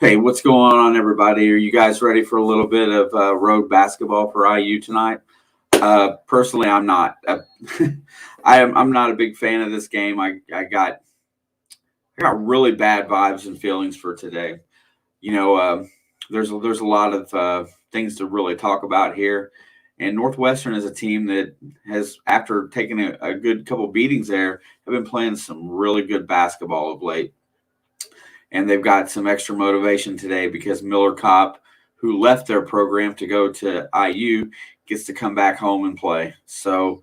Hey, what's going on, everybody? Are you guys ready for a little bit of road basketball for IU tonight? Personally, I'm not. I'm not a big fan of this game. I got really bad vibes and feelings for today. You know, there's a lot of things to really talk about here, and Northwestern is a team that has, after taking a good couple beatings there, have been playing some really good basketball of late. And they've got some extra motivation today because Miller Kopp, who left their program to go to IU, gets to come back home and play. So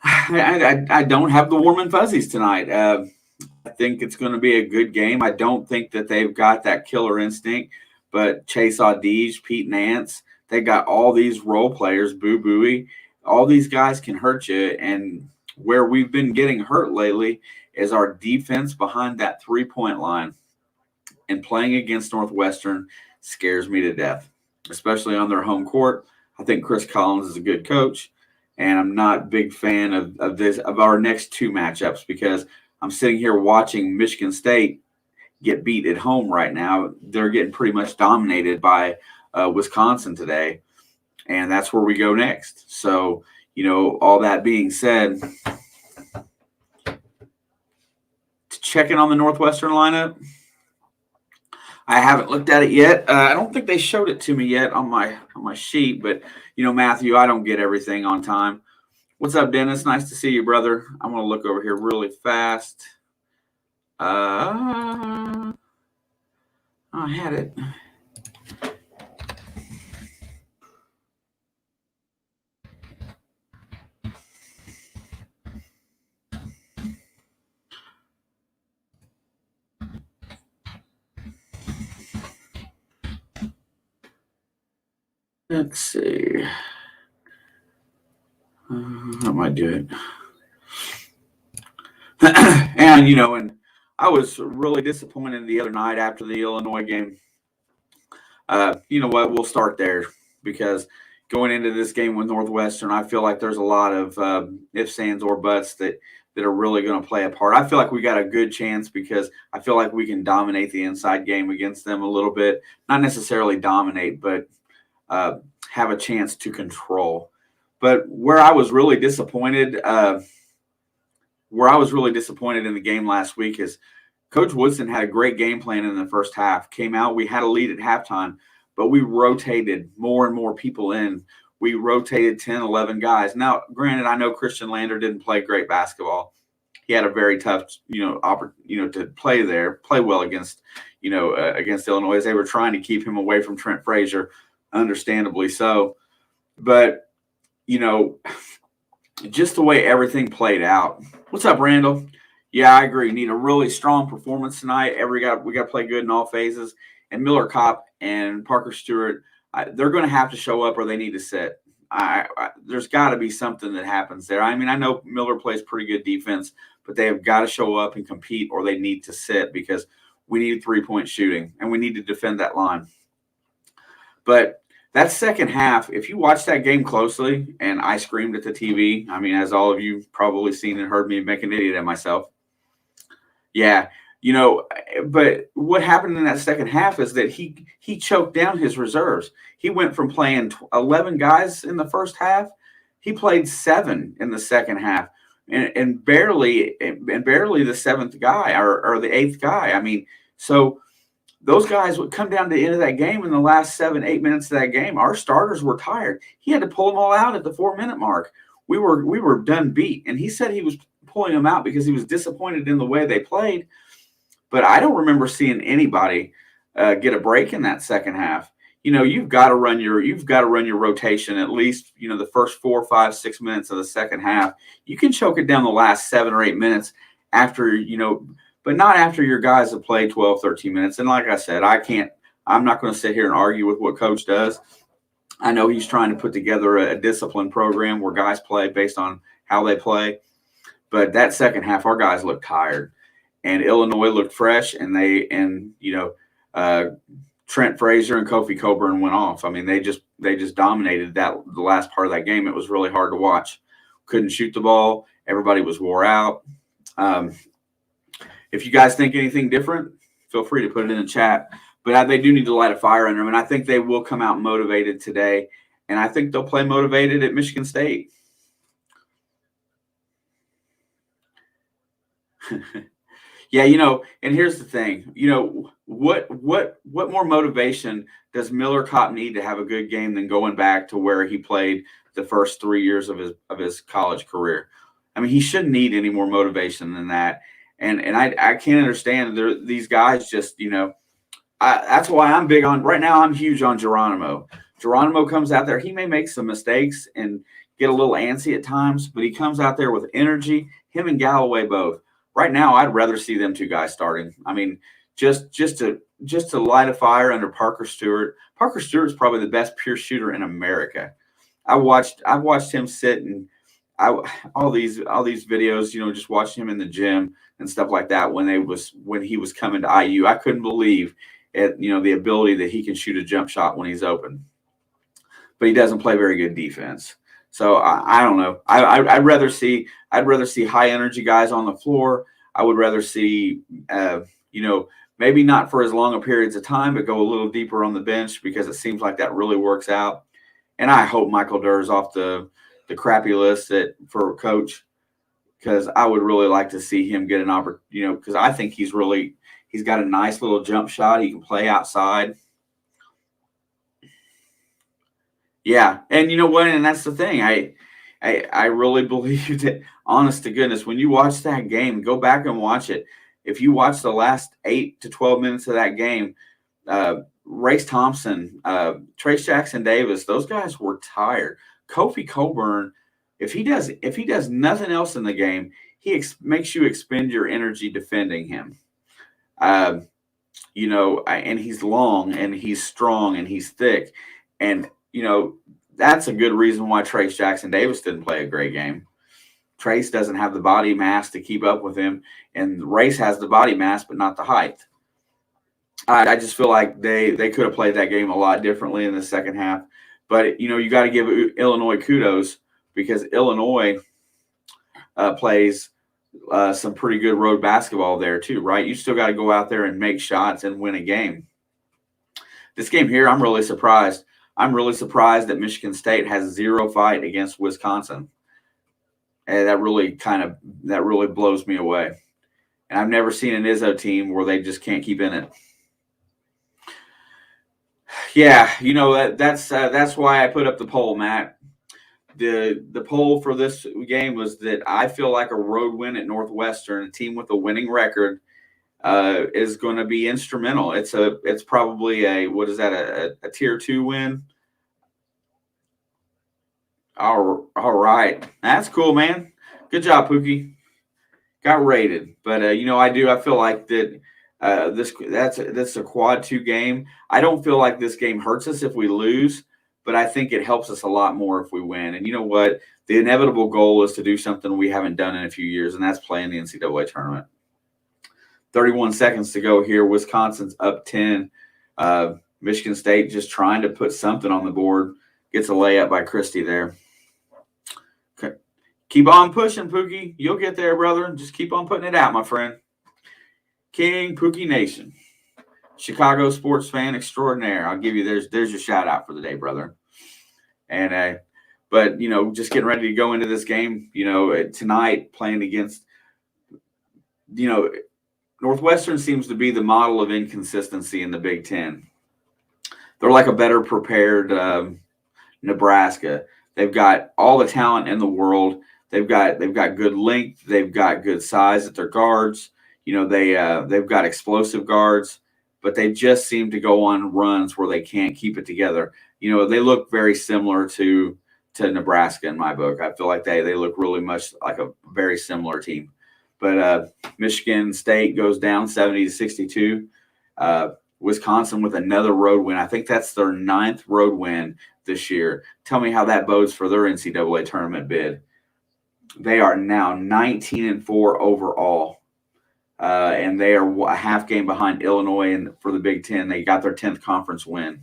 I don't have the warm and fuzzies tonight. I think it's going to be a good game. I don't think that they've got that killer instinct, but Chase Audige, Pete Nance, they got all these role players, Boo Buie. All these guys can hurt you. And where we've been getting hurt lately is our defense behind that three-point line. And playing against Northwestern scares me to death, especially on their home court. I think Chris Collins is a good coach, and I'm not a big fan of our next two matchups because I'm sitting here watching Michigan State get beat at home right now. They're getting pretty much dominated by Wisconsin today, and that's where we go next. So, all that being said, checking on the Northwestern lineup. I haven't looked at it yet. I don't think they showed it to me yet on my sheet, but Matthew, I don't get everything on time. What's up, Dennis? Nice to see you, brother. I'm gonna look over here really fast. I had it. Let's see. I might do it. and I was really disappointed the other night after the Illinois game. You know what? We'll start there because going into this game with Northwestern, I feel like there's a lot of ifs, ands, or buts that are really going to play a part. I feel like we got a good chance because I feel like we can dominate the inside game against them a little bit. Not necessarily dominate, but have a chance to control. But where I was really disappointed in the game last week is Coach Woodson had a great game plan in the first half. Came out, we had a lead at halftime, but we rotated more and more people in. We rotated 10, 11 guys. Now, granted, I know Christian Lander didn't play great basketball. He had a very tough, to play well against Illinois. They were trying to keep him away from Trent Frazier, understandably so. But, just the way everything played out. What's up, Randall? Yeah, I agree. Need a really strong performance tonight. We got to play good in all phases. And Miller Kopp and Parker Stewart, they're going to have to show up or they need to sit. There's got to be something that happens there. I mean, I know Miller plays pretty good defense, but they have got to show up and compete or they need to sit because we need three-point shooting and we need to defend that line. But that second half, if you watch that game closely, and I screamed at the TV, I mean, as all of you probably seen and heard me make an idiot of myself. Yeah, but what happened in that second half is that he choked down his reserves. He went from playing 11 guys in the first half, he played 7 in the second half, and barely the seventh guy or the eighth guy. I mean, so those guys would come down to the end of that game in the last 7-8 minutes of that game. Our starters were tired. He had to pull them all out at the 4-minute mark. We were done beat. And he said he was pulling them out because he was disappointed in the way they played. But I don't remember seeing anybody get a break in that second half. You've got to run your rotation at least, the first 4, 5, 6 minutes of the second half. You can choke it down the last 7 or 8 minutes after, but not after your guys have played 12, 13 minutes. And like I said, I'm not going to sit here and argue with what Coach does. I know he's trying to put together a disciplined program where guys play based on how they play. But that second half, our guys looked tired. And Illinois looked fresh, and Trent Frazier and Kofi Coburn went off. I mean, they just dominated the last part of that game. It was really hard to watch. Couldn't shoot the ball. Everybody was wore out. If you guys think anything different, feel free to put it in the chat. But they do need to light a fire under them, and I think they will come out motivated today, and I think they'll play motivated at Michigan State. Yeah, and here's the thing. What more motivation does Miller Kopp need to have a good game than going back to where he played the first 3 years of his college career? I mean, he shouldn't need any more motivation than that. And I can't understand these guys just, that's why I'm big on right now. I'm huge on Geronimo. Geronimo comes out there. He may make some mistakes and get a little antsy at times, but he comes out there with energy. Him and Galloway both. Right now, I'd rather see them two guys starting. I mean, just to light a fire under Parker Stewart. Parker Stewart's probably the best pure shooter in America. I've watched him sit and all these videos, just watching him in the gym and stuff like that when he was coming to IU. I couldn't believe the ability that he can shoot a jump shot when he's open, but he doesn't play very good defense. So I don't know. I'd rather see high energy guys on the floor. I would rather see maybe not for as long a periods of time, but go a little deeper on the bench because it seems like that really works out. And I hope Michael Durr's off the crappy list for coach, because I would really like to see him get an opportunity. Because I think he's got a nice little jump shot. He can play outside. Yeah, and you know what? And that's the thing. I really believe that, honest to goodness, when you watch that game, go back and watch it. If you watch the last 8 to 12 minutes of that game, Race Thompson, Trace Jackson Davis, those guys were tired. Kofi Coburn, if he does nothing else in the game, he makes you expend your energy defending him. And he's long and he's strong and he's thick. And, that's a good reason why Trace Jackson Davis didn't play a great game. Trace doesn't have the body mass to keep up with him, and Race has the body mass but not the height. I just feel like they could have played that game a lot differently in the second half. But, you got to give Illinois kudos, because Illinois plays some pretty good road basketball there too, right? You still got to go out there and make shots and win a game. This game here, I'm really surprised. I'm really surprised that Michigan State has 0 fight against Wisconsin. And that really blows me away. And I've never seen an Izzo team where they just can't keep in it. Yeah, that's why I put up the poll, Matt. The poll for this game was that I feel like a road win at Northwestern, a team with a winning record, is going to be instrumental. It's probably a tier 2 win. All right, that's cool, man. Good job, Pookie. Got rated, but I feel like that that's a quad 2 game. I don't feel like this game hurts us if we lose, but I think it helps us a lot more if we win. And you know what? The inevitable goal is to do something we haven't done in a few years, and that's play in the NCAA tournament. 31 seconds to go here. Wisconsin's up 10. Michigan State just trying to put something on the board. Gets a layup by Christie there. Okay. Keep on pushing, Pookie. You'll get there, brother. Just keep on putting it out, my friend. King Pookie Nation. Chicago sports fan extraordinaire. I'll give you there's your shout out for the day, brother. And but just getting ready to go into this game, tonight playing against Northwestern seems to be the model of inconsistency in the Big Ten. They're like a better prepared Nebraska. They've got all the talent in the world. They've got good length. They've got good size at their guards. They've got explosive guards, but they just seem to go on runs where they can't keep it together. They look very similar to Nebraska in my book. I feel like they look really much like a very similar team. But Michigan State goes down 70-62. Wisconsin with another road win. I think that's their 9th road win this year. Tell me how that bodes for their NCAA tournament bid. They are now 19-4 overall, and they are a half game behind Illinois. And for the Big Ten, they got their 10th conference win.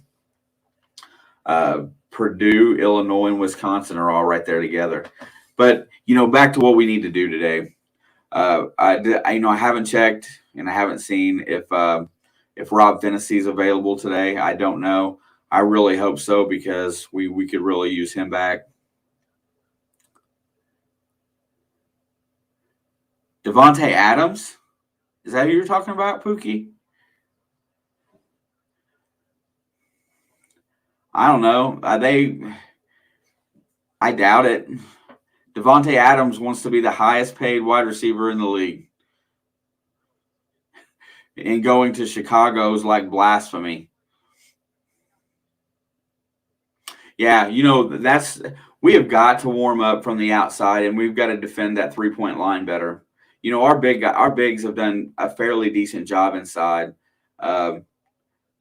Purdue, Illinois, and Wisconsin are all right there together. But back to what we need to do today. I haven't checked and I haven't seen if If Rob Fennessy is available today, I don't know. I really hope so because we could really use him back. Devontae Adams? Is that who you're talking about, Pookie? I don't know. I doubt it. Devontae Adams wants to be the highest paid wide receiver in the league. And going to Chicago is like blasphemy. Yeah, we have got to warm up from the outside, and we've got to defend that 3-point line better. Our bigs have done a fairly decent job inside, but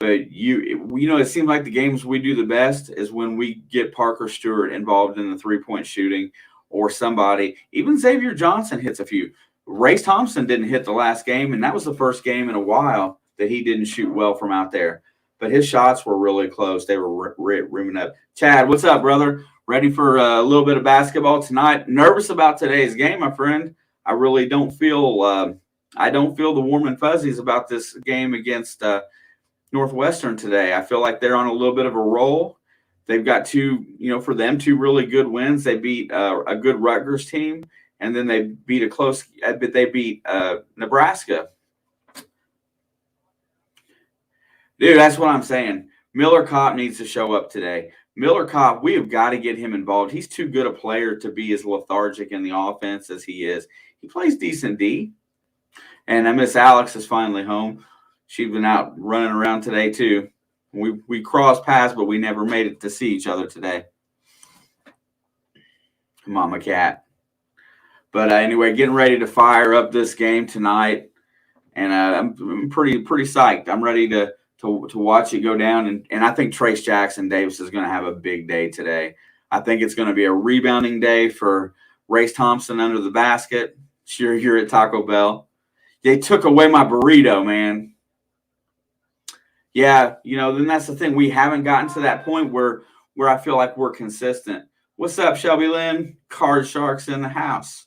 it seems like the games we do the best is when we get Parker Stewart involved in the 3-point shooting, or somebody. Even Xavier Johnson hits a few. Race Thompson didn't hit the last game, and that was the first game in a while that he didn't shoot well from out there. But his shots were really close. They were rimming up. Chad, what's up, brother? Ready for a little bit of basketball tonight? Nervous about today's game, my friend. I really don't feel the warm and fuzzies about this game against Northwestern today. I feel like they're on a little bit of a roll. They've got two really good wins. They beat a good Rutgers team, and then they beat Nebraska. Dude, that's what I'm saying. Miller Kopp needs to show up today. Miller Kopp, we have got to get him involved. He's too good a player to be as lethargic in the offense as he is. He plays decent D. And Miss Alex is finally home. She's been out running around today too. We crossed paths, but we never made it to see each other today. Mama cat. But anyway, getting ready to fire up this game tonight, and I'm pretty psyched. I'm ready to watch it go down, and I think Trace Jackson Davis is going to have a big day today. I think it's going to be a rebounding day for Race Thompson under the basket. Sure, here at Taco Bell. They took away my burrito, man. Yeah, then that's the thing. We haven't gotten to that point where I feel like we're consistent. What's up, Shelby Lynn? Card Sharks in the house.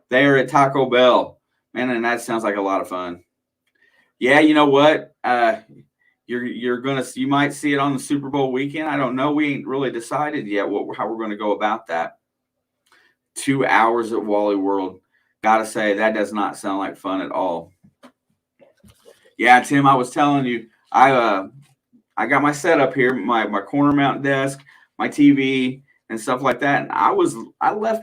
They are at Taco Bell. Man, and that sounds like a lot of fun. Yeah, you know what? You might see it on the Super Bowl weekend. I don't know. We ain't really decided yet how we're going to go about that. 2 hours at Wally World. Gotta say, that does not sound like fun at all. Yeah, Tim, I was telling you, I got my setup here, my corner mount desk, my TV, and stuff like that. And I left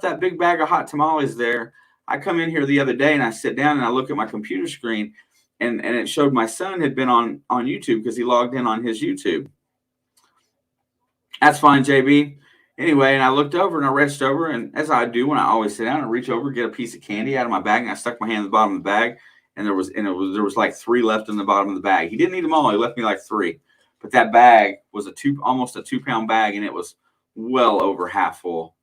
that big bag of hot tamales there. I come in here the other day and I sit down and I look at my computer screen, and it showed my son had been on YouTube because he logged in on his YouTube. That's fine, JB. Anyway, and I looked over and I reached over, and as I do when I always sit down, I reach over, get a piece of candy out of my bag, and I stuck my hand in the bottom of the bag, and there was like 3 left in the bottom of the bag. He didn't eat them all; he left me like 3. But that bag was almost a 2-pound bag, and it was well over half full.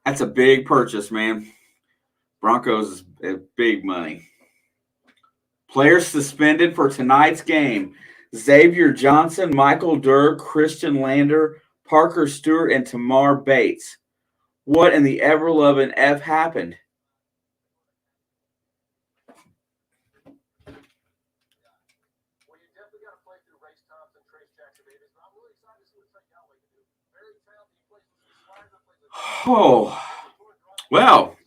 That's a big purchase, man. Broncos is big money. Players suspended for tonight's game: Xavier Johnson, Michael Durr, Christian Lander, Parker Stewart, and Tamar Bates. What in the ever-loving F happened? Oh, well.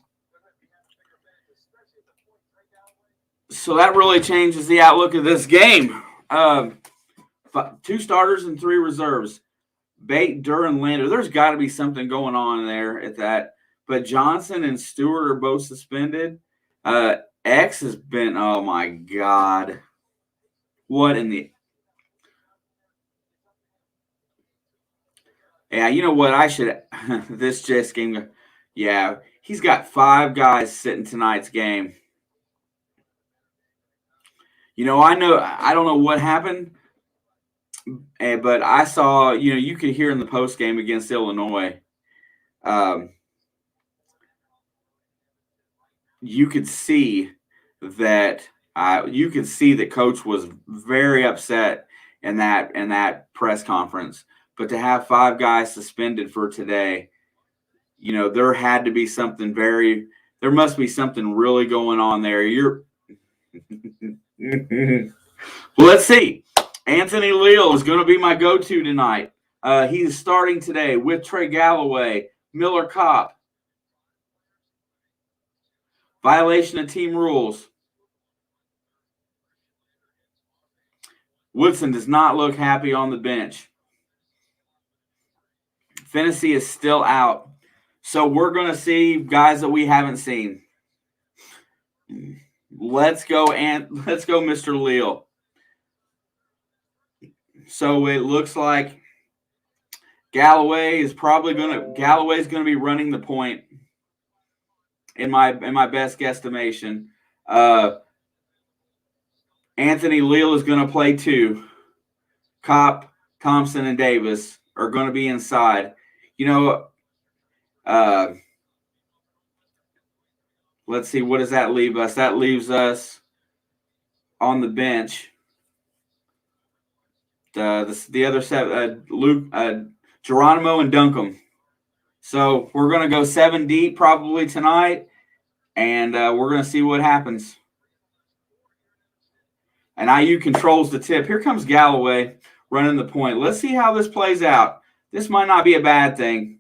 So that really changes the outlook of this game. 2 starters and 3 reserves. Bate, Durr, and Lander. There's got to be something going on there at that. But Johnson and Stewart are both suspended. X has been, oh my God. What in the. Yeah, you know what? I should. This just game. Yeah, he's got 5 guys sitting tonight's game. I don't know what happened, but I saw, you could hear in the post game against Illinois, you could see that Coach was very upset in that press conference But to have 5 guys suspended for today, there had to be something there must be something really going on there. Well, let's see. Anthony Leal is going to be my go-to tonight. He's starting today with Trey Galloway, Miller Kopp. Violation of team rules. Woodson does not look happy on the bench. Fennessy is still out. So we're going to see guys that we haven't seen. Let's go, Mr. Leal. So it looks like Galloway's going to be running the point in my best guesstimation. Anthony Leal is going to play 2. Kopp, Thompson, and Davis are going to be inside. Let's see, what does that leave us? That leaves us on the bench. The other 7, Luke, Geronimo, and Duncombe. So we're going to go 7 deep probably tonight, and we're going to see what happens. And IU controls the tip. Here comes Galloway running the point. Let's see how this plays out. This might not be a bad thing.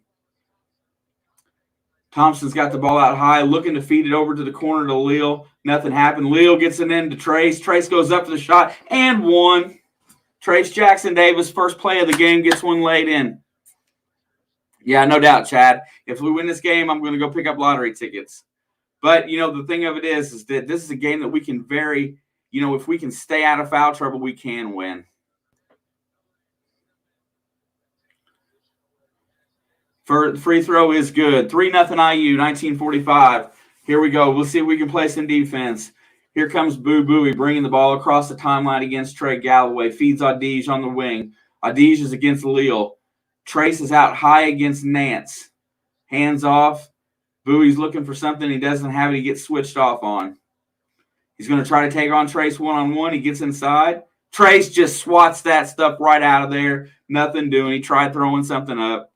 Thompson's got the ball out high, looking to feed it over to the corner to Leal. Nothing happened. Leal gets it into Trace. Trace goes up for the shot and one. Trace Jackson Davis, first play of the game, gets one laid in. Yeah, no doubt, Chad. If we win this game, I'm going to go pick up lottery tickets. But, the thing of it is that this is a game that we can if we can stay out of foul trouble, we can win. Free throw is good. 3-0 IU, 1945. Here we go. We'll see if we can play some defense. Here comes Boo Buie bringing the ball across the timeline against Trey Galloway. Feeds Adige on the wing. Adige is against Leal. Trace is out high against Nance. Hands off. Bowie's looking for something. He doesn't have it. He gets switched off on. He's going to try to take on Trace one-on-one. He gets inside. Trace just swats that stuff right out of there. Nothing doing. He tried throwing something up.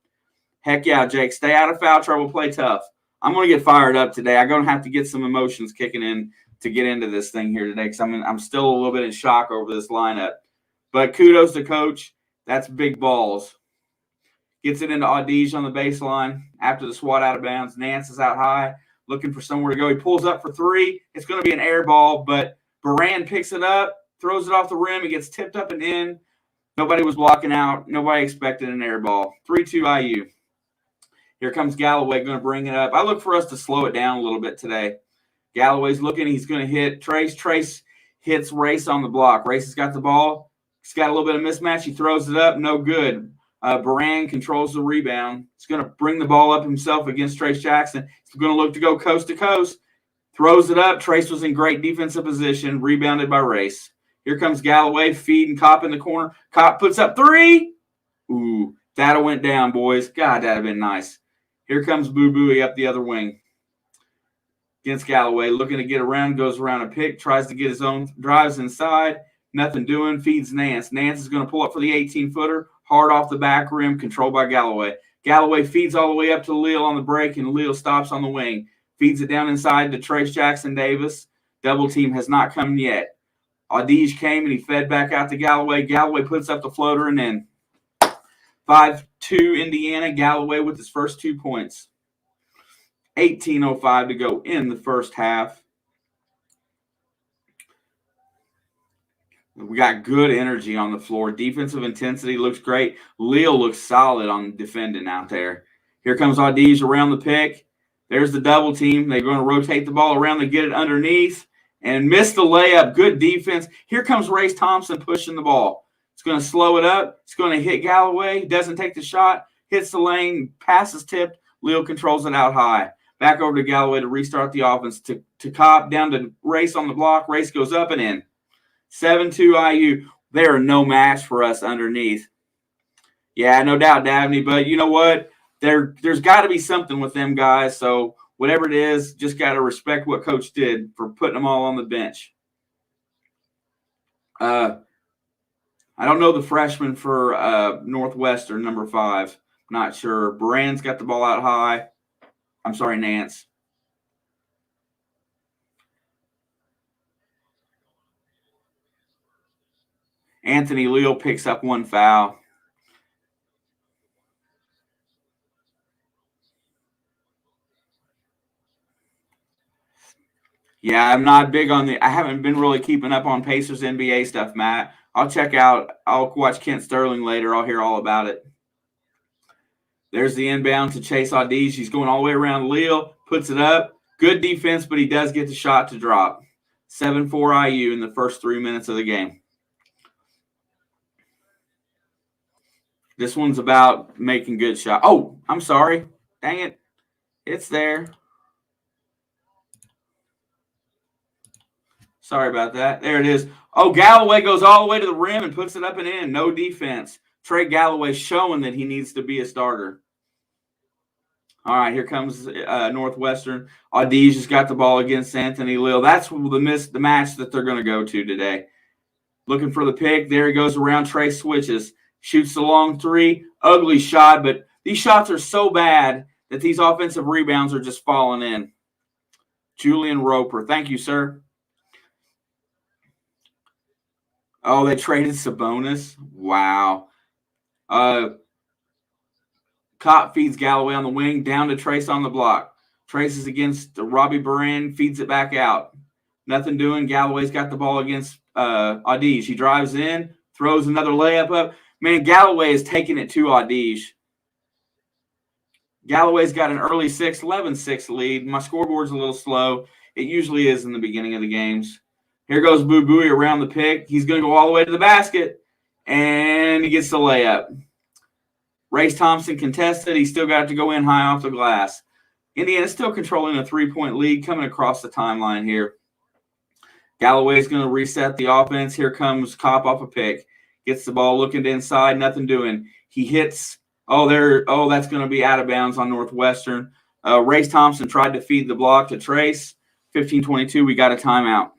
Heck yeah, Jake. Stay out of foul trouble. Play tough. I'm going to get fired up today. I'm going to have to get some emotions kicking in to get into this thing here today because I'm still a little bit in shock over this lineup. But kudos to Coach. That's big balls. Gets it into Adige on the baseline after the swat out of bounds. Nance is out high, looking for somewhere to go. He pulls up for 3. It's going to be an air ball, but Baran picks it up, throws it off the rim. It gets tipped up and in. Nobody was blocking out. Nobody expected an air ball. 3-2 IU. Here comes Galloway, going to bring it up. I look for us to slow it down a little bit today. Galloway's looking. He's going to hit Trace. Trace hits Race on the block. Race has got the ball. He's got a little bit of mismatch. He throws it up. No good. Baran controls the rebound. He's going to bring the ball up himself against Trace Jackson. He's going to look to go coast to coast. Throws it up. Trace was in great defensive position. Rebounded by Race. Here comes Galloway feeding Kopp in the corner. Kopp puts up 3. Ooh, that went down, boys. God, that'd have been nice. Here comes Boo Buie up the other wing. Against Galloway, looking to get around, goes around a pick, tries to get his own, drives inside. Nothing doing, feeds Nance. Nance is going to pull up for the 18-footer. Hard off the back rim, controlled by Galloway. Galloway feeds all the way up to Leal on the break, and Leal stops on the wing. Feeds it down inside to Trace Jackson Davis. Double team has not come yet. Adige came, and he fed back out to Galloway. Galloway puts up the floater and in. 5-2 Indiana. Galloway with his first 2 points. 18:05 to go in the first half. We got good energy on the floor. Defensive intensity looks great. Leal looks solid on defending out there. Here comes Adige around the pick. There's the double team. They're going to rotate the ball around to get it underneath and miss the layup. Good defense. Here comes Race Thompson pushing the ball. It's going to slow it up. It's going to hit Galloway. Doesn't take the shot. Hits the lane. Passes tipped. Leal controls it out high. Back over to Galloway to restart the offense. To Kopp, down to Race on the block. Race goes up and in. 7-2 IU. They are no match for us underneath. Yeah, no doubt, Dabney. But you know what? There's got to be something with them guys. So whatever it is, just got to respect what Coach did for putting them all on the bench. I don't know the freshman for Northwestern, number 5. Not sure. Baran's got the ball out high. I'm sorry, Nance. Anthony Leal picks up 1 foul. Yeah, I'm not big on I haven't been really keeping up on Pacers NBA stuff, Matt. I'll watch Kent Sterling later. I'll hear all about it. There's the inbound to Chase Audige. He's going all the way around Leal, puts it up. Good defense, but he does get the shot to drop. 7-4 IU in the first 3 minutes of the game. This one's about making good shots. Oh, I'm sorry. Dang it. It's there. Sorry about that. There it is. Oh, Galloway goes all the way to the rim and puts it up and in. No defense. Trey Galloway showing that he needs to be a starter. All right, here comes Northwestern. Audige has got the ball against Anthony Leal. That's the match that they're going to go to today. Looking for the pick. There he goes around. Trey switches. Shoots the long 3. Ugly shot, but these shots are so bad that these offensive rebounds are just falling in. Julian Roper. Thank you, sir. Oh, they traded Sabonis. Wow. Cop feeds Galloway on the wing, down to Trace on the block. Trace is against Robbie Baran, feeds it back out. Nothing doing. Galloway's got the ball against Audige. He drives in, throws another layup up. Man, Galloway is taking it to Audige. Galloway's got an early 11-6 lead. My scoreboard's a little slow. It usually is in the beginning of the games. Here goes Boo Booey around the pick. He's going to go all the way to the basket, and he gets the layup. Race Thompson contested. He still got to go in high off the glass. Indiana's still controlling a 3-point lead coming across the timeline here. Galloway's going to reset the offense. Here comes Kopp off a pick. Gets the ball looking to inside. Nothing doing. He hits. That's going to be out of bounds on Northwestern. Race Thompson tried to feed the block to Trace. 15-22. We got a timeout.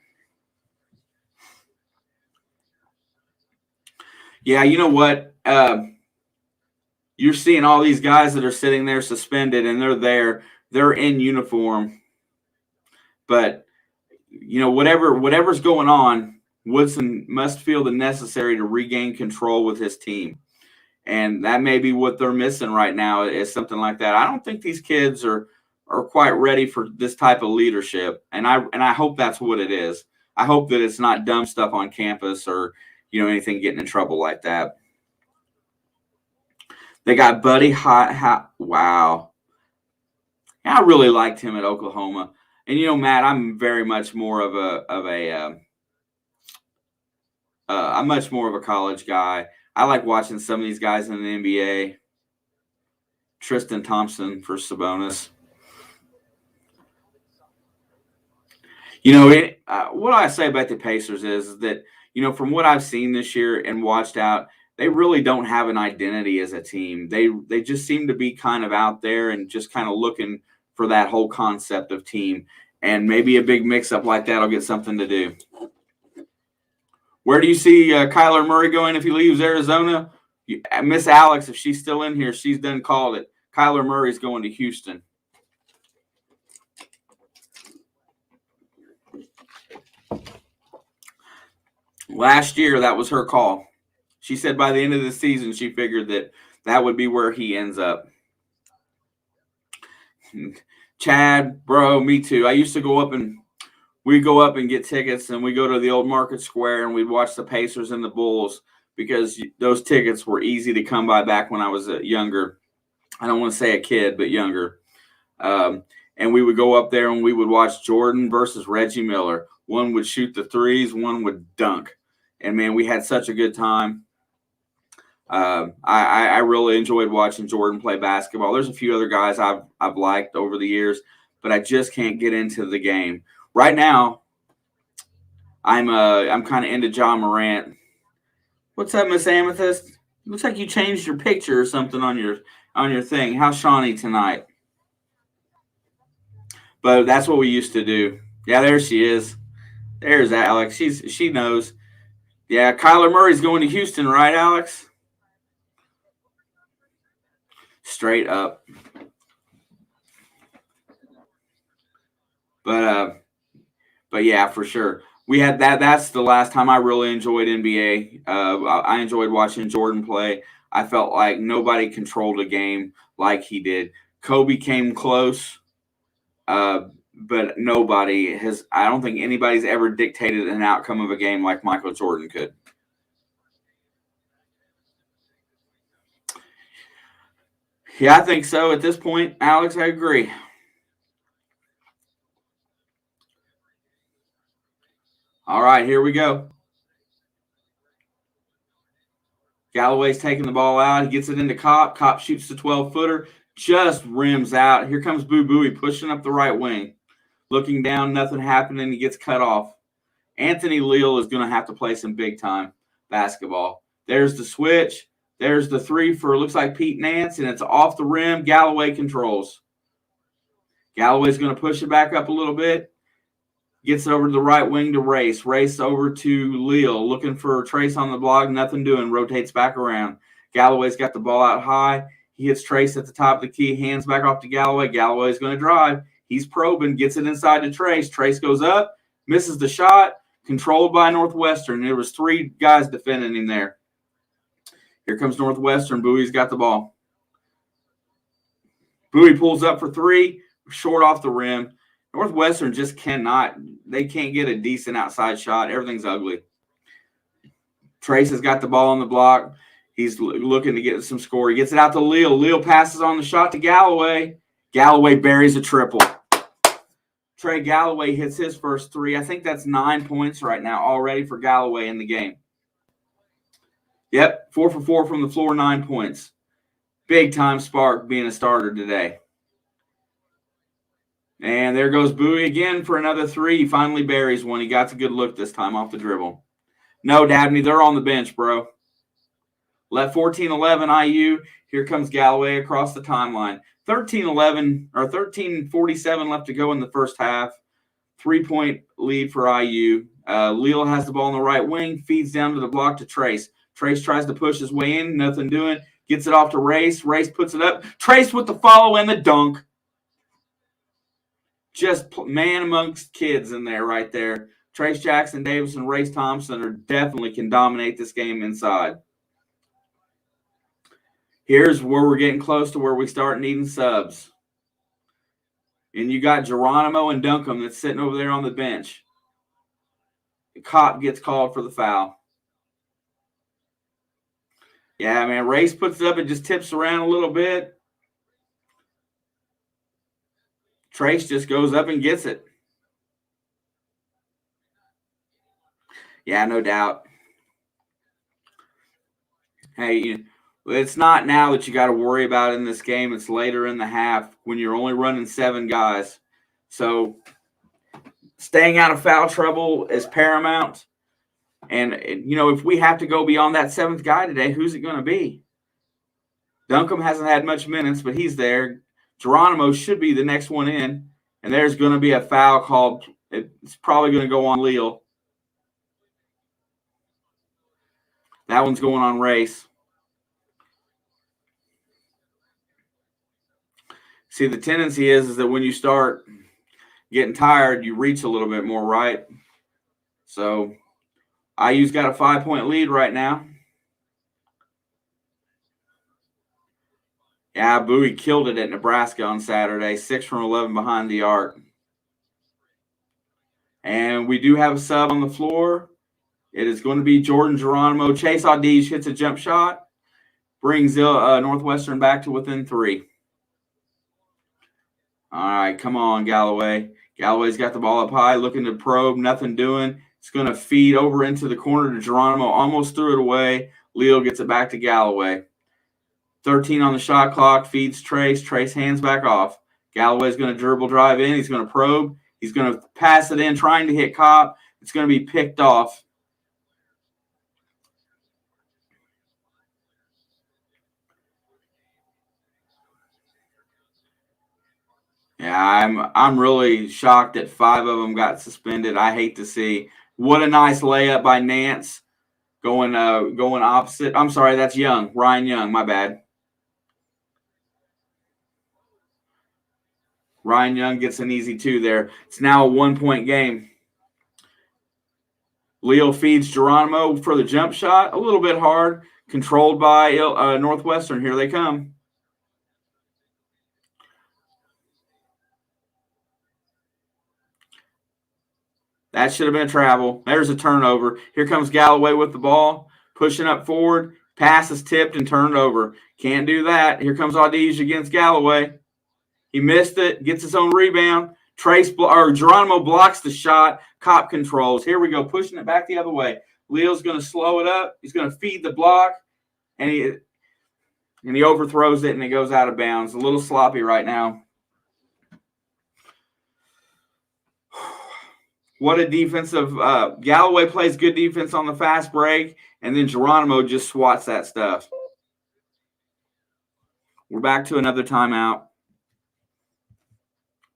Yeah, you know what? You're seeing all these guys that are sitting there suspended, and they're there. They're in uniform. But, whatever's going on, Woodson must feel the necessary to regain control with his team. And that may be what they're missing right now is something like that. I don't think these kids are quite ready for this type of leadership. And I hope that's what it is. I hope that it's not dumb stuff on campus or, anything getting in trouble like that. They got Buddy wow. I really liked him at Oklahoma. And, Matt, I'm very much more of I'm much more of a college guy. I like watching some of these guys in the NBA. Tristan Thompson for Sabonis. What I say about the Pacers is that, from what I've seen this year and watched out, they really don't have an identity as a team. They just seem to be kind of out there and just kind of looking for that whole concept of team. And maybe a big mix-up like that will get something to do. Where do you see Kyler Murray going if he leaves Arizona? Miss Alex, if she's still in here, she's done called it. Kyler Murray's going to Houston. Last year, that was her call. She said by the end of the season, she figured that would be where he ends up. Chad, bro, me too. I used to we'd go up and get tickets, and we go to the old Market Square, and we'd watch the Pacers and the Bulls because those tickets were easy to come by back when I was younger. I don't want to say a kid, but younger. And we would go up there, and we would watch Jordan versus Reggie Miller. One would shoot the threes, one would dunk. And, man, we had such a good time. I really enjoyed watching Jordan play basketball. There's a few other guys I've liked over the years, but I just can't get into the game. Right now, I'm kind of into John Morant. What's up, Miss Amethyst? Looks like you changed your picture or something on your thing. How's Shawnee tonight? But that's what we used to do. Yeah, there she is. There's Alex. She knows. Yeah, Kyler Murray's going to Houston, right, Alex? Straight up. But yeah, for sure. We had that. That's the last time I really enjoyed NBA. I enjoyed watching Jordan play. I felt like nobody controlled a game like he did. Kobe came close, but nobody has. I don't think anybody's ever dictated an outcome of a game like Michael Jordan could. Yeah, I think so. At this point, Alex, I agree. All right, here we go. Galloway's taking the ball out. He gets it into Kopp. Kopp shoots the 12-footer, just rims out. Here comes Boo Booey pushing up the right wing. Looking down, nothing happening. He gets cut off. Anthony Leal is going to have to play some big-time basketball. There's the switch. There's the three for, looks like Pete Nance, and it's off the rim. Galloway controls. Galloway's going to push it back up a little bit. Gets it over to the right wing to Race. Race over to Leal. Looking for Trace on the block. Nothing doing. Rotates back around. Galloway's got the ball out high. He hits Trace at the top of the key. Hands back off to Galloway. Galloway's going to drive. He's probing. Gets it inside to Trace. Trace goes up. Misses the shot. Controlled by Northwestern. There was three guys defending him there. Here comes Northwestern. Bowie's got the ball. Bowie pulls up for three. Short off the rim. Northwestern just cannot. They can't get a decent outside shot. Everything's ugly. Trace has got the ball on the block. He's looking to get some score. He gets it out to Leal. Leal passes on the shot to Galloway. Galloway buries a triple. Trey Galloway hits his first three. I think that's 9 points right now already for Galloway in the game. Yep, 4 for 4 from the floor, 9 points. Big time spark being a starter today. And there goes Bowie again for another three. He finally buries one. He got a good look this time off the dribble. No, Dabney, they're on the bench, bro. Let 14-11 IU. Here comes Galloway across the timeline. 13-11 or 13:47 left to go in the first half. 3-point lead for IU. Leal has the ball on the right wing. Feeds down to the block to Trace. Trace tries to push his way in. Nothing doing. Gets it off to Race. Race puts it up. Trace with the follow and the dunk. Just man amongst kids in there right there. Trace Jackson Davis and Race Thompson are definitely can dominate this game inside. Here's where we're getting close to where we start needing subs. And you got Geronimo and Duncombe that's sitting over there on the bench. The Kopp gets called for the foul. Yeah, man, Race puts it up and just tips around a little bit. Trace just goes up and gets it. Yeah, no doubt. Hey, it's not now that you got to worry about in this game. It's later in the half when you're only running 7 guys. So staying out of foul trouble is paramount. And, if we have to go beyond that 7th guy today, who's it going to be? Duncombe hasn't had much minutes, but he's there. Geronimo should be the next one in. And there's going to be a foul called. It's probably going to go on Leal. That one's going on Race. See, the tendency is that when you start getting tired, you reach a little bit more, right? So IU's got a 5-point lead right now. Yeah, Bowie killed it at Nebraska on Saturday, 6 from 11 behind the arc. And we do have a sub on the floor. It is going to be Jordan Geronimo. Chase Audige hits a jump shot, brings Northwestern back to within 3. All right, come on, Galloway. Galloway's got the ball up high, looking to probe, nothing doing. It's going to feed over into the corner to Geronimo, almost threw it away. Leal gets it back to Galloway. 13 on the shot clock, feeds Trace. Trace hands back off. Galloway's going to dribble drive in. He's going to probe. He's going to pass it in, trying to hit Kopp. It's going to be picked off. Yeah, I'm really shocked that 5 of them got suspended. I hate to see. What a nice layup by Nance. Going opposite. I'm sorry, that's Young. Ryan Young, my bad. Ryan Young gets an easy 2 there. It's now a 1-point game. Leo feeds Geronimo for the jump shot. A little bit hard. Controlled by Northwestern. Here they come. That should have been a travel. There's a turnover. Here comes Galloway with the ball. Pushing up forward. Pass is tipped and turned over. Can't do that. Here comes Audige against Galloway. He missed it. Gets his own rebound. Geronimo blocks the shot. Cop controls. Here we go. Pushing it back the other way. Leo's going to slow it up. He's going to feed the block. And he overthrows it and it goes out of bounds. A little sloppy right now. What a defensive Galloway plays good defense on the fast break, and then Geronimo just swats that stuff. We're back to another timeout.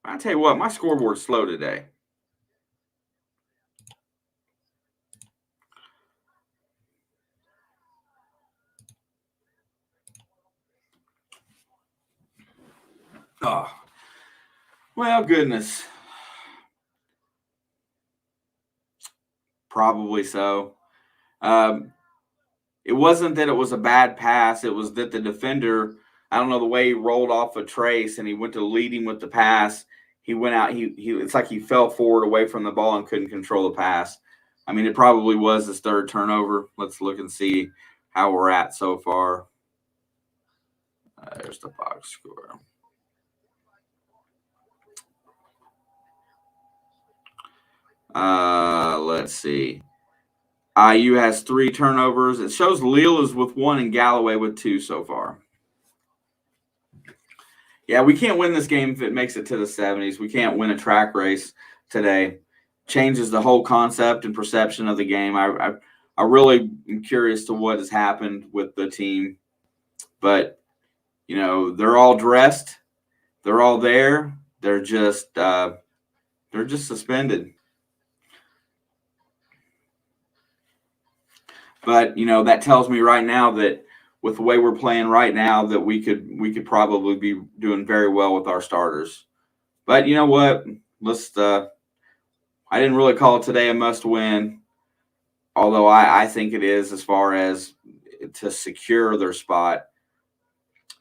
I tell you what, my scoreboard's slow today. Oh, well, goodness. Probably so. It wasn't that it was a bad pass. It was that the defender, I don't know, the way he rolled off a trace and he went to lead him with the pass. He went out. It's like he fell forward away from the ball and couldn't control the pass. I mean, it probably was his third turnover. Let's look and see how we're at so far. There's the box score. Let's see. IU has 3 turnovers. It shows Leal is with 1 and Galloway with 2 so far. Yeah, we can't win this game if it makes it to the 70s. We can't win a track race today. Changes the whole concept and perception of the game. I really am curious to what has happened with the team. But, you know, they're all dressed. They're all there. They're just suspended. But, you know, that tells me right now that with the way we're playing right now that we could probably be doing very well with our starters. But you know what? I didn't really call it today a must win, although I think it is as far as to secure their spot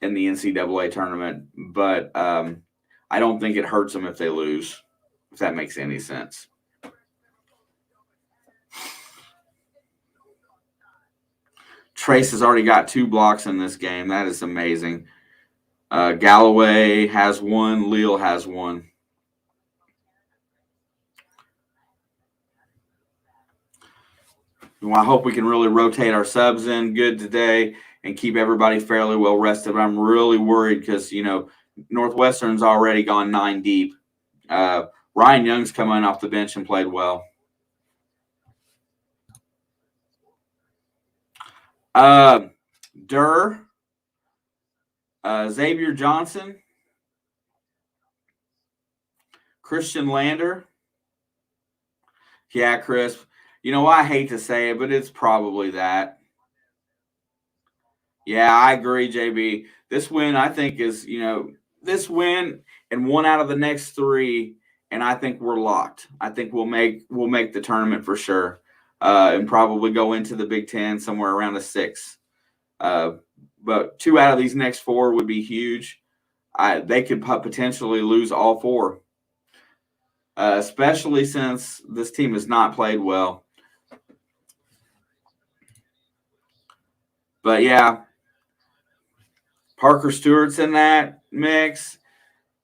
in the NCAA tournament. But I don't think it hurts them if they lose, if that makes any sense. Trace has already got 2 blocks in this game. That is amazing. Galloway has 1. Leal has 1. Well, I hope we can really rotate our subs in good today and keep everybody fairly well rested. But I'm really worried because, you know, Northwestern's already gone 9 deep. Ryan Young's coming off the bench and played well. Durr, Xavier Johnson, Christian Lander. Yeah, Chris. You know, I hate to say it, but it's probably that. Yeah, I agree, JB. This win, I think, is, you know, this win and 1 out of the next 3, and I think we're locked. I think we'll make the tournament for sure, and probably go into the Big Ten somewhere around a 6. But 2 out of these next 4 would be huge. They could potentially lose all 4, especially since this team has not played well. But yeah, Parker Stewart's in that mix.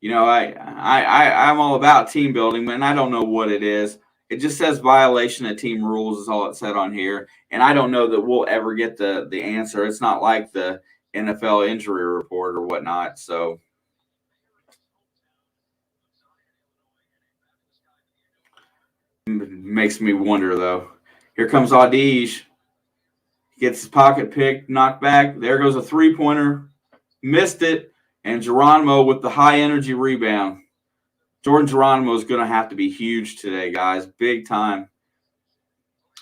You know, I'm all about team building, and I don't know what it is. It just says violation of team rules is all it said on here. And I don't know that we'll ever get the answer. It's not like the NFL injury report or whatnot. So it makes me wonder, though. Here comes Audige. Gets his pocket picked, knocked back. There goes a 3-pointer. Missed it. And Geronimo with the high-energy rebound. Jordan Geronimo is going to have to be huge today, guys. Big time.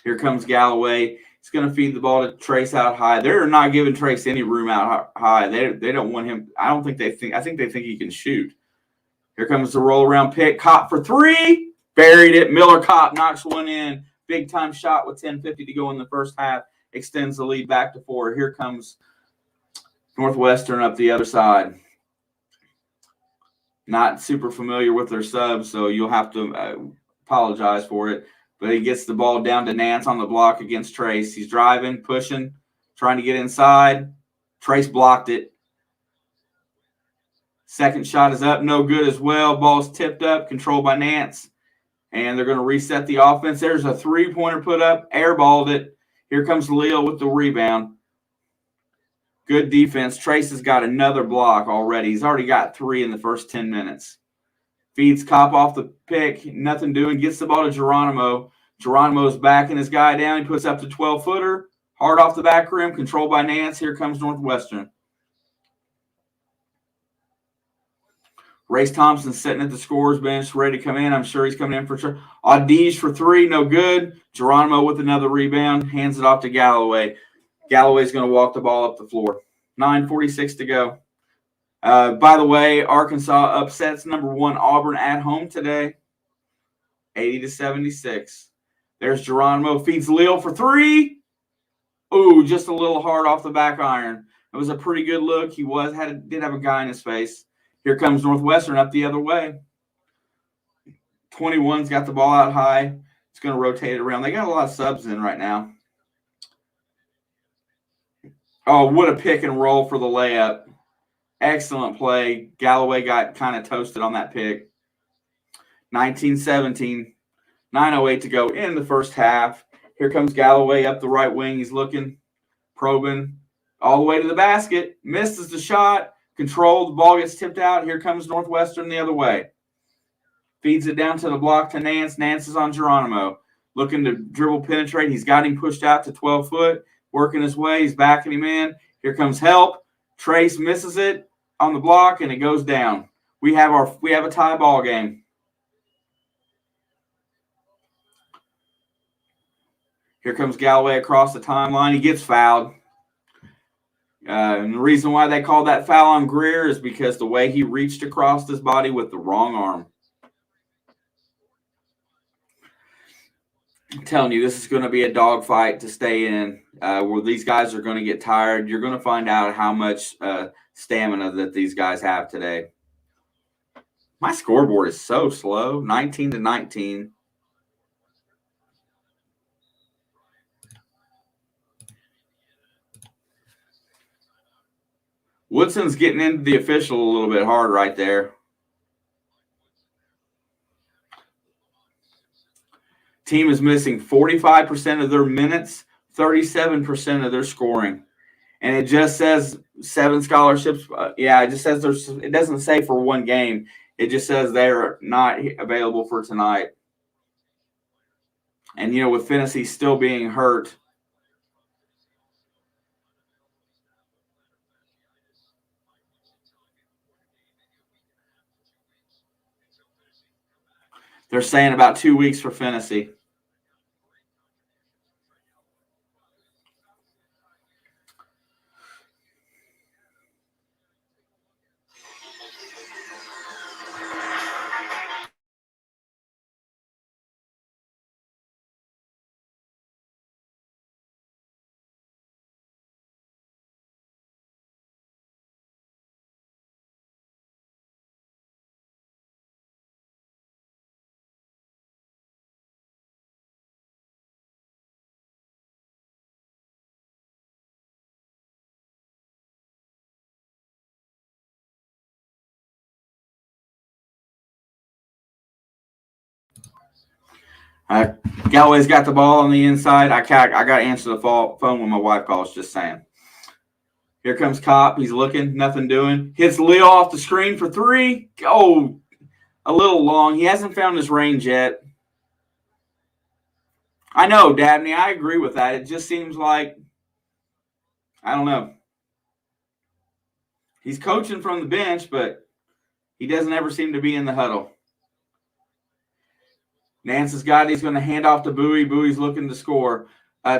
Here comes Galloway. He's going to feed the ball to Trace out high. They're not giving Trace any room out high. They don't want him. I think they think he can shoot. Here comes the roll around pick. Kopp for three. Buried it. Miller Kopp knocks one in. Big time shot with 10:50 to go in the first half. Extends the lead back to 4. Here comes Northwestern up the other side. Not super familiar with their subs, so you'll have to apologize for it. But he gets the ball down to Nance on the block against Trace. He's driving, pushing, trying to get inside. Trace blocked it. Second shot is up, no good as well. Ball's tipped up, controlled by Nance. And they're going to reset the offense. There's a three-pointer put up, airballed it. Here comes Leo with the rebound. Good defense. Trace has got another block already. He's already got 3 in the first 10 minutes. Feeds Kopp off the pick. Nothing doing. Gets the ball to Geronimo. Geronimo's backing his guy down. He puts up the 12-footer. Hard off the back rim. Controlled by Nance. Here comes Northwestern. Race Thompson sitting at the scorer's bench, ready to come in. I'm sure he's coming in for sure. Audige for 3, no good. Geronimo with another rebound. Hands it off to Galloway. Galloway's going to walk the ball up the floor. 9:46 to go. By the way, Arkansas upsets number 1 Auburn at home today, 80-76. There's Geronimo. Feeds Leo for 3. Ooh, just a little hard off the back iron. It was a pretty good look. He did have a guy in his face. Here comes Northwestern up the other way. 21's got the ball out high. It's going to rotate it around. They got a lot of subs in right now. Oh, what a pick and roll for the layup. Excellent play. Galloway got kind of toasted on that pick. 19-17. 9:08 to go in the first half. Here comes Galloway up the right wing. He's looking, probing, all the way to the basket. Misses the shot. Controlled. The ball gets tipped out. Here comes Northwestern the other way. Feeds it down to the block to Nance. Nance is on Geronimo. Looking to dribble penetrate. He's got him pushed out to 12 foot. Working his way. He's backing him in. Here comes help. Trace misses it on the block, and it goes down. We have a tie ball game. Here comes Galloway across the timeline. He gets fouled. And the reason why they called that foul on Greer is because the way he reached across his body with the wrong arm. I'm telling you, this is going to be a dogfight to stay in, where these guys are going to get tired. You're going to find out how much stamina that these guys have today. My scoreboard is so slow, 19-19. Woodson's getting into the official a little bit hard right there. Team is missing 45% of their minutes, 37% of their scoring. And it just says 7 scholarships. It just says it doesn't say for one game. It just says they're not available for tonight. And, with Finney still being hurt, they're saying about 2 weeks for Finney. Galloway's got the ball on the inside. I got to answer the phone when my wife calls, just saying. Here comes Kopp. He's looking, nothing doing. Hits Leo off the screen for 3. Oh, a little long. He hasn't found his range yet. I know, Dabney. I agree with that. It just seems like, I don't know. He's coaching from the bench, but he doesn't ever seem to be in the huddle. Nance has got it. He's going to hand off to Bowie. Bowie's looking to score.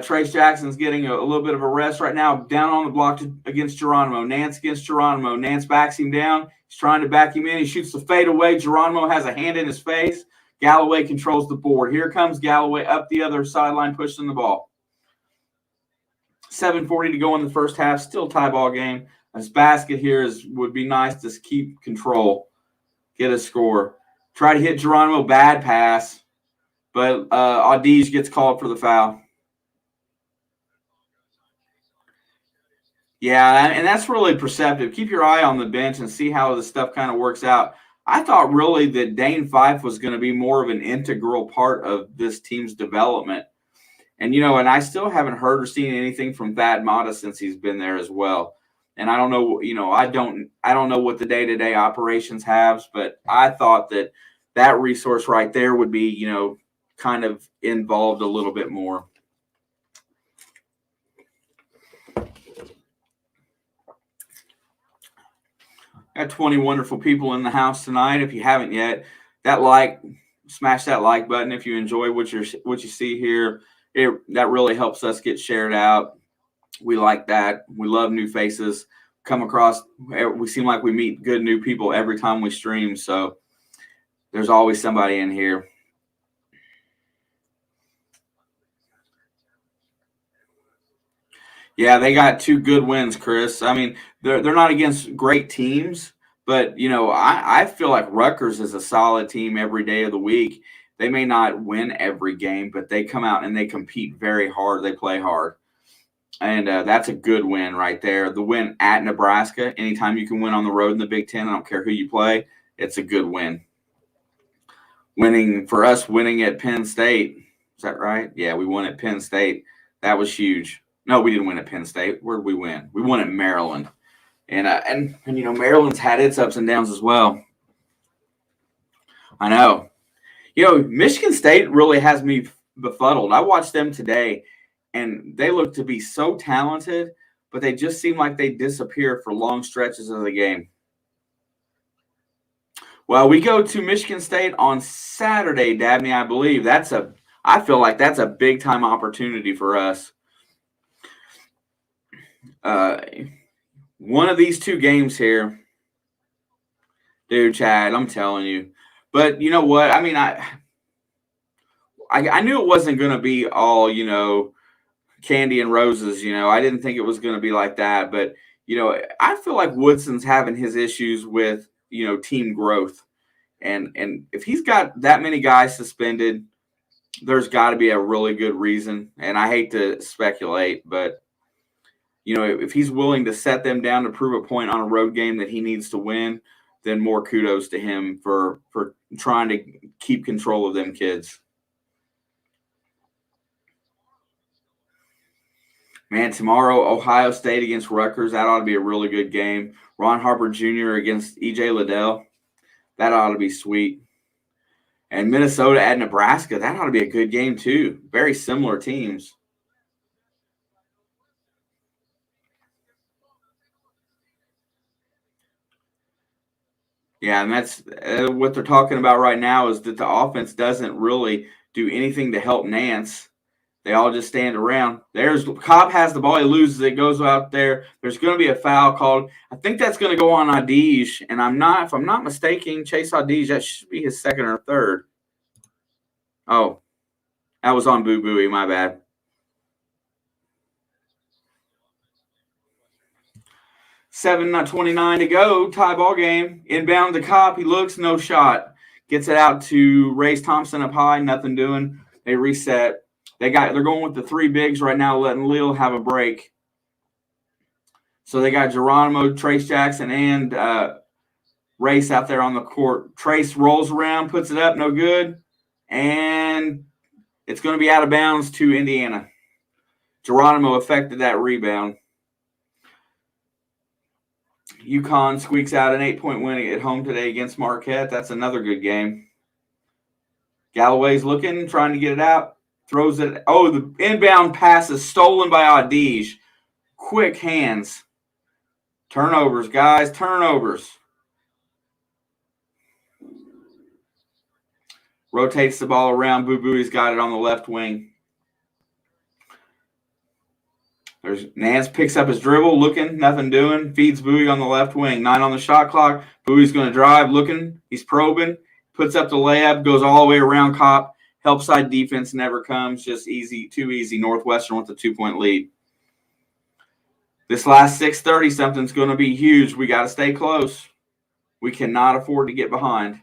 Trace Jackson's getting a little bit of a rest right now. Down on the block against Geronimo. Nance against Geronimo. Nance backs him down. He's trying to back him in. He shoots the fade away. Geronimo has a hand in his face. Galloway controls the board. Here comes Galloway up the other sideline, pushing the ball. 7:40 to go in the first half. Still tie ball game. This basket here would be nice to keep control. Get a score. Try to hit Geronimo. Bad pass. But Audige gets called for the foul. Yeah, and that's really perceptive. Keep your eye on the bench and see how this stuff kind of works out. I thought really that Dane Fife was going to be more of an integral part of this team's development. And, and I still haven't heard or seen anything from Thad Mata since he's been there as well. And I don't know, I don't know what the day-to-day operations have, but I thought that resource right there would be, kind of involved a little bit more. Got 20 wonderful people in the house tonight. If you haven't yet, smash that like button. If you enjoy what you see here, that really helps us get shared out. We like that. We love new faces. Come across. We seem like we meet good new people every time we stream. So there's always somebody in here. Yeah, they got 2 good wins, Chris. I mean, they're not against great teams, but I feel like Rutgers is a solid team every day of the week. They may not win every game, but they come out and they compete very hard. They play hard, and that's a good win right there. The win at Nebraska. Anytime you can win on the road in the Big Ten, I don't care who you play, it's a good win. Winning at Penn State. Is that right? Yeah, we won at Penn State. That was huge. No, we didn't win at Penn State. Where did we win? We won at Maryland. And Maryland's had its ups and downs as well. I know. Michigan State really has me befuddled. I watched them today, and they look to be so talented, but they just seem like they disappear for long stretches of the game. Well, we go to Michigan State on Saturday, Dabney, I believe. I feel like that's a big-time opportunity for us. One of these 2 games here, dude, Chad, I'm telling you. But you know what? I mean, I knew it wasn't going to be all, candy and roses. I didn't think it was going to be like that. But, I feel like Woodson's having his issues with, team growth. And if he's got that many guys suspended, there's got to be a really good reason. And I hate to speculate, but if he's willing to set them down to prove a point on a road game that he needs to win, then more kudos to him for trying to keep control of them kids. Man, tomorrow, Ohio State against Rutgers, that ought to be a really good game. Ron Harper Jr. against E.J. Liddell, that ought to be sweet. And Minnesota at Nebraska, that ought to be a good game too. Very similar teams. Yeah, and that's what they're talking about right now is that the offense doesn't really do anything to help Nance. They all just stand around. Cobb has the ball. He loses it. Goes out there. There's going to be a foul called. I think that's going to go on Audige. And if I'm not mistaken, Chase Audige, that should be his second or third. Oh, that was on Boo Booey. My bad. 7:29 to go. Tie ball game. Inbound to Cobb. He looks. No shot. Gets it out to Race Thompson up high. Nothing doing. They reset. They're going with the 3 bigs right now, letting Lille have a break. So they got Geronimo, Trace Jackson, and Race out there on the court. Trace rolls around, puts it up, no good. And it's going to be out of bounds to Indiana. Geronimo affected that rebound. UConn squeaks out an 8-point win at home today against Marquette. That's another good game. Galloway's looking, trying to get it out. Throws it. Oh, the inbound pass is stolen by Audige. Quick hands. Turnovers, guys. Turnovers. Rotates the ball around. Boo Booey's got it on the left wing. There's Nance picks up his dribble, looking, nothing doing, feeds Bowie on the left wing. 9 on the shot clock. Bowie's going to drive, looking, he's probing, puts up the layup, goes all the way around Kopp. Help side defense never comes, just easy, too easy. Northwestern with a 2-point lead. This last 6:30 something's going to be huge. We got to stay close. We cannot afford to get behind.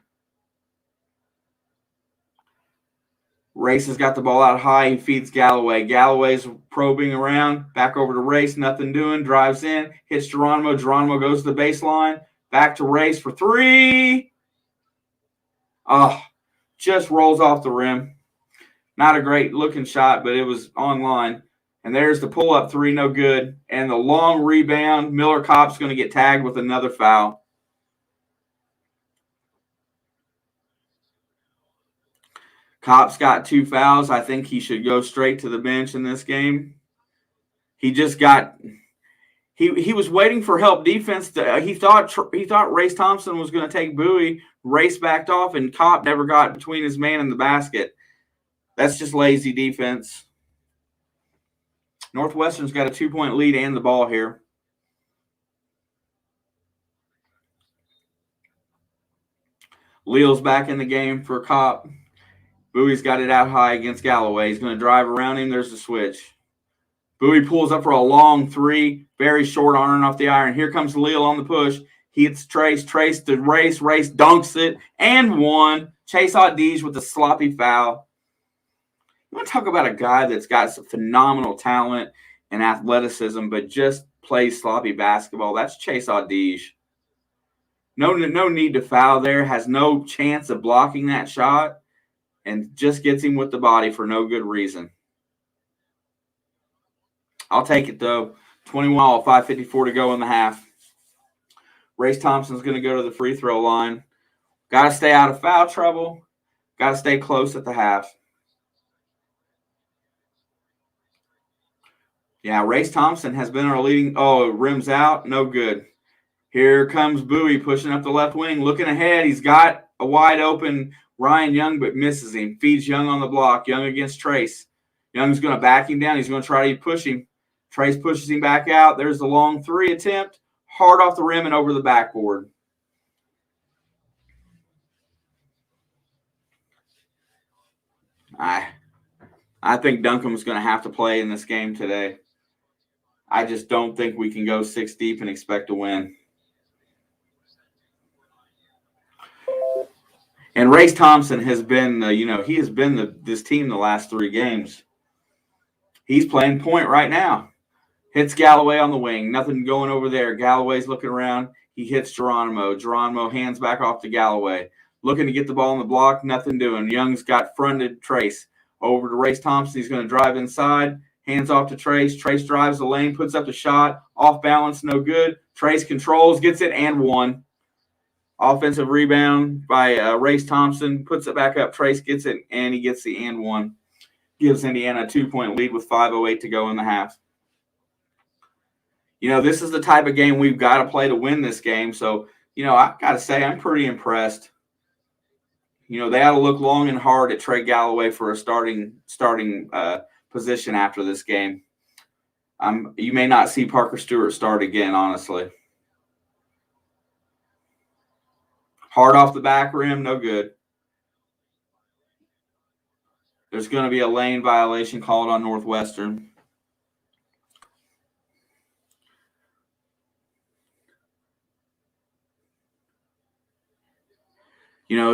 Race has got the ball out high. He feeds Galloway. Galloway's probing around. Back over to Race. Nothing doing. Drives in. Hits Geronimo. Geronimo goes to the baseline. Back to Race for 3. Oh, just rolls off the rim. Not a great looking shot, but it was online. And there's the pull-up 3, no good. And the long rebound. Miller Kopp's going to get tagged with another foul. Kopp's got 2 fouls. I think he should go straight to the bench in this game. He just got he was waiting for help defense. He thought Race Thompson was going to take Bowie. Race backed off, and Kopp never got between his man and the basket. That's just lazy defense. Northwestern's got a 2-point lead and the ball here. Leal's back in the game for Kopp. Bowie's got it out high against Galloway. He's going to drive around him. There's the switch. Bowie pulls up for a long 3. Very short on and off the iron. Here comes Leal on the push. He hits Trace. Trace to Race. Race dunks it. And 1. Chase Audige with a sloppy foul. You want to talk about a guy that's got some phenomenal talent and athleticism, but just plays sloppy basketball. That's Chase Audige. No need to foul there. Has no chance of blocking that shot. And just gets him with the body for no good reason. I'll take it, though. 21, 5:54 to go in the half. Race Thompson's going to go to the free throw line. Got to stay out of foul trouble. Got to stay close at the half. Yeah, Race Thompson has been our leading. Oh, rims out. No good. Here comes Bowie pushing up the left wing. Looking ahead. He's got a wide open Ryan Young, but misses him. Feeds Young on the block. Young against Trace. Young's going to back him down. He's going to try to push him. Trace pushes him back out. There's the long 3 attempt. Hard off the rim and over the backboard. I think Duncombe's going to have to play in this game today. I just don't think we can go 6 deep and expect to win. And Race Thompson has been, he has been this team the last 3 games. He's playing point right now. Hits Galloway on the wing. Nothing going over there. Galloway's looking around. He hits Geronimo. Geronimo hands back off to Galloway. Looking to get the ball on the block. Nothing doing. Young's got fronted Trace. Over to Race Thompson. He's going to drive inside. Hands off to Trace. Trace drives the lane. Puts up the shot. Off balance. No good. Trace controls. Gets it and 1. Offensive rebound by Race Thompson. Puts it back up. Trace gets it, and he gets the and 1. Gives Indiana a 2-point lead with 5:08 to go in the half. This is the type of game we've got to play to win this game. So, I got to say I'm pretty impressed. They ought to look long and hard at Trey Galloway for a starting position after this game. You may not see Parker Stewart start again, honestly. Hard off the back rim, no good. There's going to be a lane violation called on Northwestern.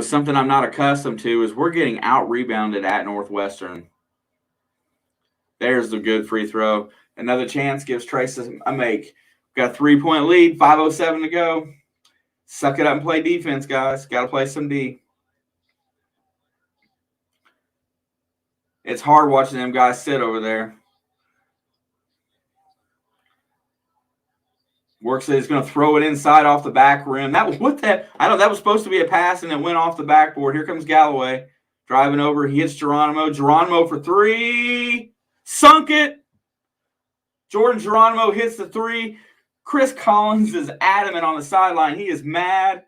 Something I'm not accustomed to is we're getting out-rebounded at Northwestern. There's the good free throw. Another chance gives Trace a make. Got a 3-point lead, 5:07 to go. Suck it up and play defense, guys. Got to play some D. It's hard watching them guys sit over there. Works it. He's going to throw it inside off the back rim. That was supposed to be a pass, and it went off the backboard. Here comes Galloway. Driving over. He hits Geronimo. Geronimo for 3. Sunk it. Jordan Geronimo hits the 3. Chris Collins is adamant on the sideline. He is mad.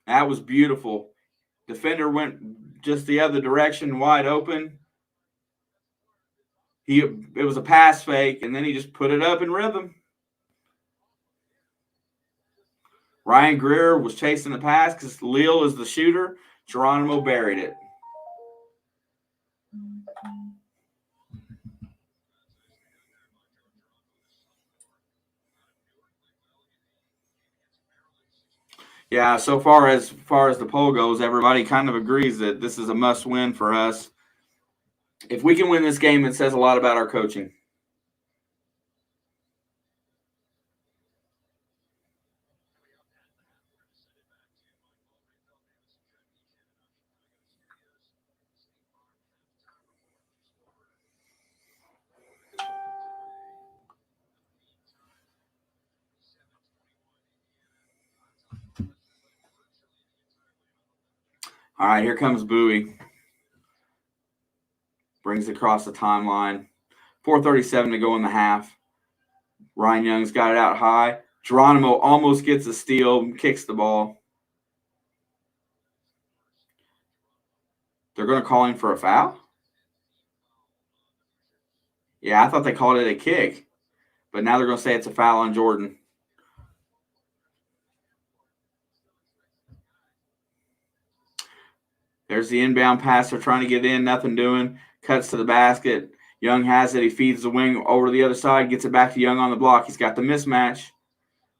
That was beautiful. Defender went just the other direction, wide open. It was a pass fake, and then he just put it up in rhythm. Ryan Greer was chasing the pass because Leal is the shooter. Geronimo buried it. Yeah, so far as the poll goes, everybody kind of agrees that this is a must-win for us. If we can win this game, it says a lot about our coaching. All right, here comes Bowie. Brings it across the timeline. 4:37 to go in the half. Ryan Young's got it out high. Geronimo almost gets a steal, kicks the ball. They're going to call him for a foul? Yeah, I thought they called it a kick. But now they're going to say it's a foul on Jordan. There's the inbound pass. They're trying to get in. Nothing doing. Cuts to the basket. Young has it. He feeds the wing over to the other side. Gets it back to Young on the block. He's got the mismatch.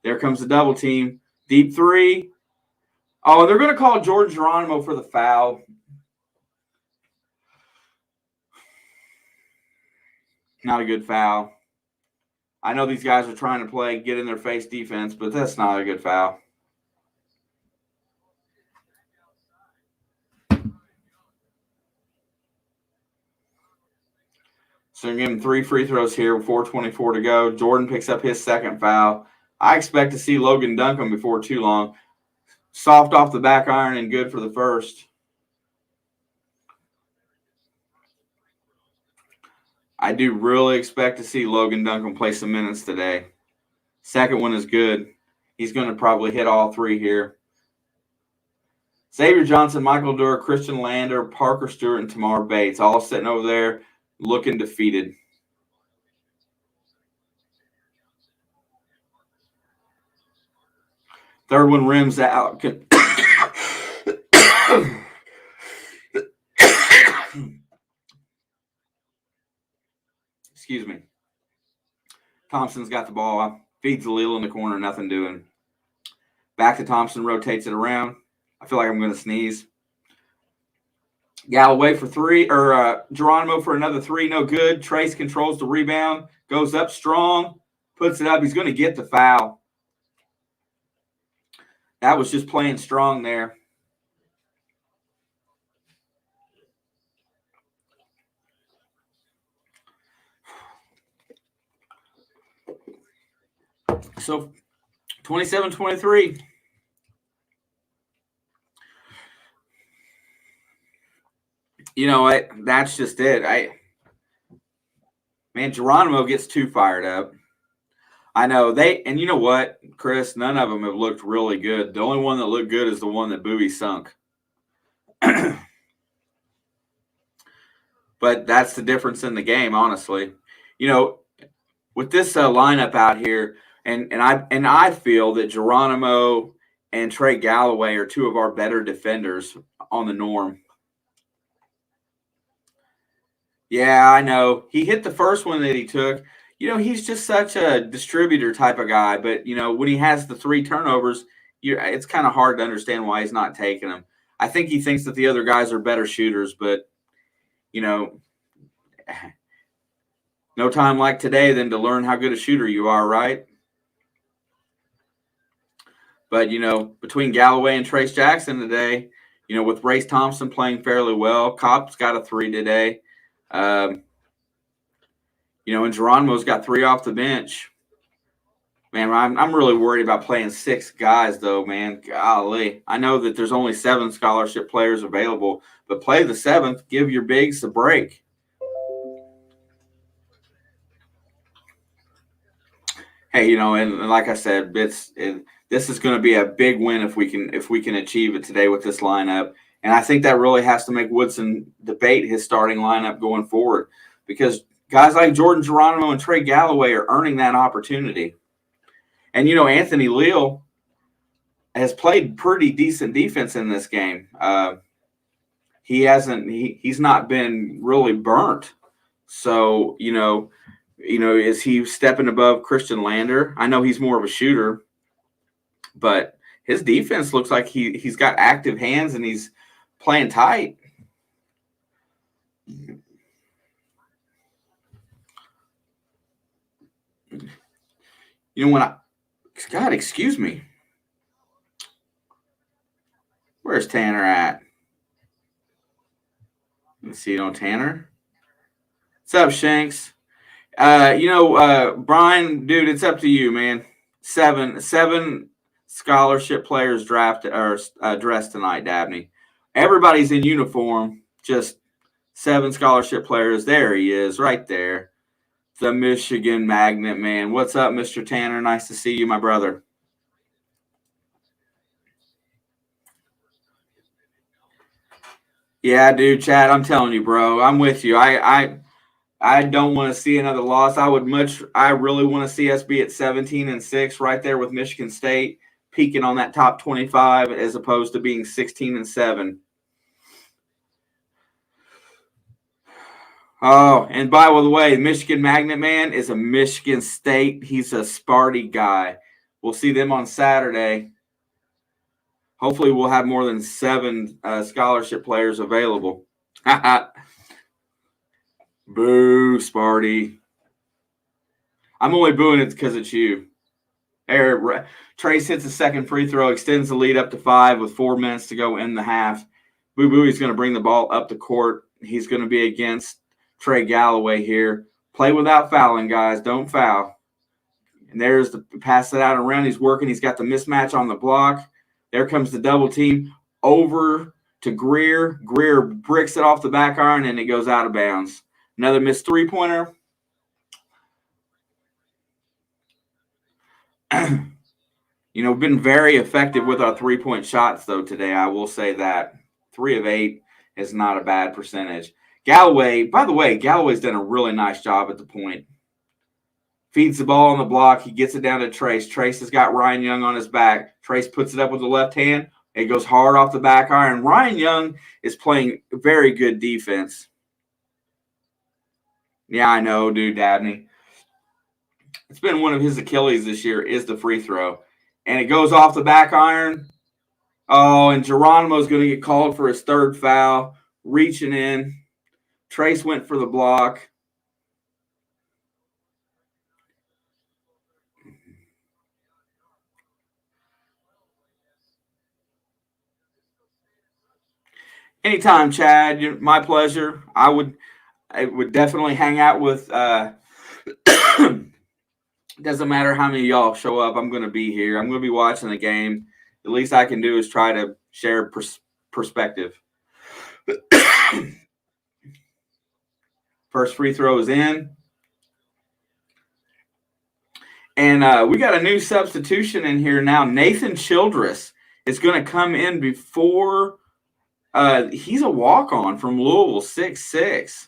There comes the double team. Deep three. Oh, they're going to call Jordan Geronimo for the foul. Not a good foul. I know these guys are trying to get in their face defense, but that's not a good foul. So they're giving 3 free throws here, 4:24 to go. Jordan picks up his second foul. I expect to see Logan dunk him before too long. Soft off the back iron and good for the first. I do really expect to see Logan Duncan play some minutes today. Second one is good. He's going to probably hit all 3 here. Xavier Johnson, Michael Durr, Christian Lander, Parker Stewart, and Tamar Bates all sitting over there looking defeated. Third one rims out. Excuse me. Thompson's got the ball. Feeds Leal in the corner. Nothing doing. Back to Thompson. Rotates it around. I feel like I'm going to sneeze. Galloway for 3. Or Geronimo for another 3. No good. Trace controls the rebound. Goes up strong. Puts it up. He's going to get the foul. That was just playing strong there. So 27-23. You know, that's just it. Man, Geronimo gets too fired up. I know and you know what, Chris, none of them have looked really good. The only one that looked good is the one that Bowie sunk. But that's the difference in the game, honestly. You know, with this lineup out here, and I feel that Geronimo and Trey Galloway are 2 of our better defenders on the norm. Yeah, I know. He hit the first one that he took. You know, he's just such a distributor type of guy. But, you know, when he has the 3 turnovers, it's kind of hard to understand why he's not taking them. I think he thinks that the other guys are better shooters. But, you know, no time like today than to learn how good a shooter you are, right? But, you know, between Galloway and Trace Jackson today, you know, with Race Thompson playing fairly well, Kopp's got a 3 today. You know, and Geronimo's got 3 off the bench. Man, I'm really worried about playing 6 guys, though, man. Golly. I know that there's only 7 scholarship players available, but play the 7th. Give your bigs a break. Hey, you know, and like I said, this is going to be a big win if we can achieve it today with this lineup. And I think that really has to make Woodson debate his starting lineup going forward because Guys like Jordan Geronimo and Trey Galloway are earning that opportunity. And, Anthony Leal has played pretty decent defense in this game. He's not been really burnt. So, is he stepping above Christian Lander? I know he's more of a shooter, but his defense looks like he's got active hands and he's playing tight. God, excuse me. Where's Tanner at? Let's see, Tanner. What's up, Shanks? Brian, dude, it's up to you, man. Seven scholarship players drafted or dressed tonight, Dabney. Everybody's in uniform. Just 7 scholarship players. There he is, right there. The Michigan Magnet Man. What's up, Mr. Tanner? Nice to see you, my brother. Yeah, dude, Chad, I'm telling you, bro. I'm with you. I don't want to see another loss. I really want to see us be at 17-6 right there with Michigan State, peaking on that top 25 as opposed to being 16-7. Oh, and by the way, Michigan Magnet Man is a Michigan State. He's a Sparty guy. We'll see them on Saturday. Hopefully we'll have more than 7 scholarship players available. Boo, Sparty. I'm only booing it because it's you. Trace hits a second free throw, extends the lead up to 5 with 4 minutes to go in the half. Boo Boo, he's going to bring the ball up the court. He's going to be against Trey Galloway here. Play without fouling, guys. Don't foul. And there's the pass it out around. He's working. He's got the mismatch on the block. There comes the double team over to Greer. Greer bricks it off the back iron, and it goes out of bounds. Another missed three-pointer. We've been very effective with our three-point shots, though, today. I will say that. 3 of 8 is not a bad percentage. Galloway, by the way, Galloway's done a really nice job at the point. Feeds the ball on the block. He gets it down to Trace. Trace has got Ryan Young on his back. Trace puts it up with the left hand. It goes hard off the back iron. Ryan Young is playing very good defense. Yeah, I know, dude, Dabney. It's been one of his Achilles this year is the free throw. And it goes off the back iron. Oh, and Geronimo's going to get called for his 3rd foul. Reaching in. Trace went for the block. Anytime, Chad. My pleasure. I would definitely hang out with doesn't matter how many of y'all show up. I'm going to be here. I'm going to be watching the game. The least I can do is try to share perspective. First free throw is in. And we got a new substitution in here now. Nathan Childress is going to come in before he's a walk-on from Louisville, 6'6".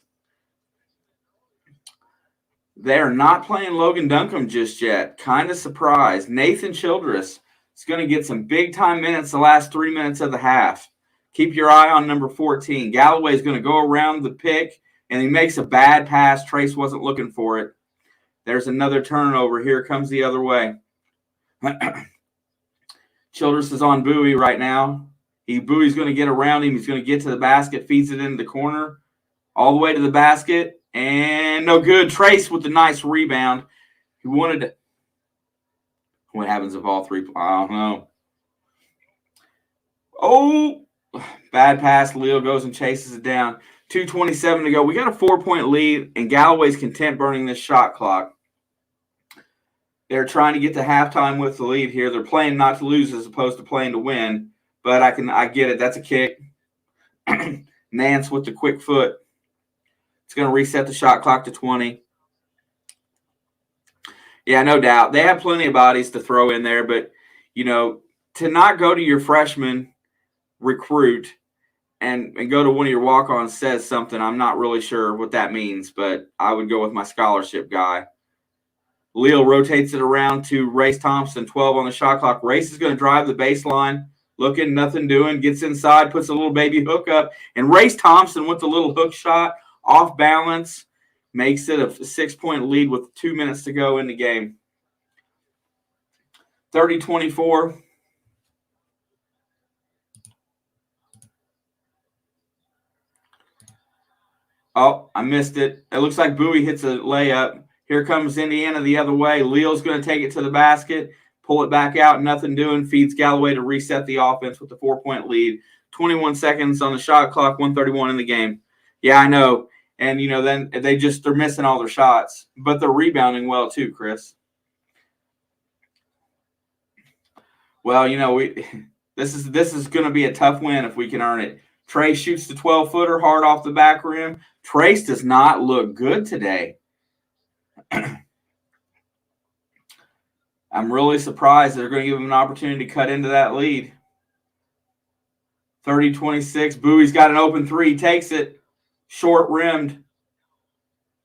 They're not playing Logan Duncombe just yet. Kind of surprised. Nathan Childress is going to get some big-time minutes the last 3 minutes of the half. Keep your eye on number 14. Galloway is going to go around the pick, and he makes a bad pass. Trace wasn't looking for it. There's another turnover. Here comes the other way. Childress is on Bowie right now. Bowie's going to get around him. He's going to get to the basket, feeds it into the corner, all the way to the basket, and no good. Trace with the nice rebound. He wanted to. What happens if all 3? I don't know. Oh, bad pass. Leo goes and chases it down. 2:27 to go. We got a 4-point lead, and Galloway's content burning this shot clock. They're trying to get to halftime with the lead here. They're playing not to lose as opposed to playing to win. But I get it. That's a kick. Nance with the quick foot. It's going to reset the shot clock to 20. Yeah, no doubt. They have plenty of bodies to throw in there, but, to not go to your freshman recruit and go to one of your walk-ons says something. I'm not really sure what that means, but I would go with my scholarship guy. Leal rotates it around to Race Thompson, 12 on the shot clock. Race is going to drive the baseline, looking, nothing doing, gets inside, puts a little baby hook up, and Race Thompson with the little hook shot, off balance, makes it a 6-point lead with 2 minutes to go in the game. 30-24. Oh, I missed it. It looks like Bowie hits a layup. Here comes Indiana the other way. Leal's going to take it to the basket, pull it back out, nothing doing, feeds Galloway to reset the offense with the 4-point lead. 21 seconds on the shot clock, 131 in the game. Yeah, I know. And, then they're missing all their shots, but they're rebounding well too, Chris. Well, this is going to be a tough win if we can earn it. Trace shoots the 12-footer hard off the back rim. Trace does not look good today. I'm really surprised they're going to give him an opportunity to cut into that lead. 30-26. Bowie's got an open three. He takes it. Short rimmed.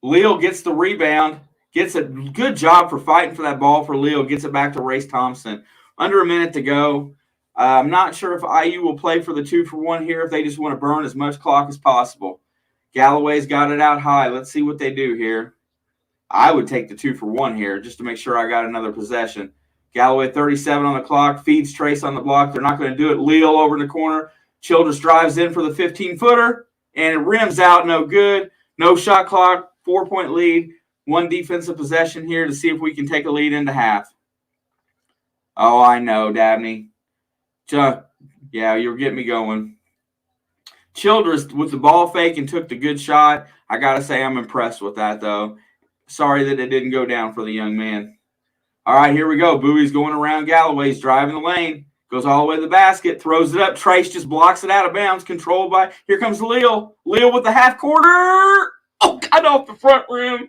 Leal gets the rebound. Gets a good job for fighting for that ball for Leal. Gets it back to Race Thompson. Under a minute to go. I'm not sure if IU will play for the 2-for-1 here, if they just want to burn as much clock as possible. Galloway's got it out high. Let's see what they do here. I would take the 2-for-1 here just to make sure I got another possession. Galloway, 37 on the clock, feeds Trace on the block. They're not going to do it. Leal over in the corner. Childress drives in for the 15-footer, and it rims out. No good. No shot clock. 4-point lead. One defensive possession here to see if we can take a lead into half. Oh, I know, Dabney. Yeah, you're getting me going. Childress with the ball fake and took the good shot. I got to say I'm impressed with that, though. Sorry that it didn't go down for the young man. All right, here we go. Bowie's going around Galloway's driving the lane. Goes all the way to the basket. Throws it up. Trace just blocks it out of bounds. Controlled by – here comes Leal. Leal with the half-quarter. Oh, cut off the front rim.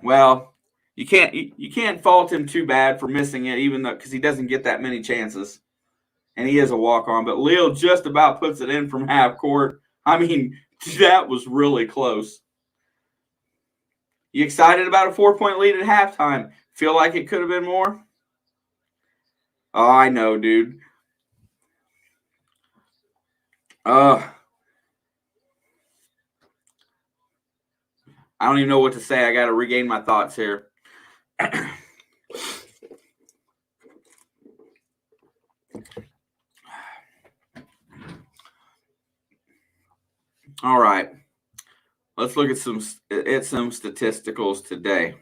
Well, you can't fault him too bad for missing it, even though because he doesn't get that many chances. And he is a walk-on. But Leal just about puts it in from half court. I mean, that was really close. You excited about a 4-point lead at halftime? Feel like it could have been more? Oh, I know, dude. I don't even know what to say. I got to regain my thoughts here. All right. Let's look at some statisticals today.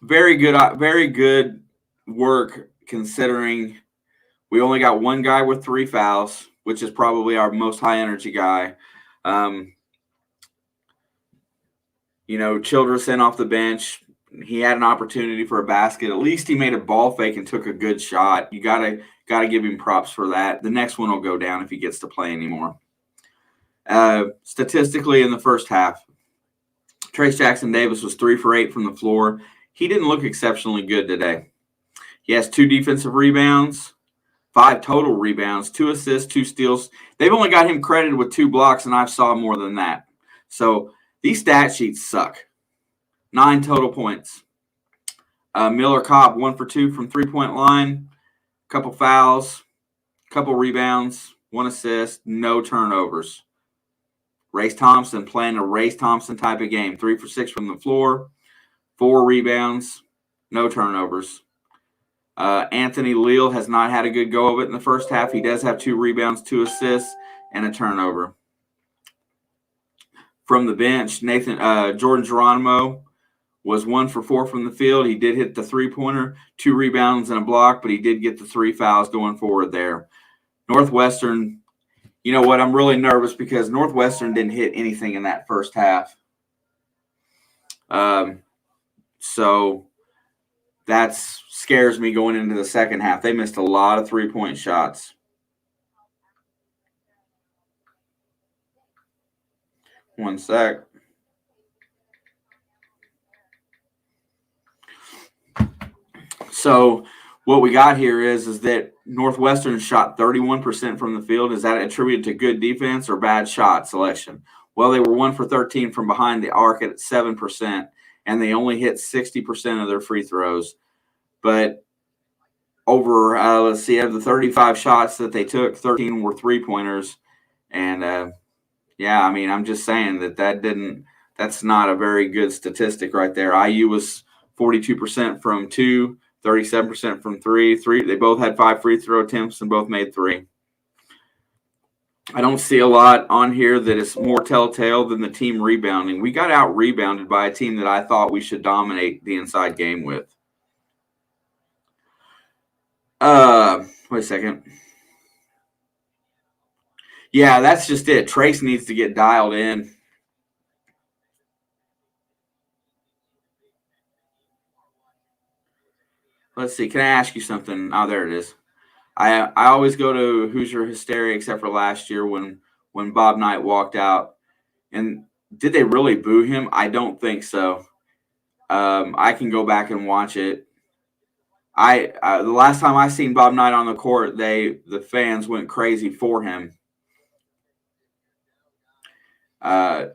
Very good work considering we only got one guy with 3 fouls, which is probably our most high energy guy. Childress in off the bench. He had an opportunity for a basket. At least he made a ball fake and took a good shot. You gotta give him props for that. The next one will go down if he gets to play anymore. Statistically, in the first half, Trace Jackson Davis was 3 for 8 from the floor. He didn't look exceptionally good today. He has 2 defensive rebounds, 5 total rebounds, 2 assists, 2 steals. They've only got him credited with 2 blocks, and I saw more than that. So these stat sheets suck. 9 total points. Miller Kopp, 1 for 2 from 3-point line. Couple fouls, couple rebounds, 1 assist, no turnovers. Race Thompson playing a Race Thompson type of game. 3 for 6 from the floor, 4 rebounds, no turnovers. Anthony Leal has not had a good go of it in the first half. He does have 2 rebounds, 2 assists, and a turnover. From the bench, Jordan Geronimo was 1 for 4 from the field. He did hit the 3-pointer, 2 rebounds and a block, but he did get the 3 fouls going forward there. Northwestern, you know what? I'm really nervous because Northwestern didn't hit anything in that first half. So that scares me going into the second half. They missed a lot of 3-point shots. One sec. So what we got here is that Northwestern shot 31% from the field. Is that attributed to good defense or bad shot selection? Well, they were 1 for 13 from behind the arc at 7%, and they only hit 60% of their free throws. But over, let's see, of the 35 shots that they took, 13 were three-pointers. And, yeah, I mean, I'm just saying that's not a very good statistic right there. IU was 42% from 2, 37% from 3. They both had 5 free throw attempts and both made 3. I don't see a lot on here that is more telltale than the team rebounding. We got out rebounded by a team that I thought we should dominate the inside game with. Wait a second. Yeah, that's just it. Trace needs to get dialed in. Let's see. Can I ask you something? Oh, there it is. I always go to Hoosier Hysteria except for last year when Bob Knight walked out. And did they really boo him? I don't think so. I can go back and watch it. The last time I seen Bob Knight on the court, the fans went crazy for him. But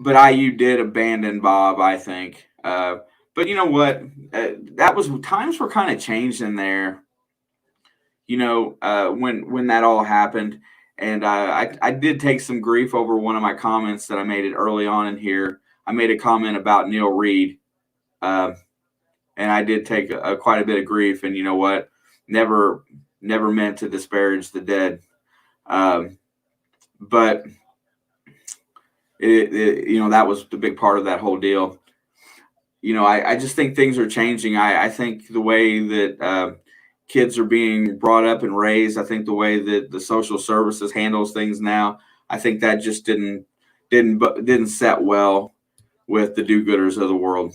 IU did abandon Bob, I think. But you know what? That was times were kind of changed in there. When that all happened, and I did take some grief over one of my comments that I made it early on in here. I made a comment about Neil Reed, and I did take quite a bit of grief. And you know what? Never meant to disparage the dead, but that was the big part of that whole deal. I just think things are changing. I think the way that kids are being brought up and raised, I think the way that the social services handles things now, I think that just didn't set well with the do-gooders of the world.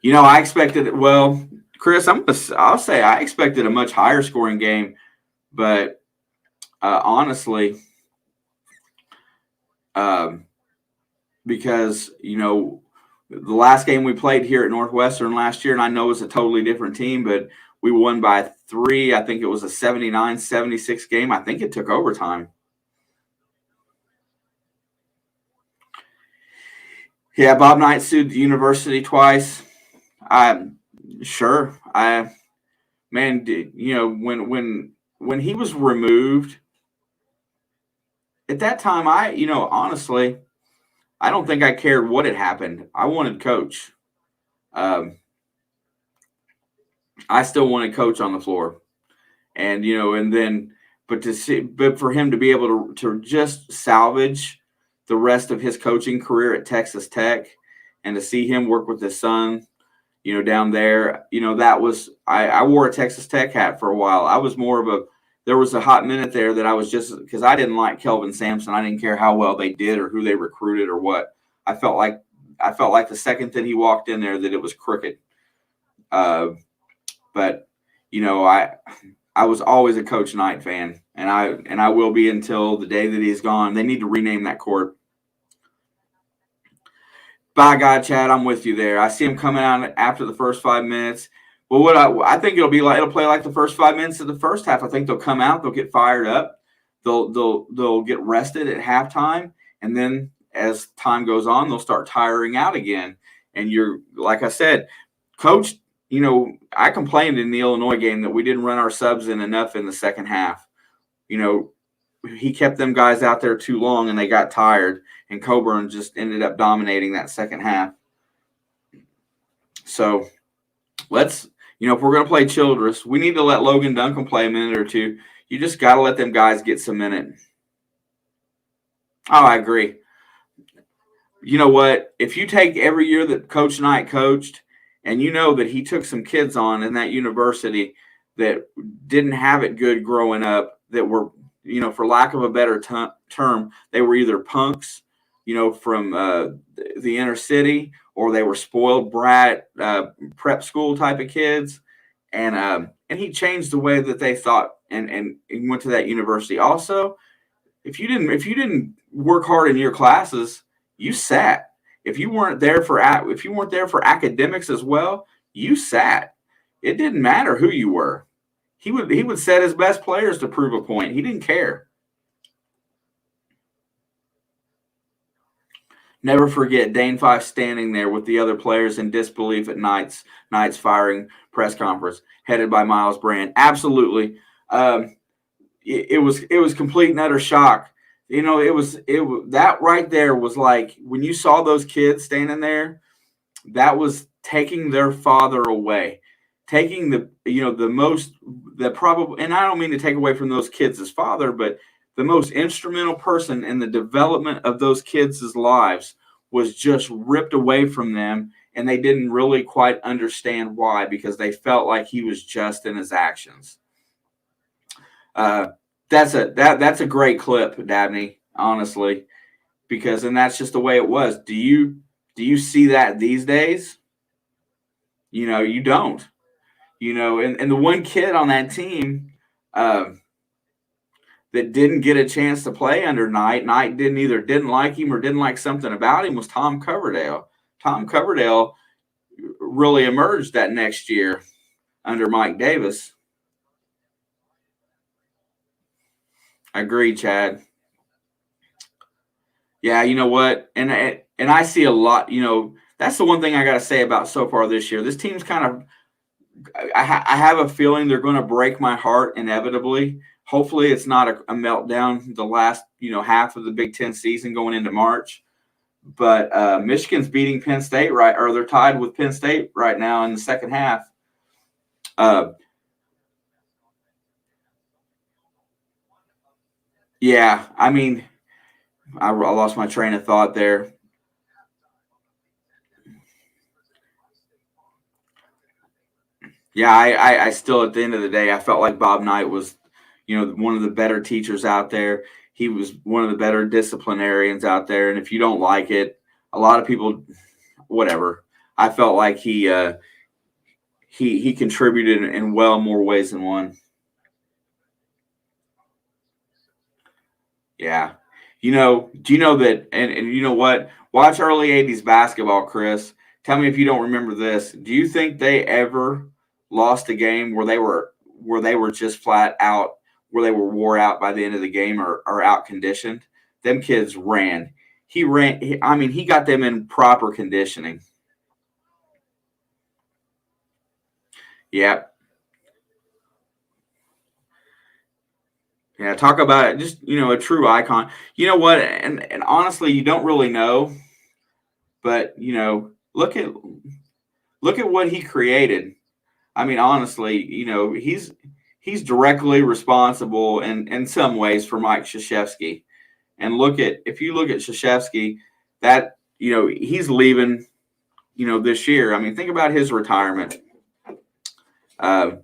I expected, well, Chris, I'll say I expected a much higher scoring game, but honestly, because the last game we played here at Northwestern last year, and I know it was a totally different team, but we won by 3. I think it was a 79-76 game. I think it took overtime. Yeah, Bob Knight sued the university twice. Sure. When he was removed at that time, honestly, I don't think I cared what had happened. I wanted Coach. I still wanted Coach on the floor, and but for him to be able to just salvage the rest of his coaching career at Texas Tech, and to see him work with his son, down there, that was I wore a Texas Tech hat for a while. I was more of there was a hot minute there that I was just because I didn't like Kelvin Sampson. I didn't care how well they did or who they recruited or what. I felt like the second that he walked in there that it was crooked. But I was always a Coach Knight fan, and I will be until the day that he's gone. They need to rename that court. By God, Chad, I'm with you there. I see him coming out after the first 5 minutes. Well, what I think it'll play like the first 5 minutes of the first half. I think they'll come out, they'll get fired up, they'll get rested at halftime, and then as time goes on, they'll start tiring out again. And like I said, Coach, I complained in the Illinois game that we didn't run our subs in enough in the second half. He kept them guys out there too long and they got tired, and Coburn just ended up dominating that second half. So let's, if we're going to play Childress, we need to let Logan Duncan play a minute or two. You just got to let them guys get some minutes. Oh, I agree. You know what? If you take every year that Coach Knight coached, and that he took some kids on in that university that didn't have it good growing up, that were, for lack of a better term, they were either punks, from the inner city, or they were spoiled brat prep school type of kids, and he changed the way that they thought and went to that university. Also, if you didn't work hard in your classes, you sat. If you weren't there for academics as well, you sat. It didn't matter who you were. He would set his best players to prove a point. He didn't care. Never forget Dane Fife standing there with the other players in disbelief at Knight's firing press conference, headed by Miles Brand. Absolutely, it was complete and utter shock. It was that right there was like when you saw those kids standing there, that was taking their father away, taking the probably, and I don't mean to take away from those kids' father, but the most instrumental person in the development of those kids' lives was just ripped away from them, and they didn't really quite understand why, because they felt like he was just in his actions. That's a great clip, Dabney, honestly, because that's just the way it was. Do you see that these days? You don't. And the one kid on that team that didn't get a chance to play under Knight didn't like him or didn't like something about him was Tom Coverdale. Tom Coverdale really emerged that next year under Mike Davis. I agree, Chad. Yeah, you know what? And I see a lot, that's the one thing I got to say about so far this year. This team's kind of I have a feeling they're going to break my heart inevitably. Hopefully it's not a meltdown the last, half of the Big Ten season going into March. But Michigan's beating Penn State or they're tied with Penn State right now in the second half. Yeah, I mean, I lost my train of thought there. Yeah, I still, at the end of the day, I felt like Bob Knight was, one of the better teachers out there. He was one of the better disciplinarians out there. And if you don't like it, a lot of people, whatever. I felt like he contributed in well more ways than one. Yeah. Do you know that, and you know what? Watch early 80s basketball, Chris. Tell me if you don't remember this. Do you think they ever lost a game where they were just flat out, where they were wore out by the end of the game or out conditioned? Them kids ran. He ran. He got them in proper conditioning. Yeah. Yeah, talk about it. Just, a true icon. You know what? And honestly, you don't really know, but look at what he created. Honestly, he's directly responsible in some ways for Mike Krzyzewski. And if you look at Krzyzewski, that he's leaving, this year. Think about his retirement. Uh,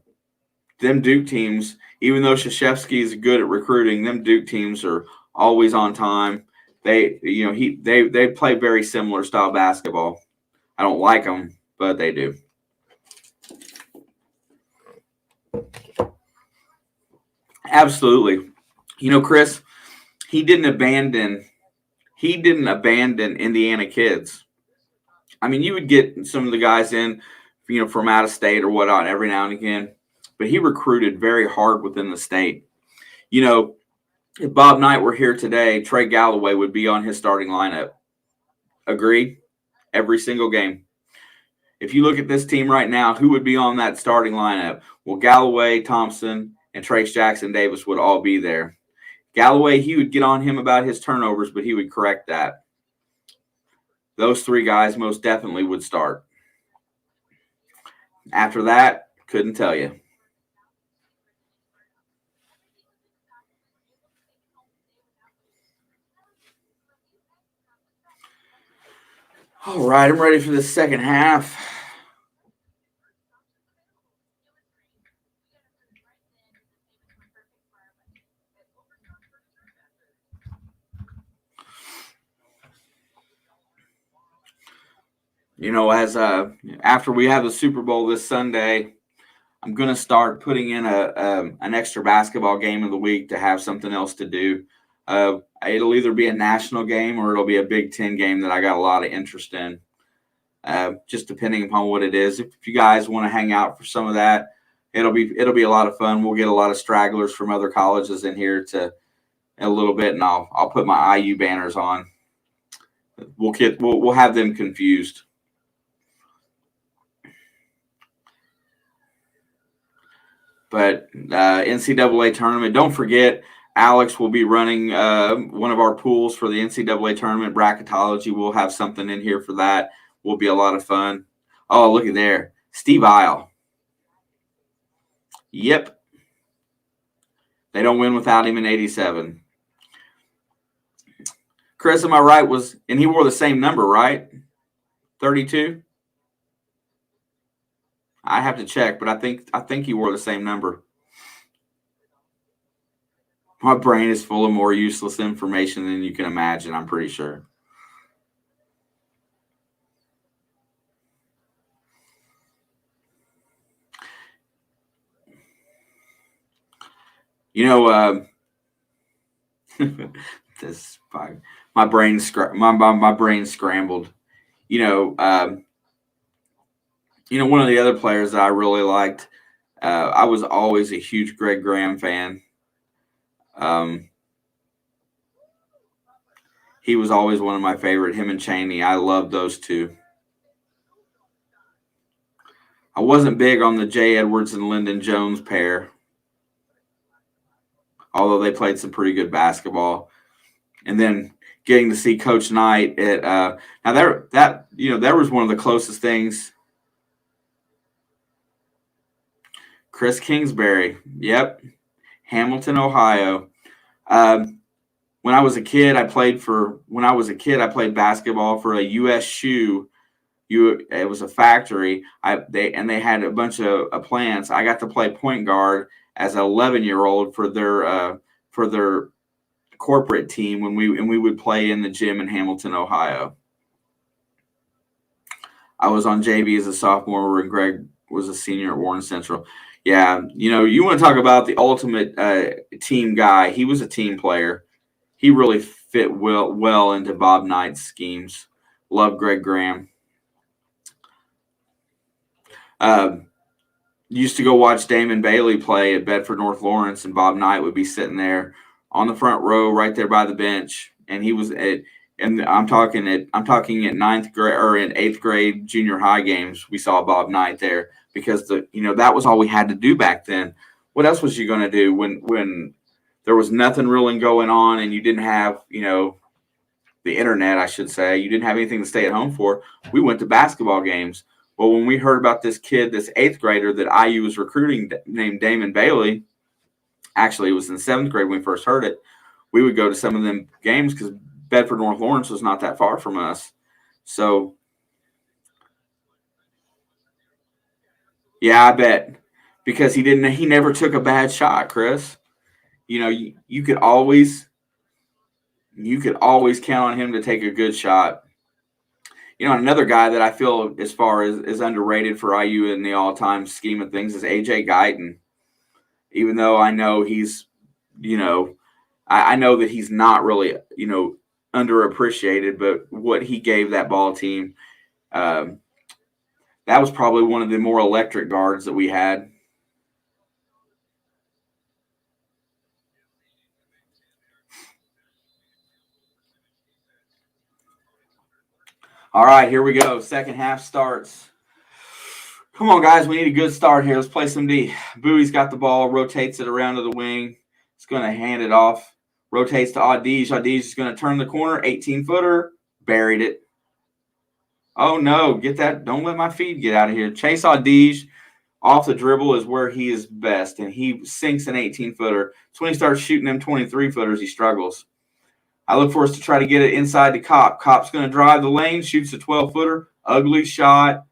them Duke teams, even though Krzyzewski is good at recruiting, them Duke teams are always on time. They play very similar style basketball. I don't like them, but they do. Absolutely. Chris, he didn't abandon Indiana kids. You would get some of the guys in, from out of state or whatnot every now and again, but he recruited very hard within the state. If Bob Knight were here today, Trey Galloway would be on his starting lineup. Agree? Every single game. If you look at this team right now, who would be on that starting lineup? Well, Galloway, Thompson, and Trace Jackson Davis would all be there. Galloway, he would get on him about his turnovers, but he would correct that. Those three guys most definitely would start. After that, couldn't tell you. All right, I'm ready for the second half. As after we have the Super Bowl this Sunday, I'm gonna start putting in an extra basketball game of the week to have something else to do. It'll either be a national game or it'll be a Big Ten game that I got a lot of interest in. Just depending upon what it is. If you guys want to hang out for some of that, it'll be a lot of fun. We'll get a lot of stragglers from other colleges in here to a little bit, and I'll put my IU banners on. We'll have them confused. But NCAA tournament, don't forget, Alex will be running one of our pools for the NCAA tournament bracketology. We'll have something in here for that. Will be a lot of fun. Oh, look at there. Steve Isle. Yep. They don't win without him in 87. Chris, am I right? And he wore the same number, right? 32? I have to check, but I think he wore the same number. My brain is full of more useless information than you can imagine, I'm pretty sure. You know, this my brain scrambled. You know, one of the other players that I really liked. I was always a huge Greg Graham fan. He was always one of my favorite. Him and Cheney, I loved those two. I wasn't big on the Jay Edwards and Lyndon Jones pair, although they played some pretty good basketball. And then getting to see Coach Knight at now that was one of the closest things. Chris Kingsbury, yep, Hamilton, Ohio. When I was a kid, I played basketball for a U.S. shoe. It was a factory. They had a bunch of plants. I got to play point guard as an 11-year-old for their corporate team when we would play in the gym in Hamilton, Ohio. I was on JV as a sophomore, and Greg was a senior at Warren Central. Yeah, you want to talk about the ultimate team guy. He was a team player. He really fit well into Bob Knight's schemes. Love Greg Graham. Used to go watch Damon Bailey play at Bedford North Lawrence, and Bob Knight would be sitting there on the front row, right there by the bench, and he was I'm talking at ninth grade or in 8th grade junior high games. We saw Bob Knight there because that was all we had to do back then. What else was you going to do when there was nothing really going on and you didn't have the internet? I should say you didn't have anything to stay at home for. We went to basketball games. Well, when we heard about this kid, this 8th grader that IU was recruiting named Damon Bailey, actually it was in 7th grade when we first heard it. We would go to some of them games because Bedford North Lawrence was not that far from us. So, yeah, I bet. Because he never took a bad shot, Chris. You could always count on him to take a good shot. Another guy that I feel as far as is underrated for IU in the all-time scheme of things is AJ Guyton. Even though I know he's, I know that he's not really, underappreciated, but what he gave that ball team, that was probably one of the more electric guards that we had. All right, here we go. Second half starts. Come on, guys. We need a good start here. Let's play some D. Bowie's got the ball, rotates it around to the wing. It's going to hand it off. Rotates to Audige. Audige is going to turn the corner. 18-footer. Buried it. Oh, no. Get that. Don't let my feed get out of here. Chase Audige off the dribble is where he is best, and he sinks an 18-footer. So when he starts shooting them 23-footers, he struggles. I look for us to try to get it inside to Kopp. Kopp's going to drive the lane, shoots a 12-footer. Ugly shot.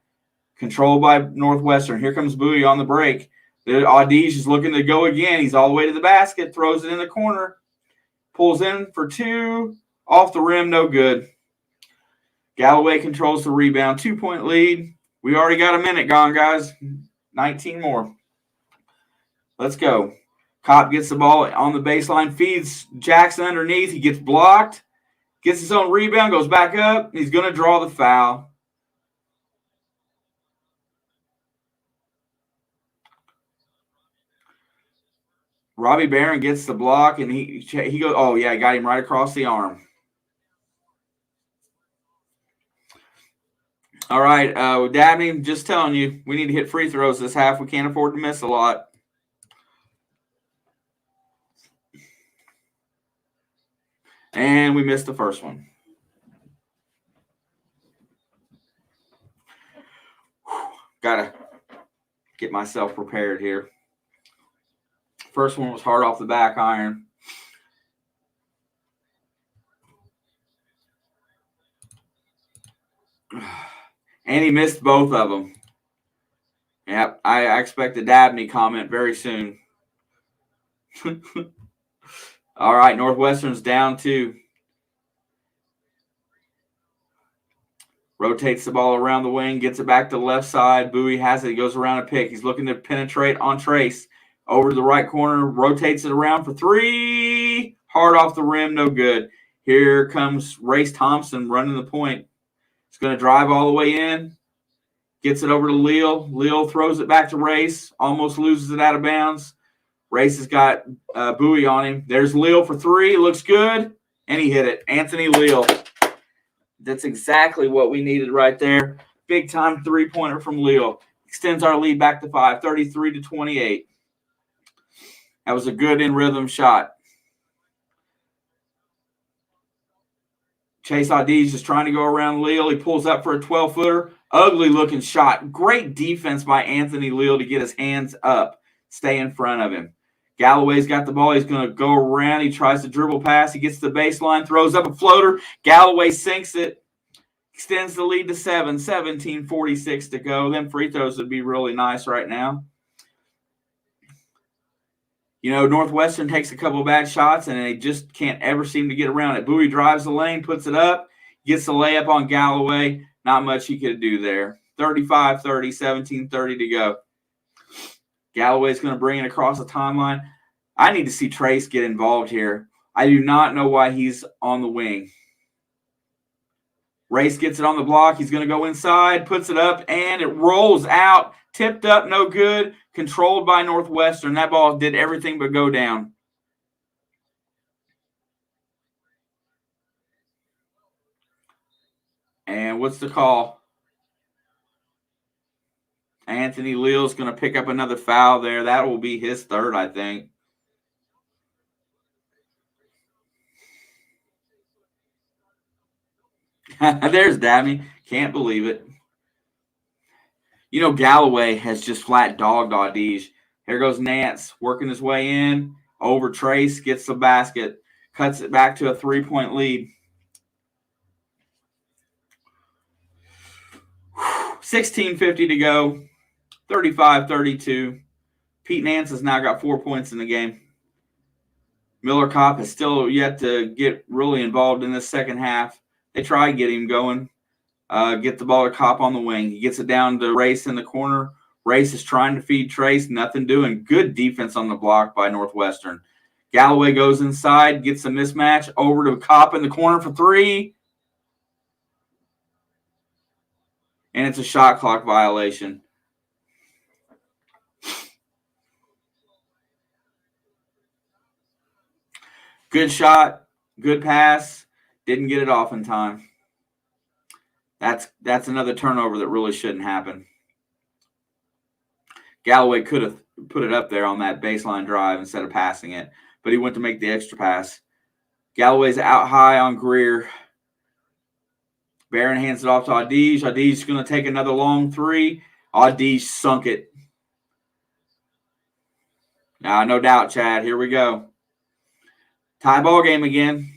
Controlled by Northwestern. Here comes Bowie on the break. The Audige is looking to go again. He's all the way to the basket. Throws it in the corner. Pulls in for two. Off the rim. No good. Galloway controls the rebound. 2-point lead. We already got a minute gone, guys. 19 more. Let's go. Kopp gets the ball on the baseline, feeds Jackson underneath. He gets blocked, gets his own rebound, goes back up. He's going to draw the foul. Robbie Barron gets the block, and he goes, oh, yeah, got him right across the arm. All right, Dabney, just telling you, we need to hit free throws this half. We can't afford to miss a lot. And we missed the first one. Got to get myself prepared here. First one was hard off the back iron. And he missed both of them. Yep, I expect a Dabney comment very soon. All right, Northwestern's down 2. Rotates the ball around the wing, gets it back to the left side. Bowie has it. He goes around a pick. He's looking to penetrate on Trace. Over to the right corner, rotates it around for 3. Hard off the rim, no good. Here comes Race Thompson running the point. He's going to drive all the way in. Gets it over to Leal. Leal throws it back to Race. Almost loses it out of bounds. Race has got Bowie on him. There's Leal for 3. Looks good. And he hit it. Anthony Leal. That's exactly what we needed right there. Big-time three-pointer from Leal. Extends our lead back to 5, 33-28. That was a good in-rhythm shot. Chase Audige is trying to go around Leal. He pulls up for a 12-footer. Ugly-looking shot. Great defense by Anthony Leal to get his hands up, stay in front of him. Galloway's got the ball. He's going to go around. He tries to dribble pass. He gets to the baseline, throws up a floater. Galloway sinks it. Extends the lead to 7, 17:46 to go. Them free throws would be really nice right now. You know, Northwestern takes a couple of bad shots, and they just can't ever seem to get around it. Bowie drives the lane, puts it up, gets the layup on Galloway. Not much he could do there. 35-30, 17:30 to go. Galloway's going to bring it across the timeline. I need to see Trace get involved here. I do not know why he's on the wing. Race gets it on the block. He's going to go inside, puts it up, and it rolls out. Tipped up, no good. Controlled by Northwestern. That ball did everything but go down. And what's the call? Anthony Leal's going to pick up another foul there. That will be his third, I think. There's Dabney. Can't believe it. You know, Galloway has just flat dogged Audige. Here goes Nance working his way in. Over Trace, gets the basket. Cuts it back to a 3-point lead. 16:50 to go. 35-32. Pete Nance has now got 4 points in the game. Miller Kopp has still yet to get really involved in this second half. They try to get him going. Get the ball to Kopp on the wing. He gets it down to Race in the corner. Race is trying to feed Trace. Nothing doing. Good defense on the block by Northwestern. Galloway goes inside, gets a mismatch. Over to Kopp in the corner for 3. And it's a shot clock violation. Good shot. Good pass. Didn't get it off in time. That's another turnover that really shouldn't happen. Galloway could have put it up there on that baseline drive instead of passing it, but he went to make the extra pass. Galloway's out high on Greer. Barron hands it off to Audige. Audige's going to take another long 3. Audige sunk it. Now, no doubt, Chad. Here we go. Tie ball game again.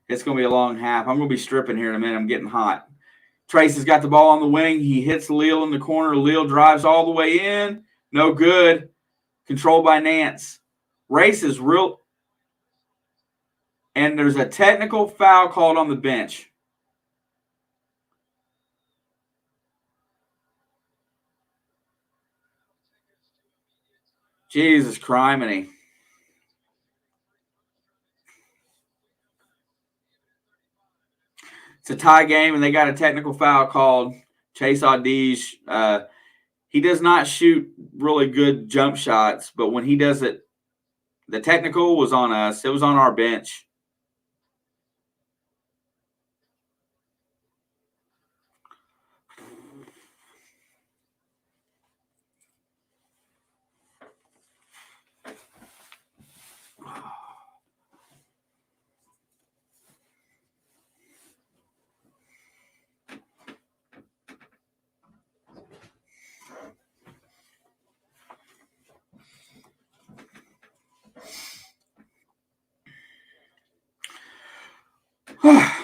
It's going to be a long half. I'm going to be stripping here in a minute. I'm getting hot. Trace has got the ball on the wing. He hits Leal in the corner. Leal drives all the way in. No good. Controlled by Nance. Race is real. And there's a technical foul called on the bench. Jesus criminy. It's a tie game, and they got a technical foul called. Chase Audige, he does not shoot really good jump shots, but when he does it, the technical was on us. It was on our bench.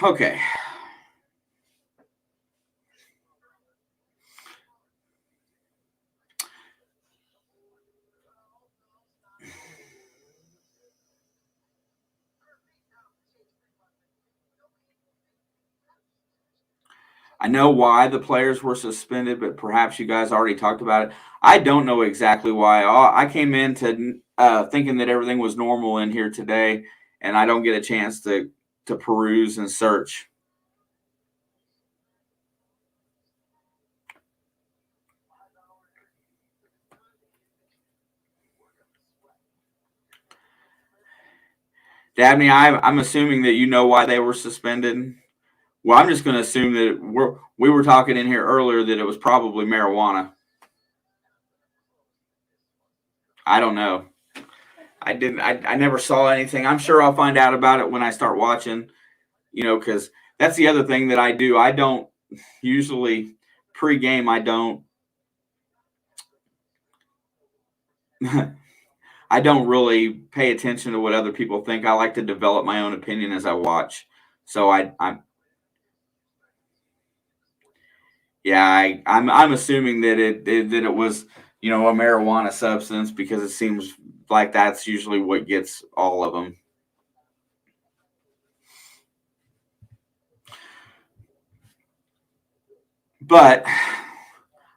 Okay. I know why the players were suspended, but perhaps you guys already talked about it. I don't know exactly why. I came into thinking that everything was normal in here today, and I don't get a chance to peruse and search. Dabney, I'm assuming that you know why they were suspended. Well, I'm just going to assume that we were talking in here earlier that it was probably marijuana. I don't know. I never saw anything. I'm sure I'll find out about it when I start watching, because that's the other thing that I do. I don't usually pregame. I don't. I don't really pay attention to what other people think. I like to develop my own opinion as I watch. So I'm assuming that it was a marijuana substance, because it seems like that's usually what gets all of them. But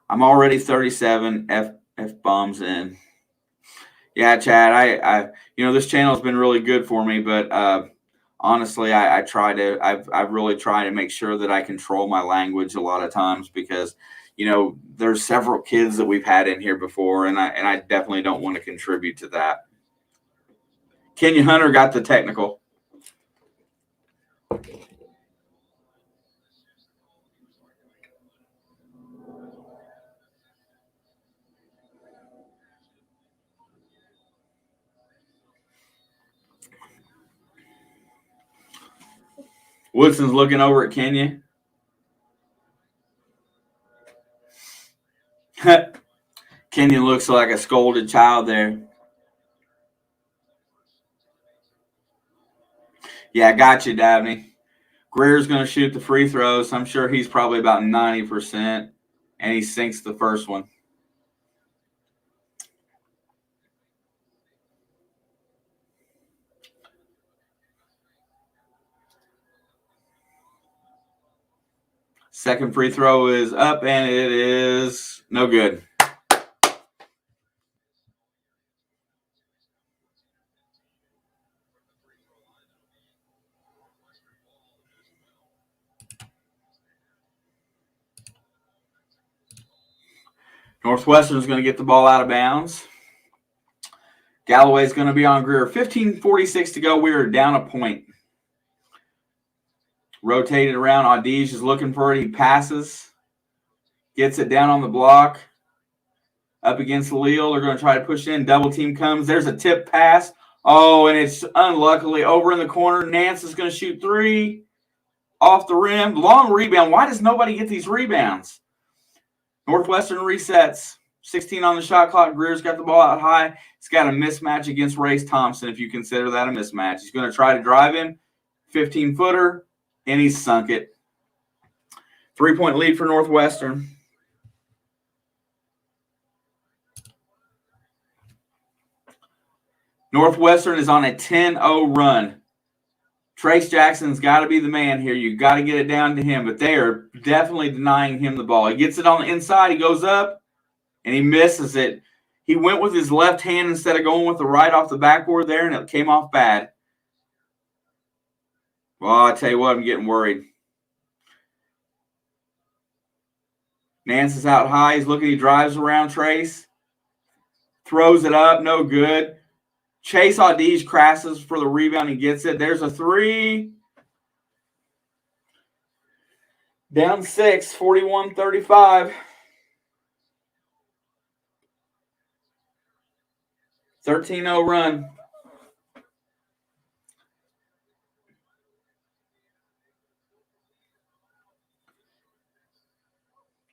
I'm already 37 F bombs in. Yeah, Chad, I this channel has been really good for me, but honestly, I've really tried to make sure that I control my language a lot of times, because there's several kids that we've had in here before, and I definitely don't want to contribute to that. Kenya Hunter got the technical. Woodson's looking over at Kenya. Kenyon looks like a scolded child there. Yeah, I got you, Dabney. Greer's going to shoot the free throws. I'm sure he's probably about 90%, and he sinks the first one. Second free throw is up, and it is no good. Northwestern's going to get the ball out of bounds. Galloway's going to be on Greer. 15:46 to go. We are down a point. Rotated around. Audige is looking for it. He passes. Gets it down on the block. Up against Leal. They're going to try to push in. Double team comes. There's a tip pass. Oh, and it's unluckily over in the corner. Nance is going to shoot three. Off the rim. Long rebound. Why does nobody get these rebounds? Northwestern resets. 16 on the shot clock. Greer's got the ball out high. He's got a mismatch against Race Thompson, if you consider that a mismatch. He's going to try to drive him. 15-footer, and he's sunk it. 3-point lead for Northwestern. Northwestern is on a 10-0 run. Trace Jackson's got to be the man here. You got to get it down to him, but they are definitely denying him the ball. He gets it on the inside. He goes up, and he misses it. He went with his left hand instead of going with the right off the backboard there, and it came off bad. Well, I tell you what, I'm getting worried. Nance is out high. He's looking. He drives around Trace. Throws it up. No good. Chase Audige crashes for the rebound and gets it. There's a three. Down 6, 41-35. 13-0 run.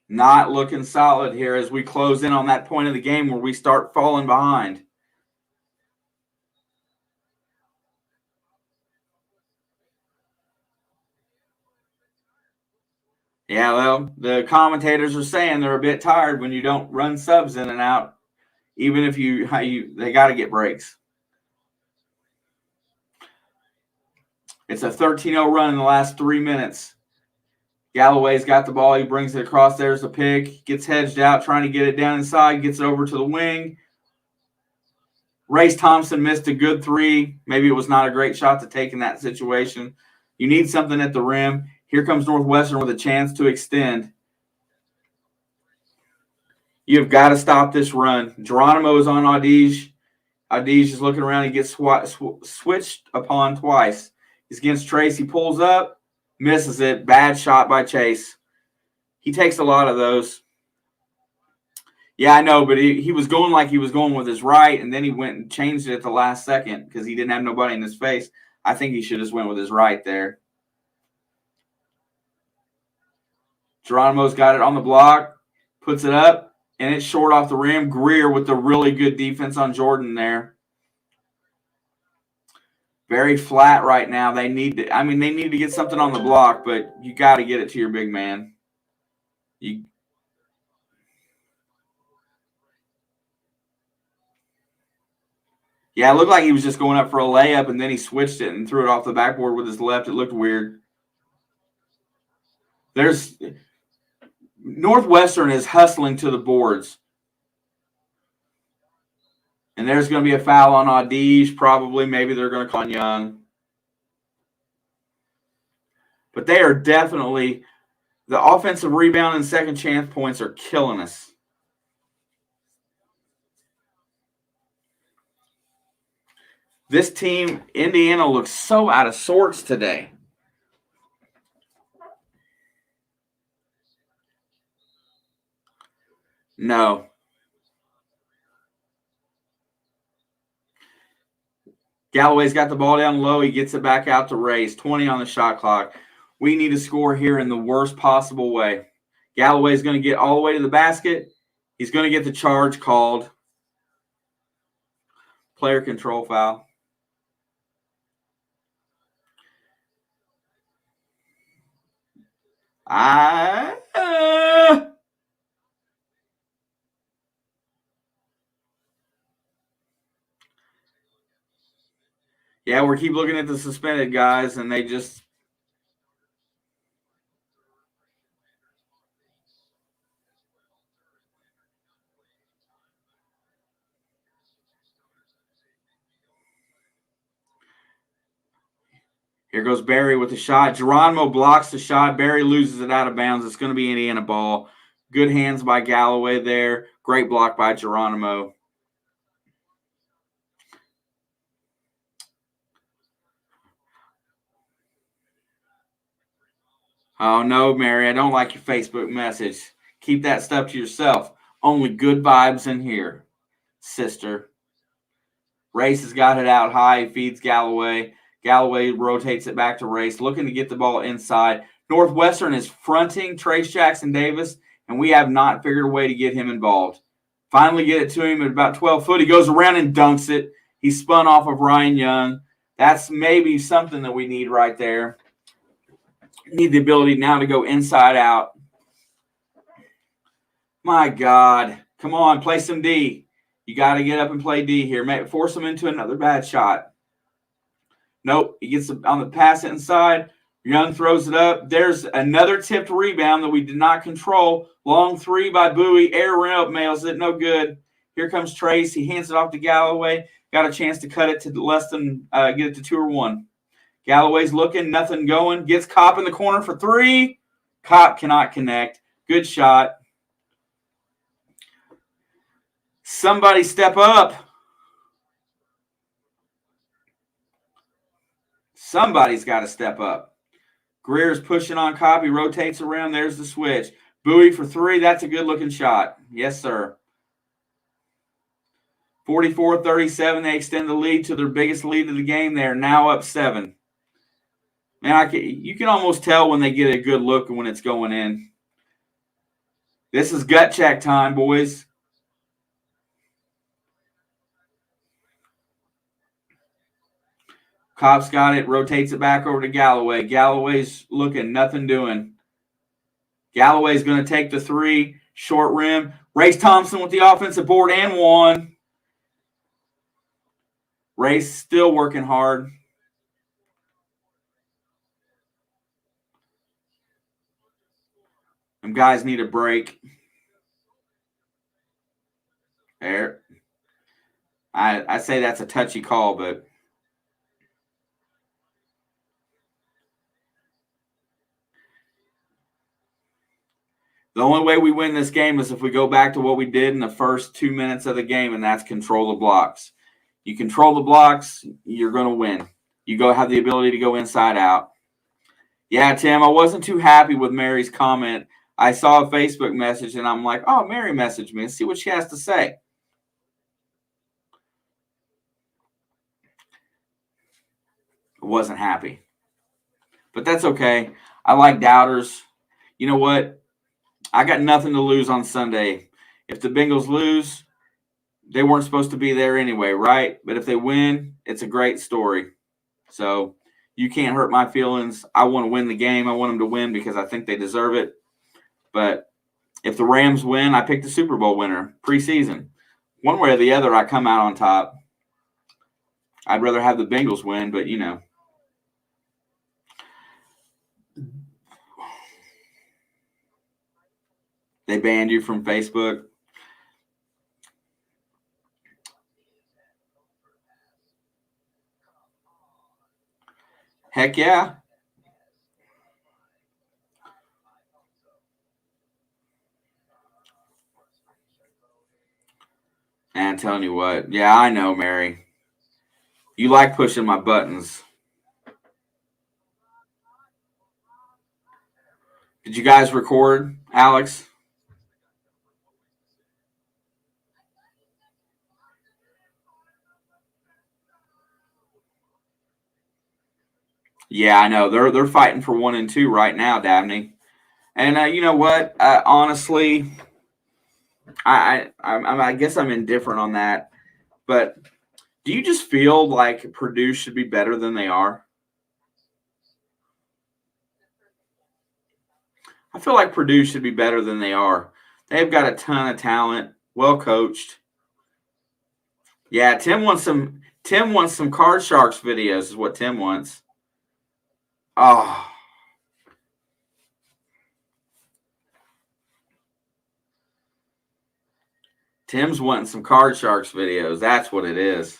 Not looking solid here as we close in on that point of the game where we start falling behind. Yeah, well, the commentators are saying they're a bit tired when you don't run subs in and out, even if they got to get breaks. It's a 13-0 run in the last 3 minutes. Galloway's got the ball. He brings it across. There's a pick. Gets hedged out, trying to get it down inside. Gets it over to the wing. Race Thompson missed a good three. Maybe it was not a great shot to take in that situation. You need something at the rim. Here comes Northwestern with a chance to extend. You've got to stop this run. Geronimo is on Audige. Audige is looking around. He gets switched upon twice. He's against Trace. He pulls up, misses it. Bad shot by Chase. He takes a lot of those. Yeah, I know, but he was going like he was going with his right, and then he went and changed it at the last second because he didn't have nobody in his face. I think he should have just went with his right there. Geronimo's got it on the block, puts it up, and it's short off the rim. Greer with the really good defense on Jordan there. Very flat right now. They need to get something on the block, but you got to get it to your big man. Yeah, it looked like he was just going up for a layup, and then he switched it and threw it off the backboard with his left. It looked weird. Northwestern is hustling to the boards. And there's going to be a foul on Audige, probably. Maybe they're going to call on Young. But they are definitely – the offensive rebound and second chance points are killing us. This team, Indiana, looks so out of sorts today. No. Galloway's got the ball down low. He gets it back out to Race. 20 on the shot clock. We need to score here in the worst possible way. Galloway's going to get all the way to the basket. He's going to get the charge called. Player control foul. Yeah, we keep looking at the suspended guys, and they just – here goes Barry with the shot. Geronimo blocks the shot. Barry loses it out of bounds. It's going to be Indiana ball. Good hands by Galloway there. Great block by Geronimo. Oh, no, Mary, I don't like your Facebook message. Keep that stuff to yourself. Only good vibes in here, sister. Race has got it out high. He feeds Galloway. Galloway rotates it back to Race, looking to get the ball inside. Northwestern is fronting Trace Jackson Davis, and we have not figured a way to get him involved. Finally get it to him at about 12 foot. He goes around and dunks it. He spun off of Ryan Young. That's maybe something that we need right there. Need the ability now to go inside out. My God. Come on, play some D. You got to get up and play D here. Force him into another bad shot. Nope. He gets on the pass inside. Young throws it up. There's another tipped rebound that we did not control. Long three by Bowie. Air rail mails it. No good. Here comes Trace. He hands it off to Galloway. Got a chance to cut it to less than get it to 2 or 1. Galloway's looking, nothing going. Gets Kopp in the corner for 3. Kopp cannot connect. Good shot. Somebody step up. Somebody's got to step up. Greer's pushing on Kopp. He rotates around. There's the switch. Bowie for 3. That's a good-looking shot. Yes, sir. 44-37. They extend the lead to their biggest lead of the game. They are now up 7. Man, you can almost tell when they get a good look and when it's going in. This is gut check time, boys. Kopp's got it, rotates it back over to Galloway. Galloway's looking, nothing doing. Galloway's going to take the 3, short rim. Race Thompson with the offensive board and 1. Race still working hard. Them guys need a break. There. I say that's a touchy call, but the only way we win this game is if we go back to what we did in the first 2 minutes of the game, and that's control the blocks. You control the blocks, you're going to win. You have the ability to go inside out. Yeah, Tim, I wasn't too happy with Mary's comment. I saw a Facebook message, and I'm like, oh, Mary messaged me. Let's see what she has to say. I wasn't happy. But that's okay. I like doubters. You know what? I got nothing to lose on Sunday. If the Bengals lose, they weren't supposed to be there anyway, right? But if they win, it's a great story. So you can't hurt my feelings. I want to win the game. I want them to win because I think they deserve it. But if the Rams win, I pick the Super Bowl winner preseason. One way or the other, I come out on top. I'd rather have the Bengals win, but you know. They banned you from Facebook. Heck yeah. And I'm telling you what. Yeah, I know, Mary. You like pushing my buttons. Did you guys record, Alex? Yeah, I know. They're fighting for 1 and 2 right now, Dabney. And you know what? Honestly, I guess I'm indifferent on that. But do you just feel like Purdue should be better than they are? I feel like Purdue should be better than they are. They've got a ton of talent, well coached. Yeah, Tim wants some Card Sharks videos is what Tim wants. Oh. Tim's wanting some Card Sharks videos. That's what it is.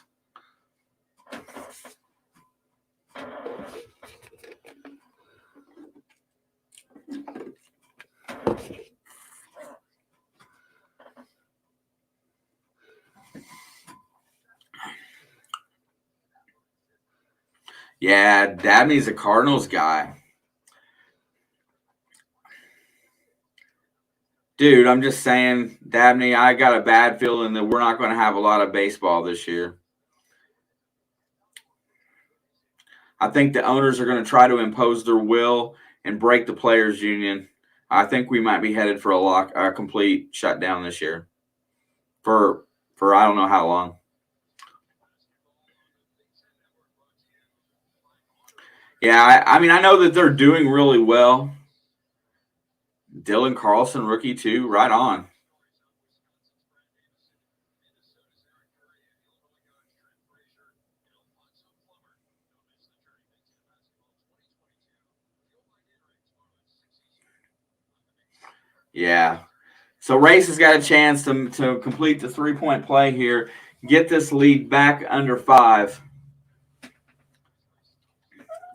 Yeah, Dabney's a Cardinals guy. Dude, I'm just saying, Dabney, I got a bad feeling that we're not going to have a lot of baseball this year. I think the owners are going to try to impose their will and break the players' union. I think we might be headed for a complete shutdown this year. For I don't know how long. Yeah, I mean, I know that they're doing really well. Dylan Carlson, rookie too, right on. Yeah. So Race has got a chance to complete the 3-point play here, get this lead back under 5.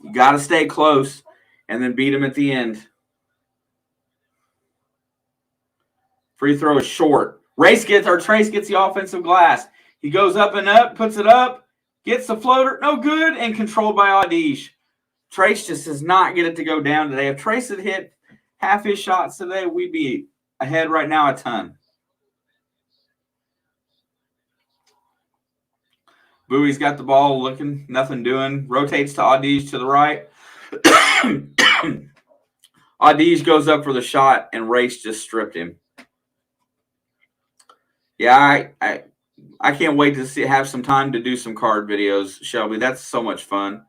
You got to stay close and then beat them at the end. Free throw is short. Trace gets the offensive glass. He goes up and up, puts it up, gets the floater, no good, and controlled by Audish. Trace just does not get it to go down today. If Trace had hit half his shots today, we'd be ahead right now a ton. Bowie's got the ball looking, nothing doing. Rotates to Audish to the right. Audish goes up for the shot, and Race just stripped him. Yeah, I can't wait to have some time to do some card videos, Shelby. That's so much fun.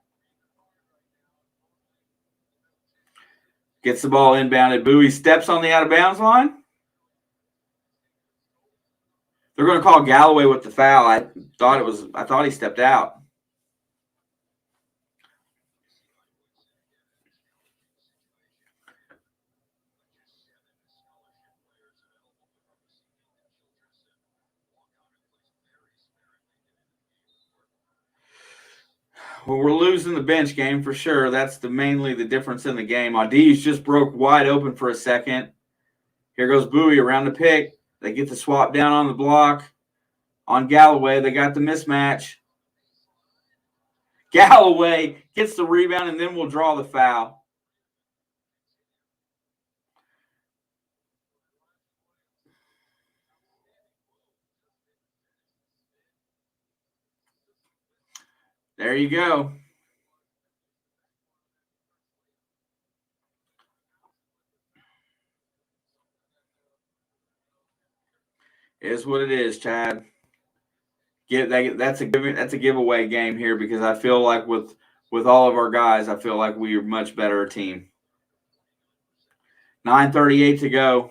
Gets the ball inbounded. Bowie steps on the out-of-bounds line. They're going to call Galloway with the foul. I thought he stepped out. Well, we're losing the bench game for sure. That's mainly the difference in the game. Audish just broke wide open for a second. Here goes Bowie around the pick. They get the swap down on the block. On Galloway, they got the mismatch. Galloway gets the rebound and then will draw the foul. There you go. It is what it is, Chad. That's a giveaway game here because I feel like with all of our guys, I feel like we are much better a team. 9:38 to go.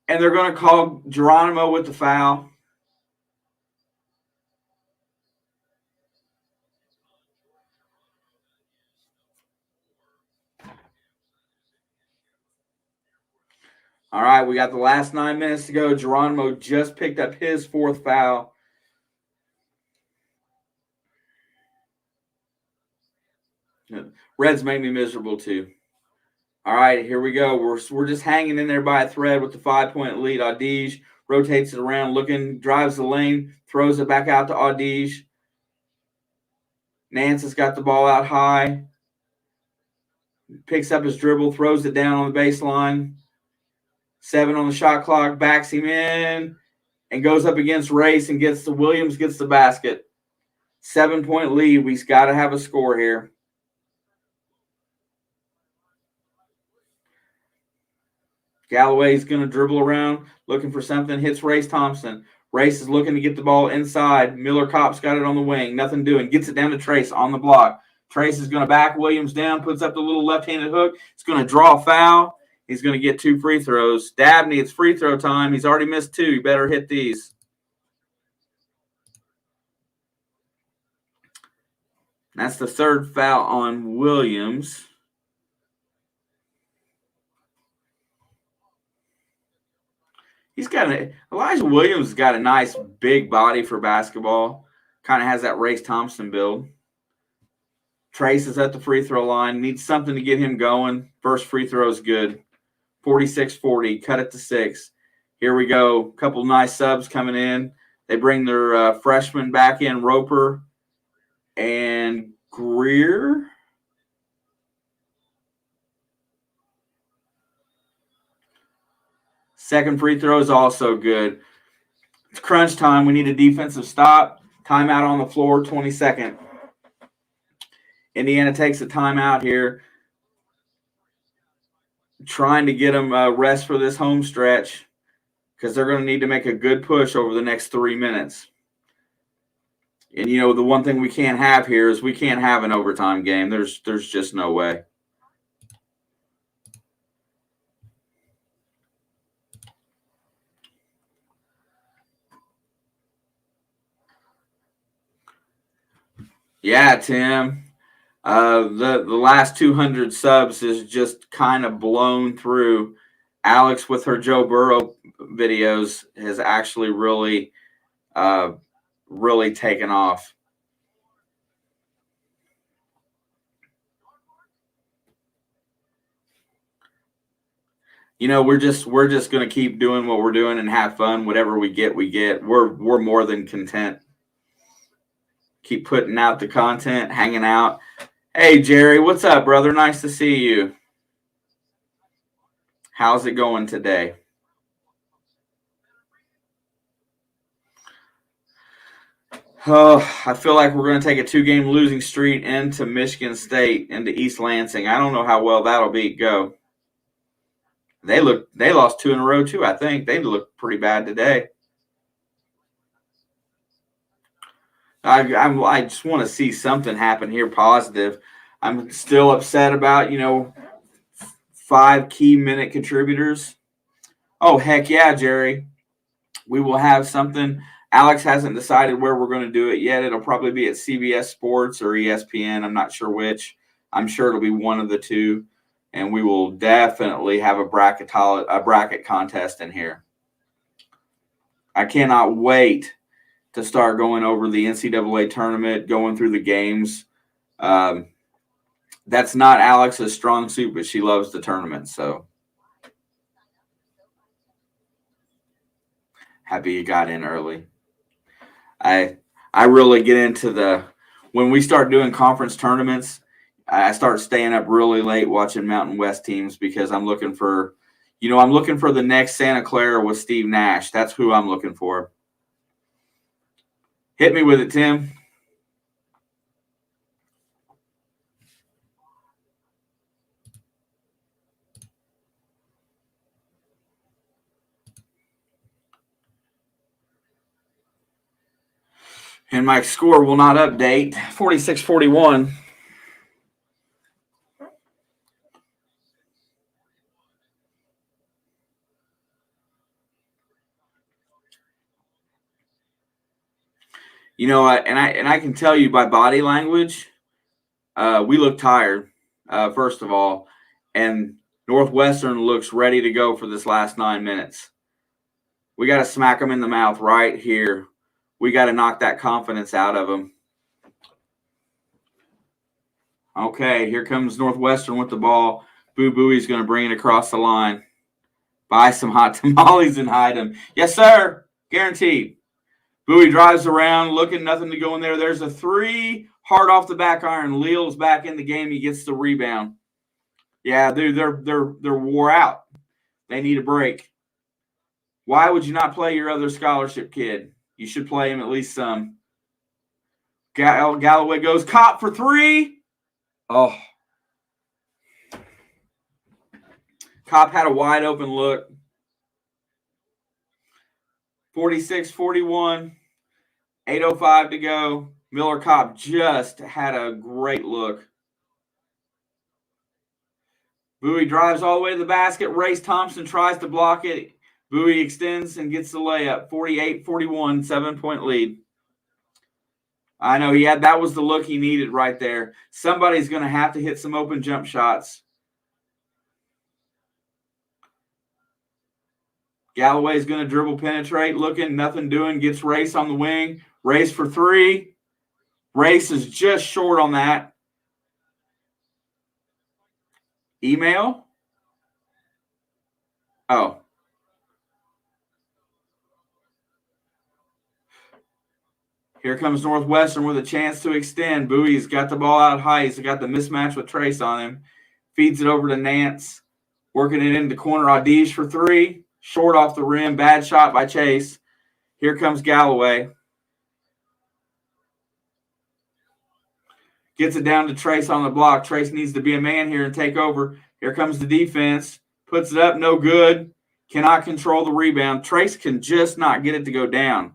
And they're going to call Geronimo with the foul. All right, we got the last 9 minutes to go. Geronimo just picked up his 4th foul. Reds make me miserable too. All right, here we go. We're just hanging in there by a thread with the 5-point lead. Audige rotates it around, drives the lane, throws it back out to Audige. Nance has got the ball out high. Picks up his dribble, throws it down on the baseline. 7 on the shot clock, backs him in, and goes up against Race and Williams gets the basket. 7-point lead. We've got to have a score here. Galloway's going to dribble around, looking for something, hits Race Thompson. Race is looking to get the ball inside. Miller Kopp's got it on the wing, nothing doing. Gets it down to Trace on the block. Trace is going to back Williams down, puts up the little left-handed hook. It's going to draw a foul. He's going to get 2 free throws. Dabney, it's free throw time. He's already missed 2. You better hit these. That's the 3rd foul on Williams. Elijah Williams has got a nice big body for basketball. Kind of has that Race Thompson build. Trace is at the free throw line. Needs something to get him going. First free throw is good. 46-40. Cut it to 6. Here we go. Couple nice subs coming in. They bring their freshman back in, Roper and Greer. Second free throw is also good. It's crunch time. We need a defensive stop. Timeout on the floor, 22nd. Indiana takes a timeout here, trying to get them rest for this home stretch because they're going to need to make a good push over the next 3 minutes. And, the one thing we can't have here is we can't have an overtime game. There's just no way. Yeah, Tim. The last 200 subs is just kind of blown through Alex with her Joe Burrow videos has actually really taken off. We're just going to keep doing what we're doing and have fun. Whatever we get, we get. We're more than content. Keep putting out the content, hanging out. Hey, Jerry, what's up, brother? Nice to see you. How's it going today? Oh, I feel like we're going to take a 2-game losing streak into Michigan State, into East Lansing. I don't know how well that'll go. They lost 2 in a row too, I think. They look pretty bad today. I just want to see something happen here positive. I'm still upset about, 5 key minute contributors. Oh, heck yeah, Jerry. We will have something. Alex hasn't decided where we're going to do it yet. It'll probably be at CBS Sports or ESPN. I'm not sure which. I'm sure it'll be one of the two. And we will definitely have a bracket contest in here. I cannot wait to start going over the NCAA tournament, going through the games. That's not Alex's strong suit, but she loves the tournament. So happy you got in early. I really get into when we start doing conference tournaments, I start staying up really late watching Mountain West teams because I'm looking for the next Santa Clara with Steve Nash. That's who I'm looking for. Hit me with it, Tim. And my score will not update. 46-41. And I can tell you by body language, we look tired, first of all, and Northwestern looks ready to go for this last 9 minutes. We got to smack them in the mouth right here. We got to knock that confidence out of them. Okay, here comes Northwestern with the ball. Boo Booey's going to bring it across the line. Buy some hot tamales and hide them. Yes, sir. Guaranteed. Bowie drives around, looking, nothing to go in there. There's a 3, hard off the back iron. Leal's back in the game. He gets the rebound. Yeah, dude, they're wore out. They need a break. Why would you not play your other scholarship kid? You should play him at least some. Galloway goes cop for 3. Oh. Cop had a wide open look. 46-41. 8:05 to go. Miller Kopp just had a great look. Bowie drives all the way to the basket. Race Thompson tries to block it. Bowie extends and gets the layup. 48-41, 7-point lead. I know that was the look he needed right there. Somebody's going to have to hit some open jump shots. Galloway's going to dribble, penetrate, looking, nothing doing, gets Race on the wing. Race for 3. Race is just short on that. Email? Oh. Here comes Northwestern with a chance to extend. Bowie's got the ball out high. He's got the mismatch with Trace on him. Feeds it over to Nance. Working it into the corner. Adish for 3. Short off the rim. Bad shot by Chase. Here comes Galloway. Gets it down to Trace on the block. Trace needs to be a man here and take over. Here comes the defense. Puts it up. No good. Cannot control the rebound. Trace can just not get it to go down.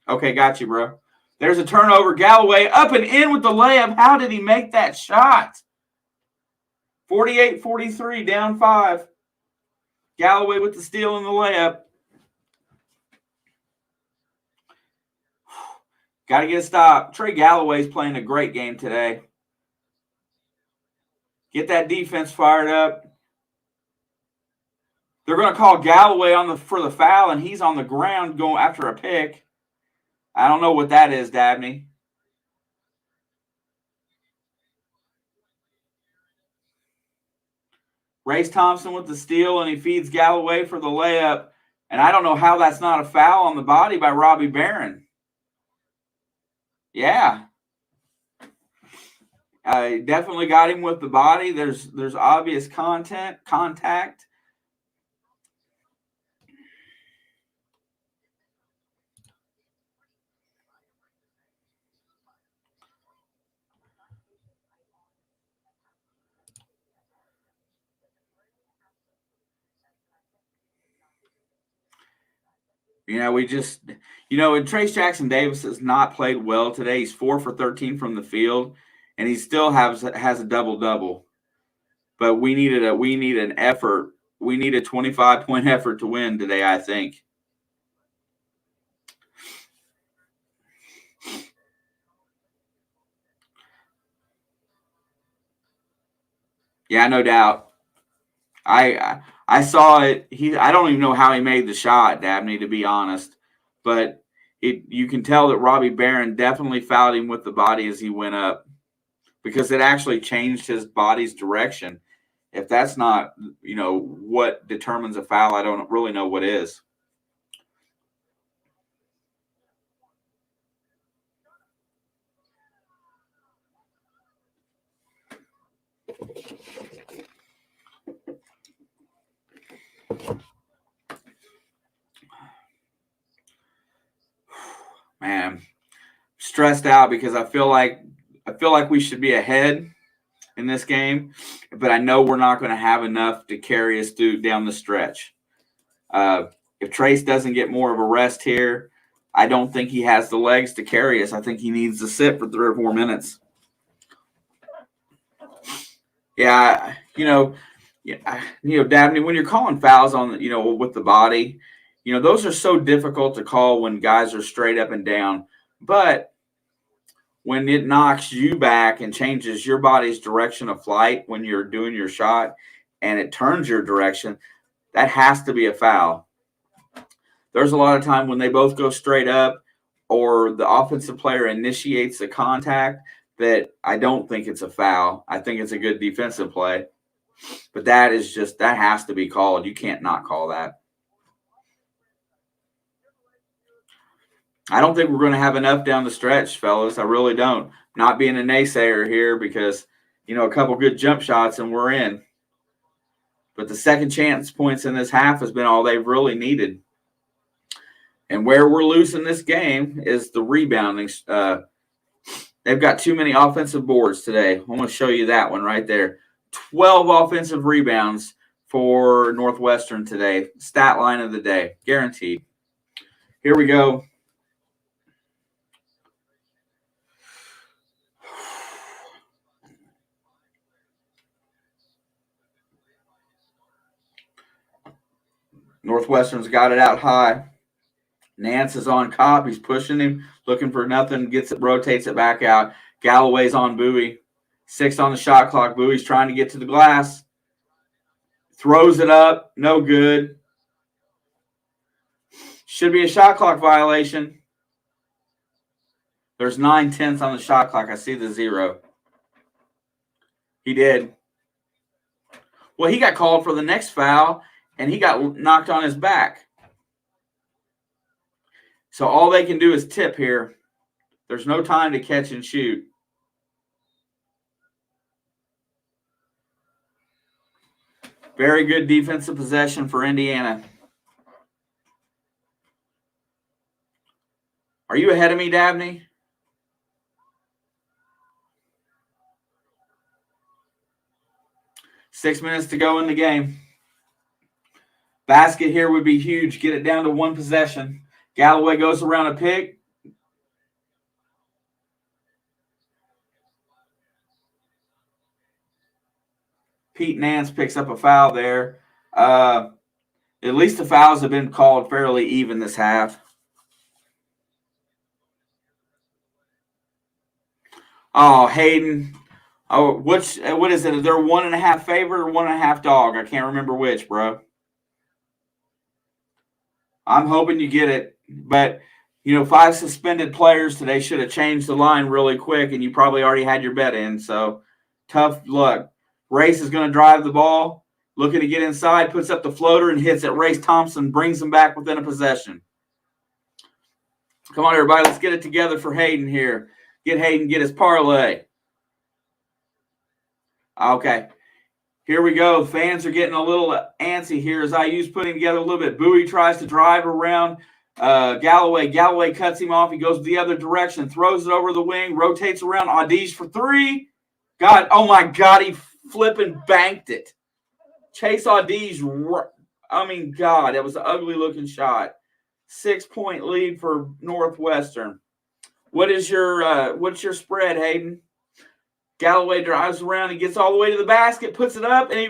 Okay, got you, bro. There's a turnover. Galloway up and in with the layup. How did he make that shot? 48-43, down 5. Galloway with the steal and the layup. Got to get a stop. Trey Galloway's playing a great game today. Get that defense fired up. They're going to call Galloway for the foul, and he's on the ground going after a pick. I don't know what that is, Dabney. Race Thompson with the steal, and he feeds Galloway for the layup. And I don't know how that's not a foul on the body by Robbie Barron. Yeah. Definitely got him with the body. There's obvious contact. And Trace Jackson Davis has not played well today. He's 4 for 13 from the field, and he still has a double-double. But we need an effort. We need a 25-point effort to win today, I think. Yeah, no doubt. I saw it. I don't even know how he made the shot, Dabney, to be honest. But you can tell that Robbie Barron definitely fouled him with the body as he went up, because it actually changed his body's direction. If that's not, what determines a foul, I don't really know what is. Man, stressed out because I feel like we should be ahead in this game, but I know we're not going to have enough to carry us down the stretch. If Trace doesn't get more of a rest here, I don't think he has the legs to carry us. I think he needs to sit for 3 or 4 minutes. Yeah, Dabney, when you're calling fouls on, with the body, those are so difficult to call when guys are straight up and down. But when it knocks you back and changes your body's direction of flight when you're doing your shot and it turns your direction, that has to be a foul. There's a lot of time when they both go straight up or the offensive player initiates the contact that I don't think it's a foul. I think it's a good defensive play. But that has to be called. You can't not call that. I don't think we're going to have enough down the stretch, fellas. I really don't. Not being a naysayer here because, a couple good jump shots and we're in. But the second chance points in this half has been all they've really needed. And where we're losing this game is the rebounding. They've got too many offensive boards today. I'm going to show you that one right there. 12 offensive rebounds for Northwestern today. Stat line of the day. Guaranteed. Here we go. Northwestern's got it out high. Nance is on Cobb. He's pushing him, looking for nothing, rotates it back out. Galloway's on Bowie. 6 on the shot clock. Bowie's trying to get to the glass. Throws it up. No good. Should be a shot clock violation. There's 9/10 on the shot clock. I see the 0. He did. Well, he got called for the next foul, and he got knocked on his back. So all they can do is tip here. There's no time to catch and shoot. Very good defensive possession for Indiana. Are you ahead of me, Dabney? Six minutes to go in the game. Basket here would be huge. Get it down to 1 possession. Galloway goes around a pick. Pete Nance picks up a foul there. At least the fouls have been called fairly even this half. Oh, Hayden. Oh, what is it? Is there 1.5 favorite or 1.5 dog? I can't remember which, bro. I'm hoping you get it. But, 5 suspended players today should have changed the line really quick, and you probably already had your bet in. So, tough luck. Race is going to drive the ball, looking to get inside, puts up the floater and hits it. Race Thompson brings them back within a possession. Come on, everybody. Let's get it together for Hayden here. Get Hayden, get his parlay. Okay. Here we go. Fans are getting a little antsy here as IU's putting together a little bit. Bowie tries to drive around Galloway. Galloway cuts him off. He goes the other direction, throws it over the wing, rotates around. Adish for 3. God, oh my God, he flipping banked it. Chase Adish, God, that was an ugly looking shot. 6-point lead for Northwestern. What's your spread, Hayden? Galloway drives around. He gets all the way to the basket, puts it up, and he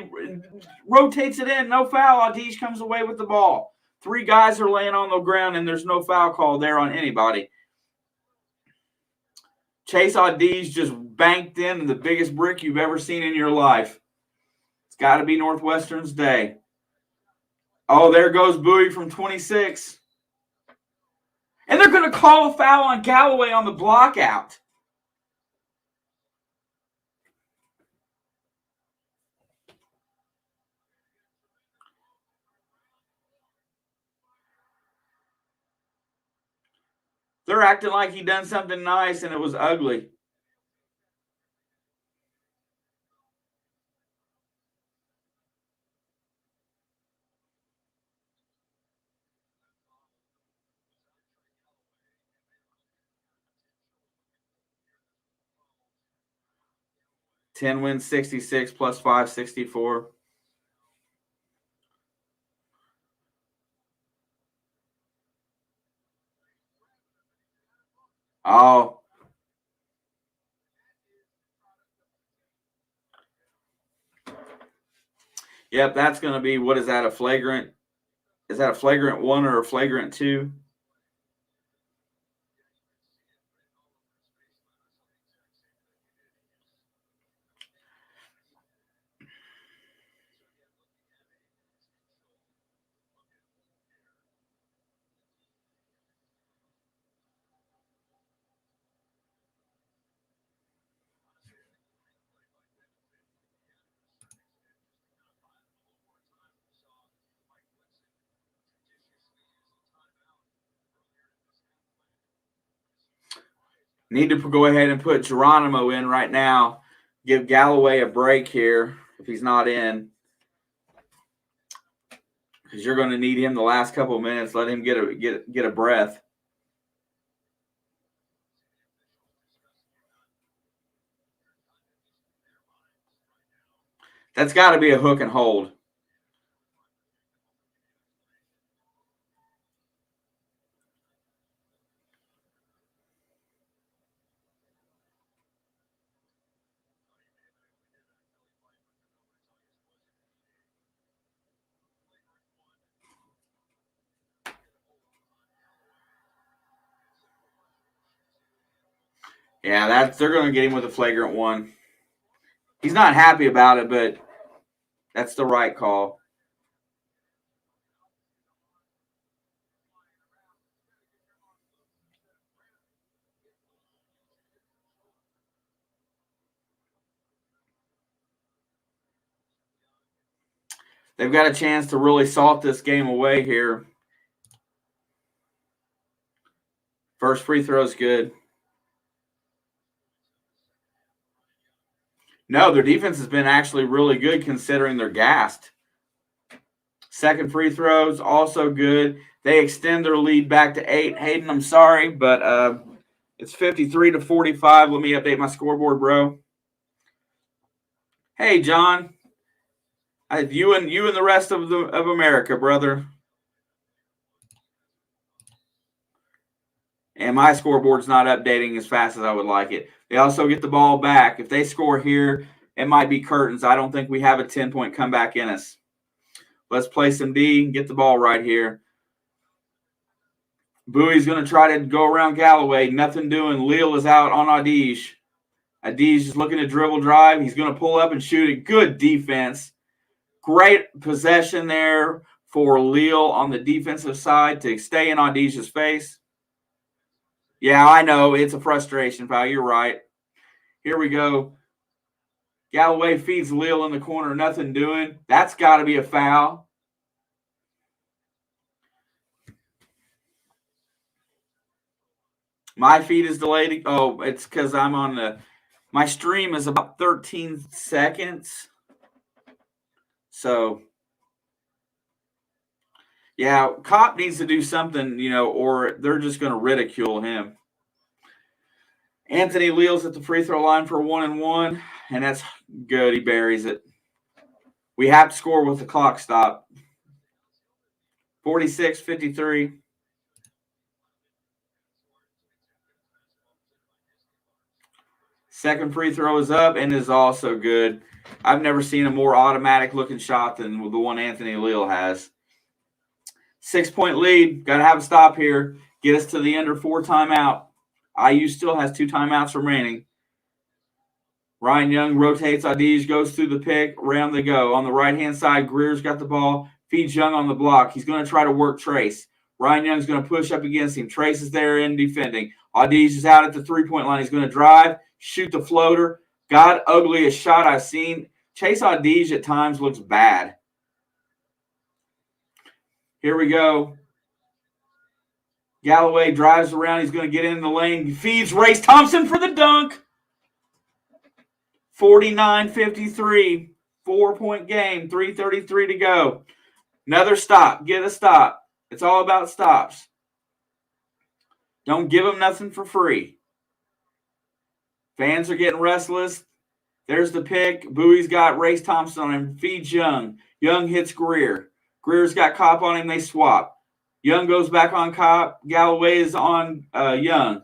rotates it in. No foul. Adish comes away with the ball. 3 guys are laying on the ground, and there's no foul call there on anybody. Chase Adish just banked in the biggest brick you've ever seen in your life. It's got to be Northwestern's day. Oh, there goes Bowie from 26. And they're going to call a foul on Galloway on the block out. They're acting like he done something nice and it was ugly. Ten wins, 66 plus 5, 64. Oh. Yep, that's going to be, what is that, a flagrant? Is that a flagrant 1 or a flagrant 2? Need to go ahead and put Geronimo in right now. Give Galloway a break here if he's not in. Because you're going to need him the last couple of minutes. Let him get a breath. That's got to be a hook and hold. Yeah, they're going to get him with a flagrant 1. He's not happy about it, but that's the right call. They've got a chance to really salt this game away here. First free throw is good. No, their defense has been actually really good considering they're gassed. Second free throws, also good. They extend their lead back to 8. Hayden, I'm sorry, but it's 53-45. Let me update my scoreboard, bro. Hey, John. You and the rest of America, brother. And my scoreboard's not updating as fast as I would like it. They also get the ball back. If they score here, it might be curtains. I don't think we have a 10-point comeback in us. Let's play some D and get the ball right here. Bowie's going to try to go around Galloway. Nothing doing. Leal is out on Adish. Adish is looking to dribble drive. He's going to pull up and shoot it. Good defense. Great possession there for Leal on the defensive side to stay in Audisia's face. Yeah, I know. It's a frustration foul. You're right. Here we go. Galloway feeds Leal in the corner. Nothing doing. That's got to be a foul. My feed is delayed. Oh, it's because I'm on the – my stream is about 13 seconds. So, yeah, Kopp needs to do something, or they're just going to ridicule him. Anthony Leal's at the free throw line for 1-1, and that's good. He buries it. We have to score with the clock stop. 46-53. Second free throw is up and is also good. I've never seen a more automatic-looking shot than the one Anthony Leal has. 6-point lead. Got to have a stop here. Get us to the under 4 timeout. IU still has 2 timeouts remaining. Ryan Young rotates. Adige goes through the pick. Round they go. On the right-hand side, Greer's got the ball. Feeds Young on the block. He's going to try to work Trace. Ryan Young's going to push up against him. Trace is there in defending. Adige is out at the three-point line. He's going to drive, shoot the floater. God, ugliest shot I've seen. Chase Adige at times looks bad. Here we go. Galloway drives around. He's going to get in the lane. He feeds Race Thompson for the dunk. 49-53. 4-point game. 3:33 to go. Another stop. Get a stop. It's all about stops. Don't give them nothing for free. Fans are getting restless. There's the pick. Bowie's got Race Thompson on him. Feeds Young. Young hits Greer. Greer's got Kopp on him. They swap. Young goes back on Kopp. Galloway is on Young.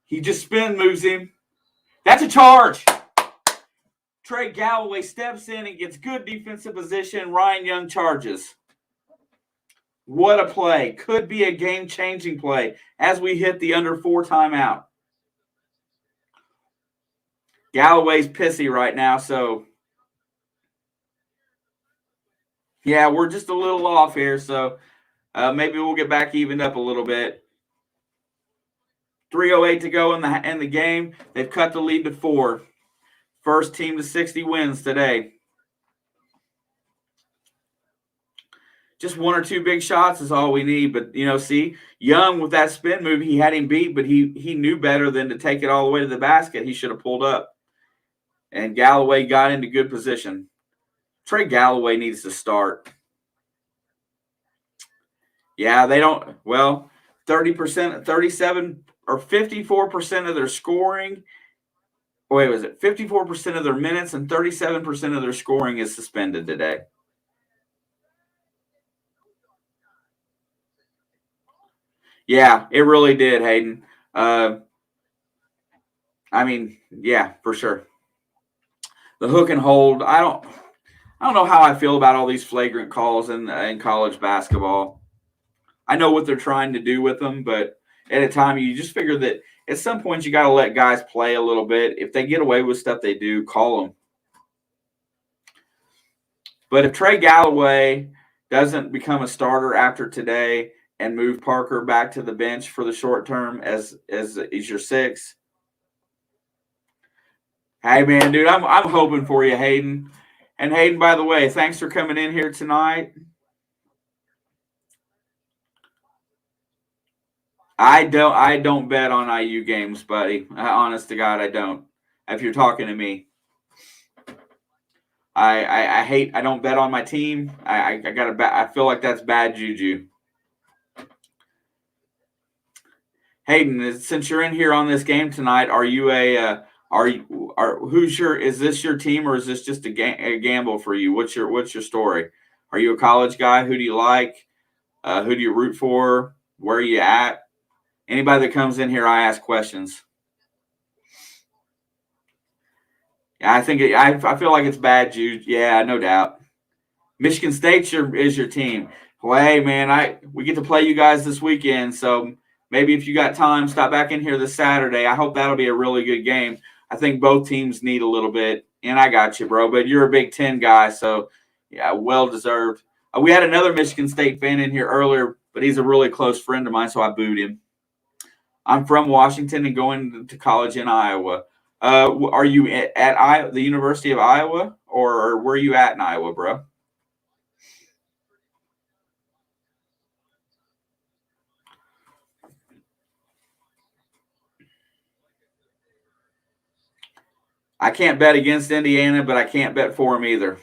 He just spin moves him. That's a charge. Trey Galloway steps in and gets good defensive position. Ryan Young charges. What a play. Could be a game-changing play as we hit the under 4 timeout. Galloway's pissy right now, so yeah, we're just a little off here, so maybe we'll get back evened up a little bit. 3:08 to go in the game. They've cut the lead to 4. First team to 60 wins today. Just 1 or 2 big shots is all we need. But, see, Young with that spin move, he had him beat, but he knew better than to take it all the way to the basket. He should have pulled up. And Galloway got into good position. Trey Galloway needs to start. Yeah, they don't. Well, 30%, 37 or 54% of their scoring. Wait, was it 54% of their minutes and 37% of their scoring is suspended today? Yeah, it really did, Hayden. Yeah, for sure. The hook and hold. I don't know how I feel about all these flagrant calls in college basketball. I know what they're trying to do with them, but at a time you just figure that at some point you got to let guys play a little bit. If they get away with stuff they do, call them. But if Trey Galloway doesn't become a starter after today and move Parker back to the bench for the short term as your 6, hey man, dude, I'm hoping for you, Hayden. And Hayden, by the way, thanks for coming in here tonight. I don't bet on IU games, buddy. Honest to God, I don't. If you're talking to me, I don't bet on my team. I feel like that's bad juju. Hayden, since you're in here on this game tonight, are you is this your team or is this just a gamble for you? What's your story? Are you a college guy? Who do you like? Who do you root for? Where are you at? Anybody that comes in here, I ask questions. I think I feel like it's bad juju. Yeah, no doubt. Michigan State is your team. Well, hey man, we get to play you guys this weekend, so maybe if you got time, stop back in here this Saturday. I hope that'll be a really good game. I think both teams need a little bit, and I got you, bro. But you're a Big Ten guy, so yeah, well deserved. We had another Michigan State fan in here earlier, but he's a really close friend of mine, so I booed him. I'm from Washington and going to college in Iowa. Are you at the University of Iowa, or where are you at in Iowa, bro? I can't bet against Indiana, but I can't bet for them either.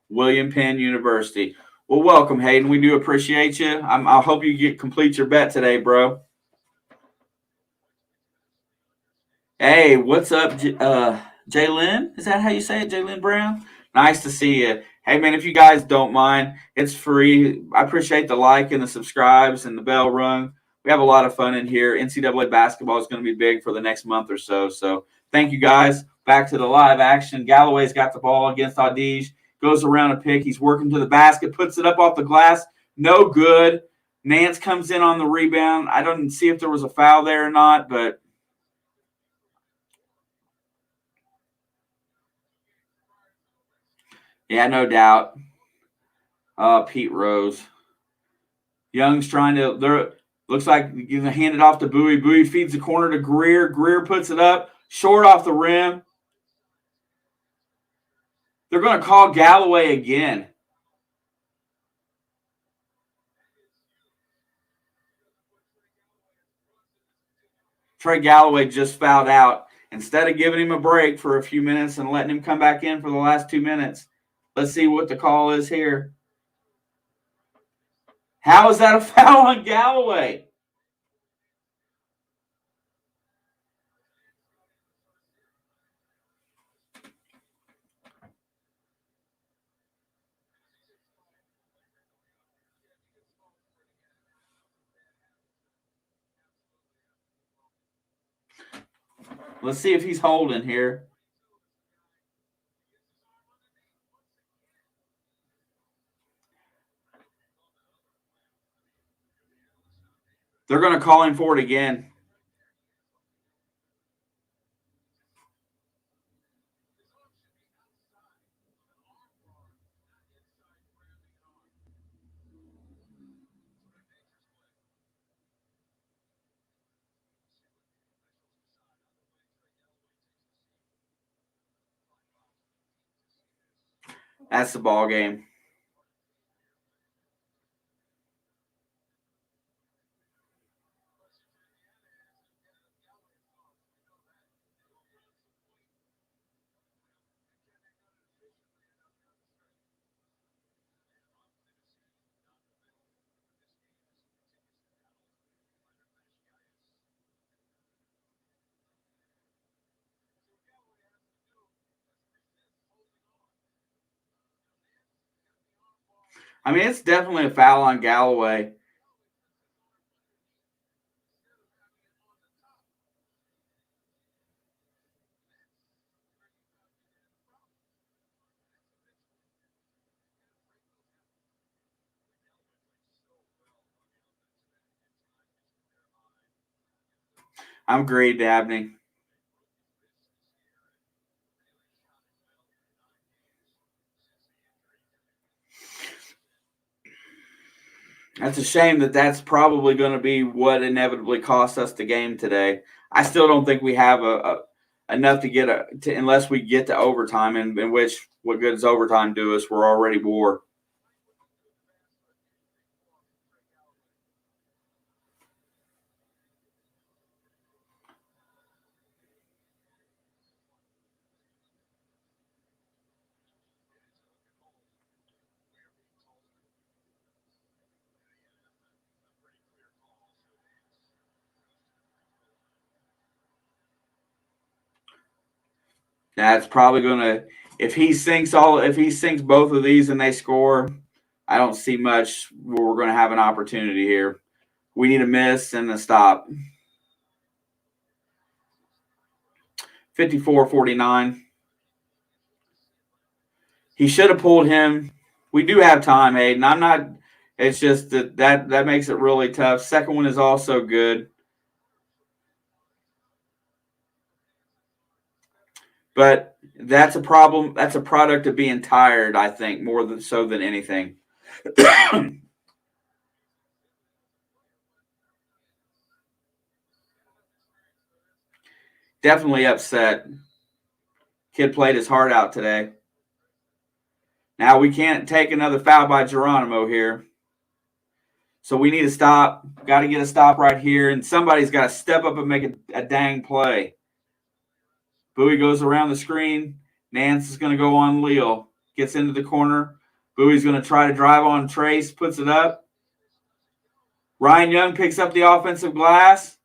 William Penn University. Well, welcome, Hayden. We do appreciate you. I hope you complete your bet today, bro. Hey, what's up, Jalen? Is that how you say it, Jalen Brown? Nice to see you. Hey, man, if you guys don't mind, it's free. I appreciate the like and the subscribes and the bell rung. We have a lot of fun in here. NCAA basketball is going to be big for the next month or so. So thank you, guys. Back to the live action. Galloway's got the ball against Adige. Goes around a pick. He's working to the basket, puts it up off the glass. No good. Nance comes in on the rebound. I don't see if there was a foul there or not, but yeah, no doubt. Pete Rose. Young's trying to. There looks like you're gonna hand it off to Bowie. Bowie feeds the corner to Greer. Greer puts it up short off the rim. They're going to call Galloway again. Trey Galloway just fouled out. Instead of giving him a break for a few minutes and letting him come back in for the last 2 minutes, let's see what the call is here. How is that a foul on Galloway? Let's see if he's holding here. They're going to call him for it again. That's the ball game. I mean, it's definitely a foul on Galloway. I'm great, Dabney. That's a shame that that's probably going to be what inevitably costs us the game today. I still don't think we have enough to get unless we get to overtime, in which what good does overtime do us? We're already war. That's probably going to if he sinks both of these and they score. I don't see much where we're going to have an opportunity here. We need a miss and a stop. 54-49. He should have pulled him. We do have time, Hayden. I'm not. It's just that makes it really tough. Second one is also good, but that's a problem. That's a product of being tired. I think more than so than anything. Definitely upset. Kid played his heart out today. Now we can't take another foul by Geronimo here. So we need a stop. Got to get a stop right here. And somebody's got to step up and make a dang play. Bowie goes around the screen. Nance is going to go on Leal. Gets into the corner. Bowie's going to try to drive on Trace. Puts it up. Ryan Young picks up the offensive glass.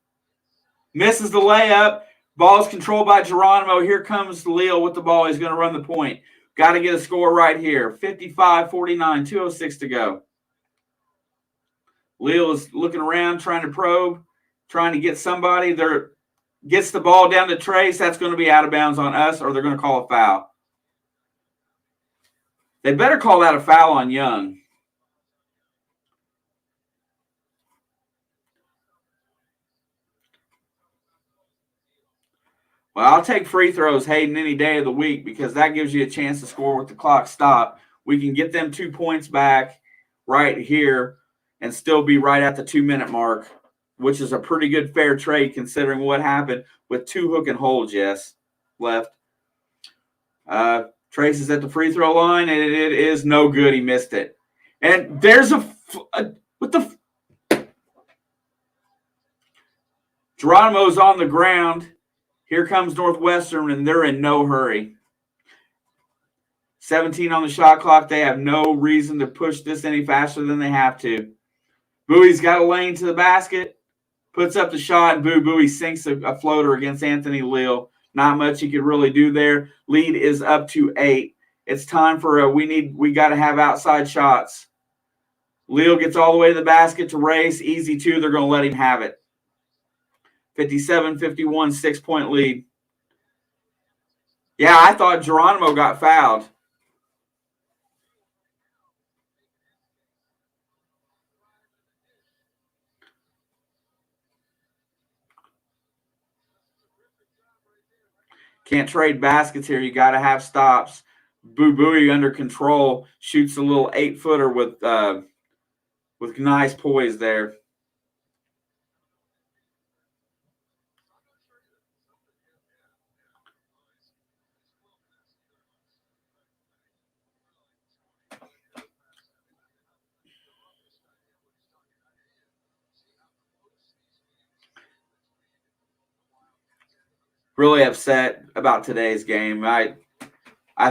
Misses the layup. Ball's controlled by Geronimo. Here comes Leal with the ball. He's going to run the point. Got to get a score right here. 55-49, 2:06 to go. Leal is looking around, trying to probe, trying to get somebody. Gets the ball down to Trace. That's going to be out of bounds on us, or they're going to call a foul. They better call that a foul on Young. Well, I'll take free throws, Hayden, any day of the week because that gives you a chance to score with the clock stopped. We can get them 2 points back right here and still be right at the 2-minute mark, which is a pretty good fair trade considering what happened with 2 hook and holds, left. Trace is at the free throw line, and it is no good. He missed it. And there's Geronimo's on the ground. Here comes Northwestern, and they're in no hurry. 17 on the shot clock. They have no reason to push this any faster than they have to. Bowie's got a lane to the basket, puts up the shot, and Bowie sinks a floater against Anthony Leal. Not much he could really do there. Lead is up to 8. It's time for we got to have outside shots. Leal gets all the way to the basket to race. Easy 2. They're going to let him have it. 57-51, 6-point lead. Yeah, I thought Geronimo got fouled. Can't trade baskets here. You got to have stops. Bowie under control. Shoots a little 8-footer with nice poise there. Really upset about today's game. I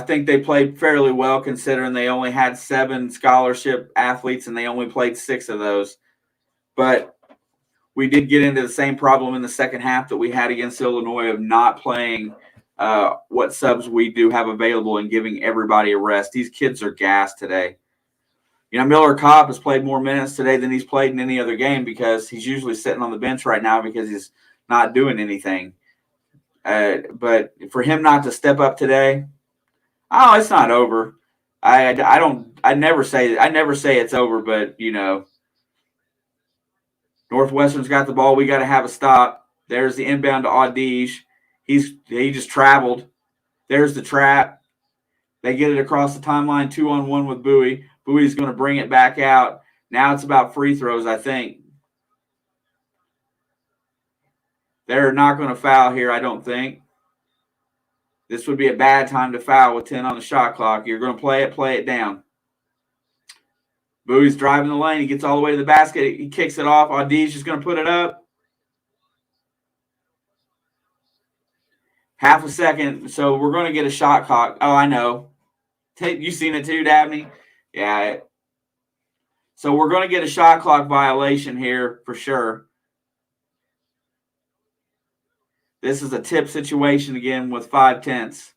think they played fairly well considering they only had 7 scholarship athletes and they only played 6 of those. But we did get into the same problem in the second half that we had against Illinois of not playing what subs we do have available and giving everybody a rest. These kids are gassed today. You know, Miller Kopp has played more minutes today than he's played in any other game because he's usually sitting on the bench right now because he's not doing anything. But for him not to step up today, it's not over. I never say it's over, but you know, Northwestern's got the ball. We got to have a stop. There's the inbound to Audige. He just traveled. There's the trap. They get it across the timeline, 2-on-1 with Bowie. Bowie's going to bring it back out. Now it's about free throws, I think. They're not going to foul here, I don't think. This would be a bad time to foul with 10 on the shot clock. You're going to play it down. Bowie's driving the lane. He gets all the way to the basket. He kicks it off. Audige is going to put it up. Half a second. So we're going to get a shot clock. Oh, I know. You seen it too, Dabney? Yeah. So we're going to get a shot clock violation here for sure. This is a tip situation again with 5/10.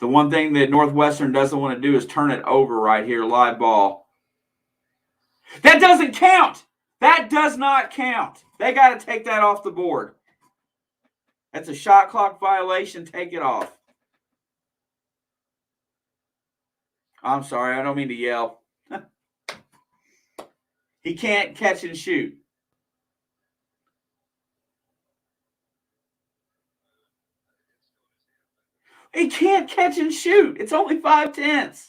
The one thing that Northwestern doesn't want to do is turn it over right here, live ball. That doesn't count. That does not count. They got to take that off the board. That's a shot clock violation. Take it off. I'm sorry. I don't mean to yell. He can't catch and shoot. He can't catch and shoot. It's only 5/10.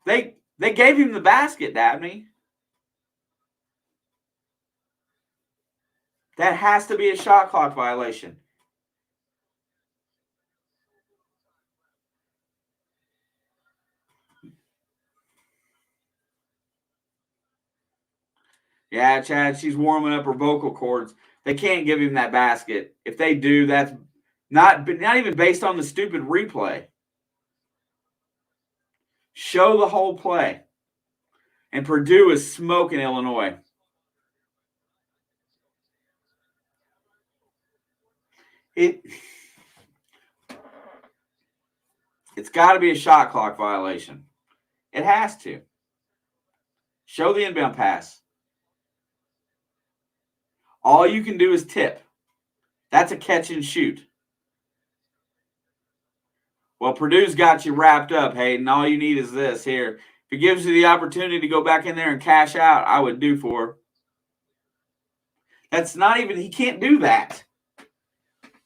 They gave him the basket, Dabney. That has to be a shot clock violation. Yeah, Chad, she's warming up her vocal cords. They can't give him that basket. If they do, that's not even based on the stupid replay. Show the whole play. And Purdue is smoking Illinois. It's got to be a shot clock violation. It has to. Show the inbound pass. All you can do is tip. That's a catch and shoot. Well, Purdue's got you wrapped up, Hayden. All you need is this here. If it gives you the opportunity to go back in there and cash out, I would do for her. That's not even – he can't do that.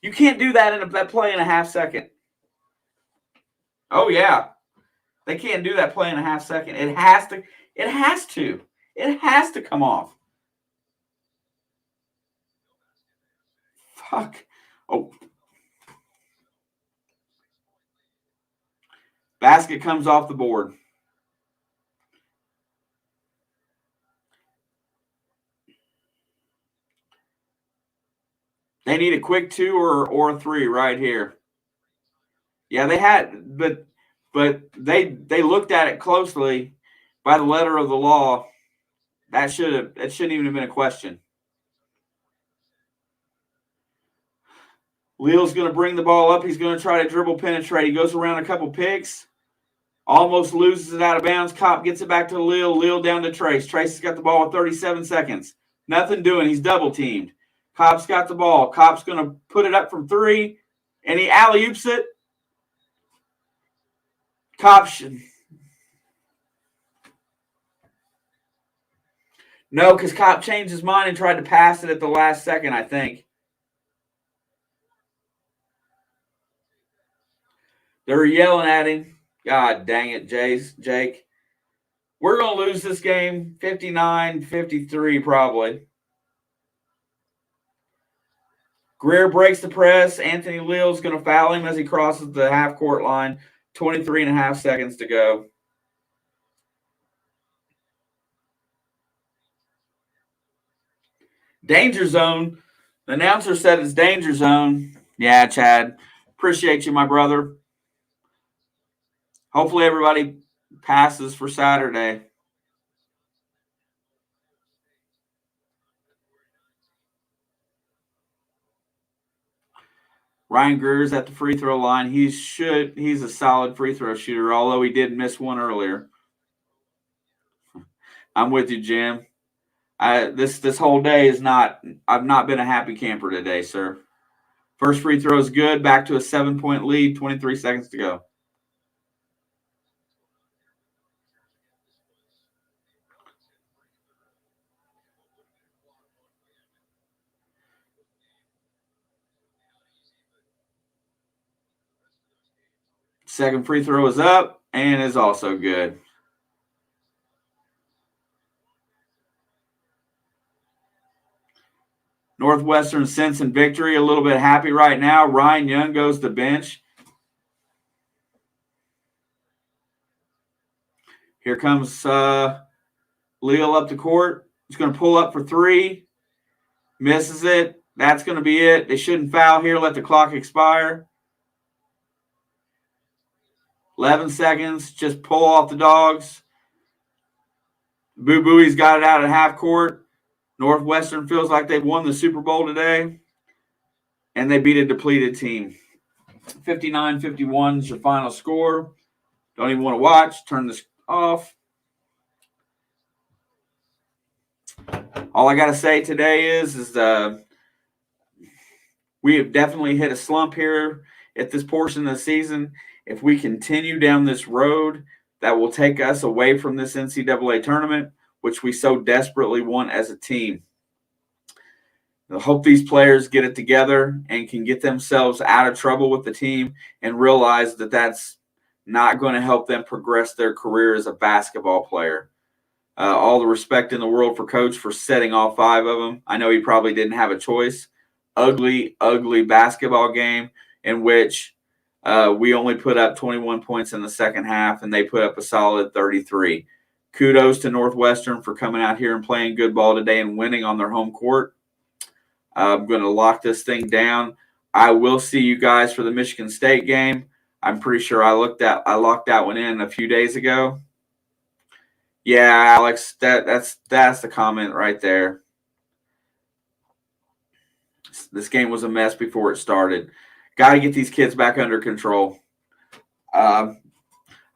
You can't do that in that play in a half second. Oh, yeah. They can't do that play in a half second. It has to. It has to. It has to come off. Fuck. Oh. Basket comes off the board. They need a quick 2 or a 3 right here. Yeah, they had, but they looked at it closely by the letter of the law. That shouldn't even have been a question. Leal's going to bring the ball up. He's going to try to dribble penetrate. He goes around a couple picks. Almost loses it out of bounds. Kopp gets it back to Leal. Leal down to Trace. Trace has got the ball with 37 seconds. Nothing doing. He's double teamed. Kopp's got the ball. Kopp's going to put it up from 3, and he alley-oops it. Kopp should. No, because Kopp changed his mind and tried to pass it at the last second, I think. They were yelling at him. God dang it, Jake. We're going to lose this game 59-53 probably. Greer breaks the press. Anthony Leal's going to foul him as he crosses the half-court line. 23 and a half seconds to go. Danger zone. The announcer said it's danger zone. Yeah, Chad. Appreciate you, my brother. Hopefully everybody passes for Saturday. Ryan Greer's at the free throw line. He's a solid free throw shooter, although he did miss one earlier. I'm with you, Jim. This whole day I've not been a happy camper today, sir. First free throw is good. Back to a 7-point lead. 23 seconds to go. Second free throw is up and is also good. Northwestern sense and victory, a little bit happy right now. Ryan Young goes to bench. Here comes Leal up the court. He's going to pull up for 3. Misses it. That's going to be it. They shouldn't foul here. Let the clock expire. 11 seconds. Just pull off the dogs. Boo Booey's got it out at half court. Northwestern feels like they've won the Super Bowl today. And they beat a depleted team. 59-51 is your final score. Don't even want to watch. Turn this off. All I got to say today is we have definitely hit a slump here at this portion of the season. If we continue down this road, that will take us away from this NCAA tournament, which we so desperately want as a team. I hope these players get it together and can get themselves out of trouble with the team and realize that that's not going to help them progress their career as a basketball player. All the respect in the world for Coach for setting all 5 of them. I know he probably didn't have a choice. Ugly, ugly basketball game in which we only put up 21 points in the second half, and they put up a solid 33. Kudos to Northwestern for coming out here and playing good ball today and winning on their home court. I'm going to lock this thing down. I will see you guys for the Michigan State game. I'm pretty sure I locked that one in a few days ago. Yeah, Alex, that's the comment right there. This game was a mess before it started. Got to get these kids back under control. I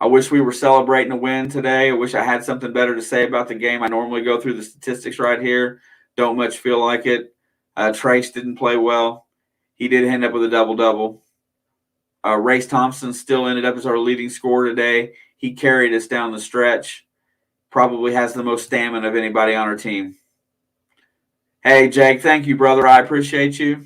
wish we were celebrating a win today. I wish I had something better to say about the game. I normally go through the statistics right here. Don't much feel like it. Trace didn't play well. He did end up with a double-double. Race Thompson still ended up as our leading scorer today. He carried us down the stretch. Probably has the most stamina of anybody on our team. Hey, Jake, thank you, brother. I appreciate you.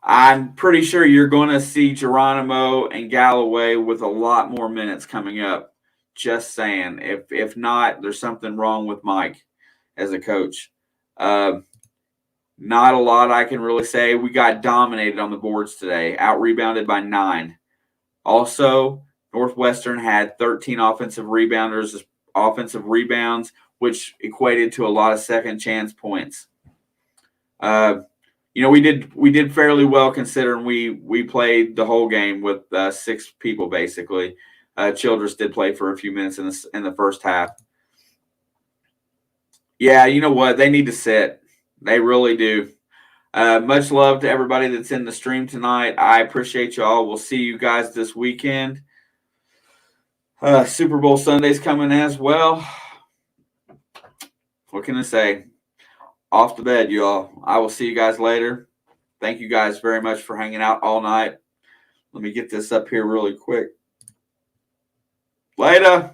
I'm pretty sure you're going to see Geronimo and Galloway with a lot more minutes coming up. Just saying. If not, there's something wrong with Mike as a coach. Not a lot I can really say. We got dominated on the boards today, out-rebounded by 9. Also, Northwestern had 13 offensive rebounds, which equated to a lot of second-chance points. We did fairly well considering we played the whole game with 6 people basically. Childress did play for a few minutes in the first half. Yeah, you know what? They need to sit. They really do. Much love to everybody that's in the stream tonight. I appreciate you all. We'll see you guys this weekend. Super Bowl Sunday's coming as well. What can I say? Off to bed, you all. I will see you guys later. Thank you guys very much for hanging out all night. Let me get this up here really quick. Later.